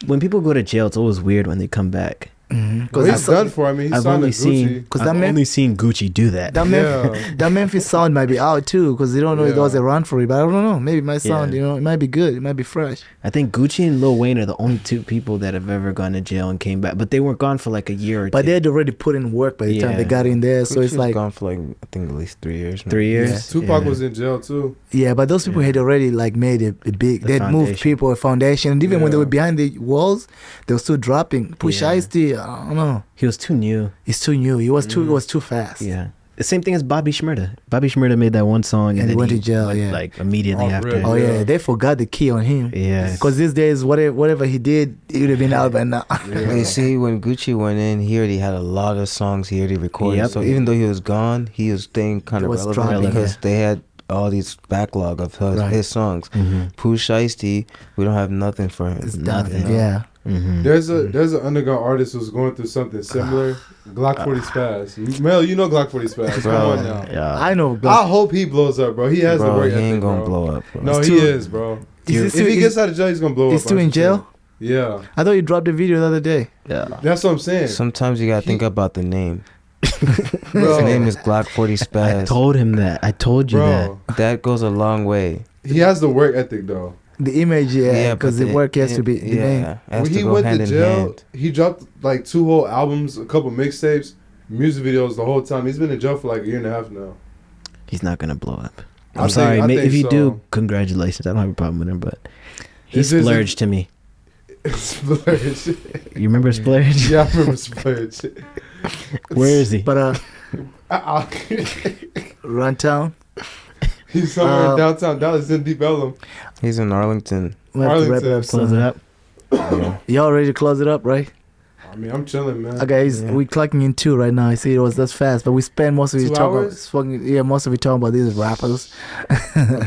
when people go to jail, it's always weird when they come back. Well, he's done for. I mean, he's signed to Gucci. I've only seen Gucci do that. That Memphis sound might be out too, because they don't know if there was a run for it. But I don't know. Maybe it might sound, it might be good. It might be fresh. I think Gucci and Lil Wayne are the only 2 people that have ever gone to jail and came back. But they weren't gone for like a year or 2. But they had already put in work by the time they got in there. So Gucci it's like gone for like I think at least 3 years. 3 years. Yeah. Tupac was in jail too. Yeah, but those people had already like made a big. They'd moved people a foundation, and even when they were behind the walls, they were still dropping. Shiesty, I don't know. He was too new. He's too new. He was too. It was too fast. Yeah. The same thing as Bobby Shmurda. Bobby Shmurda made that one song and then he went to jail. like immediately after. Really? Oh yeah, they forgot the key on him. Yeah. Because these days, whatever he did, he would have been out by now. You see, when Gucci went in, he already had a lot of songs he already recorded. Yep. So even though he was gone, he was staying kind of relevant because they had all these backlog of his songs. Pooh, Shiesty, we don't have nothing for him. It's nothing. Yeah. There's an underground artist who's going through something similar. Glock 40 Spaz. Mel, you know Glock 40 Spaz. Come on now. Yeah. I know. I hope he blows up, bro. He has the work ethic, He ain't gonna bro. blow up, bro. No, he is, bro. If he gets out of jail, he's gonna blow up. He's still in jail? Yeah. I thought you dropped the video the other day. Yeah. That's what I'm saying. Sometimes you gotta think about the name. Bro. His name is Glock 40 Spaz. I told him that. I told you that. That goes a long way. He has the work ethic, though. The image, because the work has to be the name. When he went to jail, he dropped like 2 whole albums, a couple mixtapes, music videos the whole time. He's been in jail for like a year and a half now. He's not gonna blow up. I'm sorry. If you do, congratulations. I don't have a problem with him, but he splurged to me. Splurge. You remember Splurge? Yeah, I remember Splurge. Where is he? But Runtown. He's somewhere in downtown Dallas in Deep Ellum. He's in Arlington. Arlington. Close it up. Y'all ready to close it up, right? I mean, I'm chilling, man. Okay, we clocking in 2 right now. I see that's fast, but we spend most of it talking about these rappers.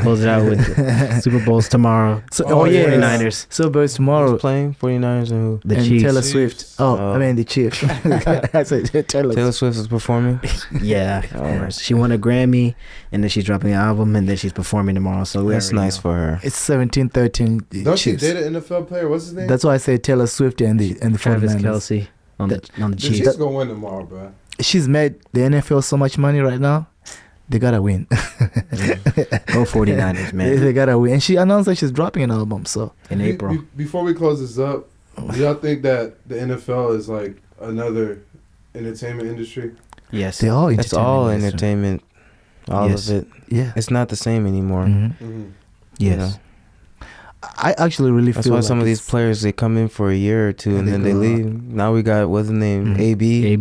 Close it out with Super Bowls tomorrow. So, 49ers. Super Bowls tomorrow. Who's playing 49ers and who? The and Chiefs. Taylor Swift. I mean the Chiefs. I said Taylor Swift is performing. Yeah, of course. She won a Grammy, and then she's dropping an album, and then she's performing tomorrow. So that's nice for her. It's 17-13. Don't she date an NFL player? What's his name? That's why I say Taylor Swift and the Travis 49ers. Kelce on the Chiefs. She's gonna win tomorrow, bro. She's made the NFL so much money right now. They gotta win. Go 49ers, man. They gotta win. And she announced that she's dropping an album. So in April. Before we close this up, do y'all think that the NFL is like another entertainment industry? Yes. They all It's all entertainment. All of it. Yeah. It's not the same anymore. Yes. You know? I actually really That's feel why like some of these players, they come in for a year or 2 and then they leave. Now we got, what's his name? AB.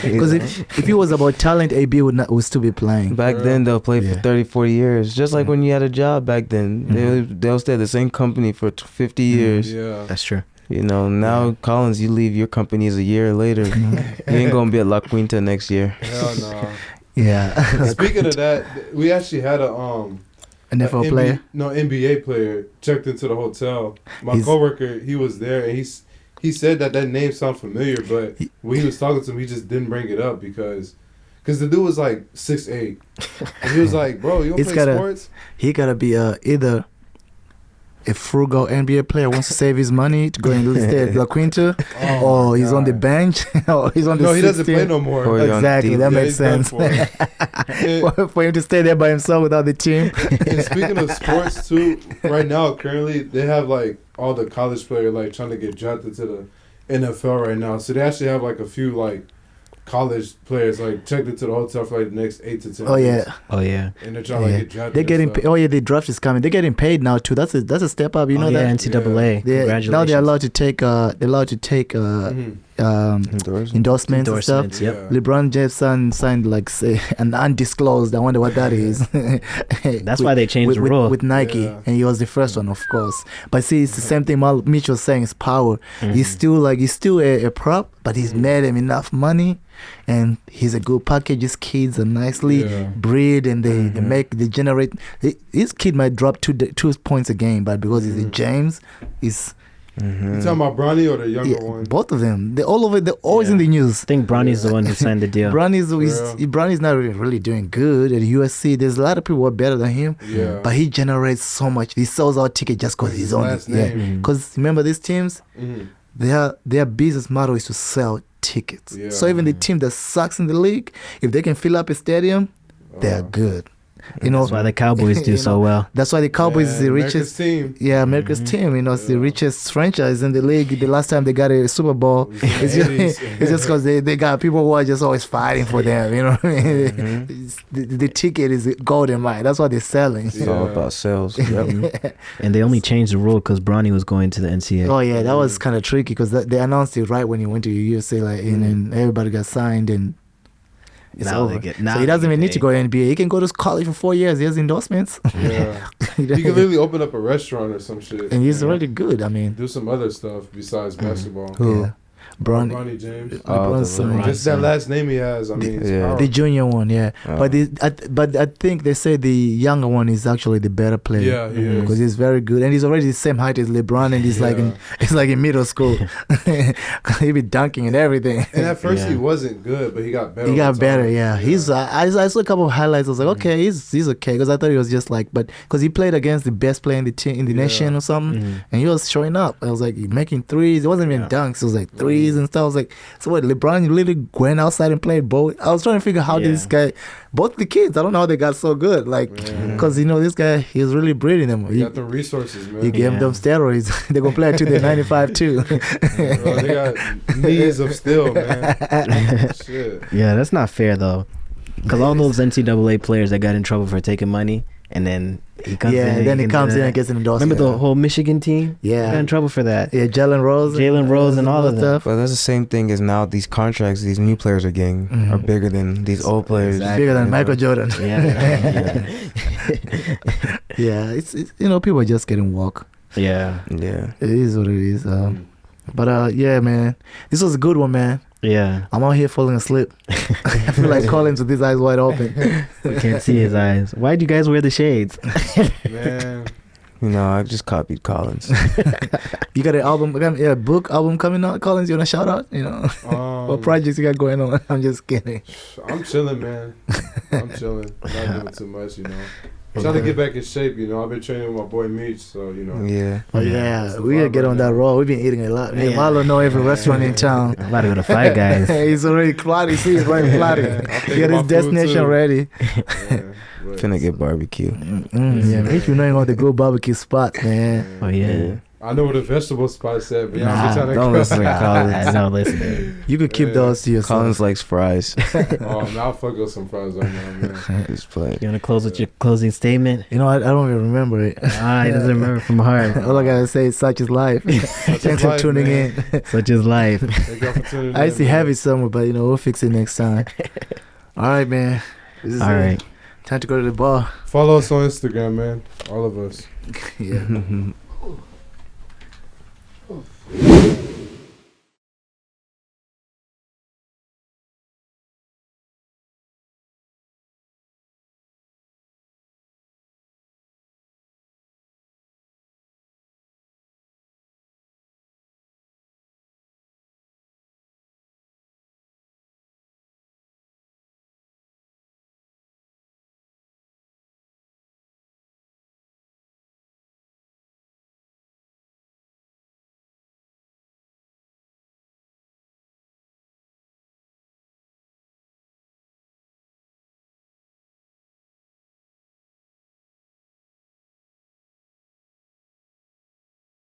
Because if it was about talent, AB would still be playing. Back then, they'll play for 30, 40 years. Just like when you had a job back then. They'll stay at the same company for 50 years. Yeah. That's true. You know, now Collins, you leave your companies a year later. You ain't going to be at La Quinta next year. Hell no. Yeah. Speaking of that, we actually had a NFL player? No, NBA player checked into the hotel. My coworker, he was there, and he said that name sounded familiar, but when he was talking to him, he just didn't bring it up because the dude was like 6'8", and he was like, "Bro, you don't play sports?" He gotta be either a frugal NBA player wants to save his money to go and stay at La Quinta, or he's on the bench, or he's on the. No, he doesn't play no more. Exactly, that makes sense. For him to stay there by himself without the team. And speaking of sports too, right now currently they have like all the college players like trying to get drafted to the NFL right now. So they actually have like a few like college players like checked into the hotel for like the next 8 to 10 days. Oh yeah. And they're trying to get drafted. They're getting the draft is coming. They're getting paid now too. That's a step up. You know that NCAA. Congratulations. Now they're allowed to take endorsements and stuff. Yep. LeBron James signed like say an undisclosed. I wonder what that is. That's why they changed the rule with Nike, and he was the first one, of course. But see, it's the same thing. Mitch was saying, it's power. He's still a prop, but he's made him enough money, and he's a good package. His kids are nicely bred, and they generate. His kid might drop 2 points a game, but because he's a James, You talking about Bronny or the younger one? Both of them. They're all over. They're always in the news. I think Bronny's the one who signed the deal. Bronny's not really doing good at USC. There's a lot of people who are better than him. Yeah. But he generates so much. He sells out tickets just because he's on it. Yeah. Because remember these teams, their business model is to sell tickets. Yeah. So even the team that sucks in the league, if they can fill up a stadium, they're good. That's why the Cowboys do so well. That's why the Cowboys is the richest team. Yeah, America's team. It's the richest franchise in the league. The last time they got a Super Bowl, it's just because they got people who are just always fighting for them. You know what I mean? The ticket is golden, right? That's what they're selling. It's all about sales. And they only changed the rule because Bronny was going to the NCAA. Oh yeah, that was kind of tricky because they announced it right when he went to USA, and everybody got signed and. It's over. So he doesn't even need to go to NBA. He can go to college for 4 years. He has endorsements. Yeah. He can literally open up a restaurant or some shit. And he's already good. I mean, do some other stuff besides basketball. Who? Yeah. Bronny James. Just that last name he has. I mean, the junior one, yeah. But I think they say the younger one is actually the better player. Yeah, he is. Because he's very good, and he's already the same height as LeBron, and he's like in middle school. He be dunking and everything. And at first he wasn't good, but he got better. He got better, yeah. He's I saw a couple of highlights. I was like, okay, he's okay, because I thought he was just like, but because he played against the best player in the team in the nation or something, and he was showing up. I was like, making threes. It wasn't even dunks. It was like threes and stuff. I was like, so what? LeBron literally went outside and played both. I was trying to figure out how this guy, both the kids, I don't know how they got so good. Like, because this guy, he was really breeding them. He got the resources, man. He gave them steroids. They're gonna play until they're 95 too. Bro, they got knees of steel, man. Shit. Yeah, that's not fair though. Because all those NCAA players that got in trouble for taking money, and then he comes in. Then he comes in and gets an endorsement. Remember the whole Michigan team? Yeah. Got in trouble for that. Yeah, Jalen Rose and all of them. But that's the same thing as now these contracts these new players are getting are bigger than these old players. Exactly. Bigger than Michael Jordan. Yeah. Yeah, it's people are just getting woke. Yeah. It is what it is. But yeah, man, this was a good one, man. Yeah. I'm out here falling asleep. I feel like Collins with his eyes wide open. We can't see his eyes. Why'd you guys wear the shades? Man. I just copied Collins. You got a book album coming out, Collins? You want to shout out? What projects you got going on? I'm just kidding. I'm chilling, man. I'm chilling. I'm not doing too much, I'm trying to get back in shape, I've been training with my boy Meech, so, Yeah. Oh, yeah. We gotta get on that roll. We've been eating a lot. Me and Marlo know every restaurant in town. I'm about to go to Five Guys. He's already plotting. See, he's running plotting. He got his destination ready. Finna get barbecue. Yeah, Meech, you know the good barbecue spot, man. Oh, yeah. I know where the vegetable spot's at, but don't listen to Collins. Don't listen. You could keep those to yourself. Collins likes fries. I'll fuck up some fries right now, man. Just play. You want to close with your closing statement? I don't even remember it. He doesn't remember from heart. All I gotta say is such is life. Thanks for tuning in. Such is life. I used to have it somewhere, but we'll fix it next time. All right, man. This is it. Time to go to the bar. Follow us on Instagram, man. All of us. Yeah.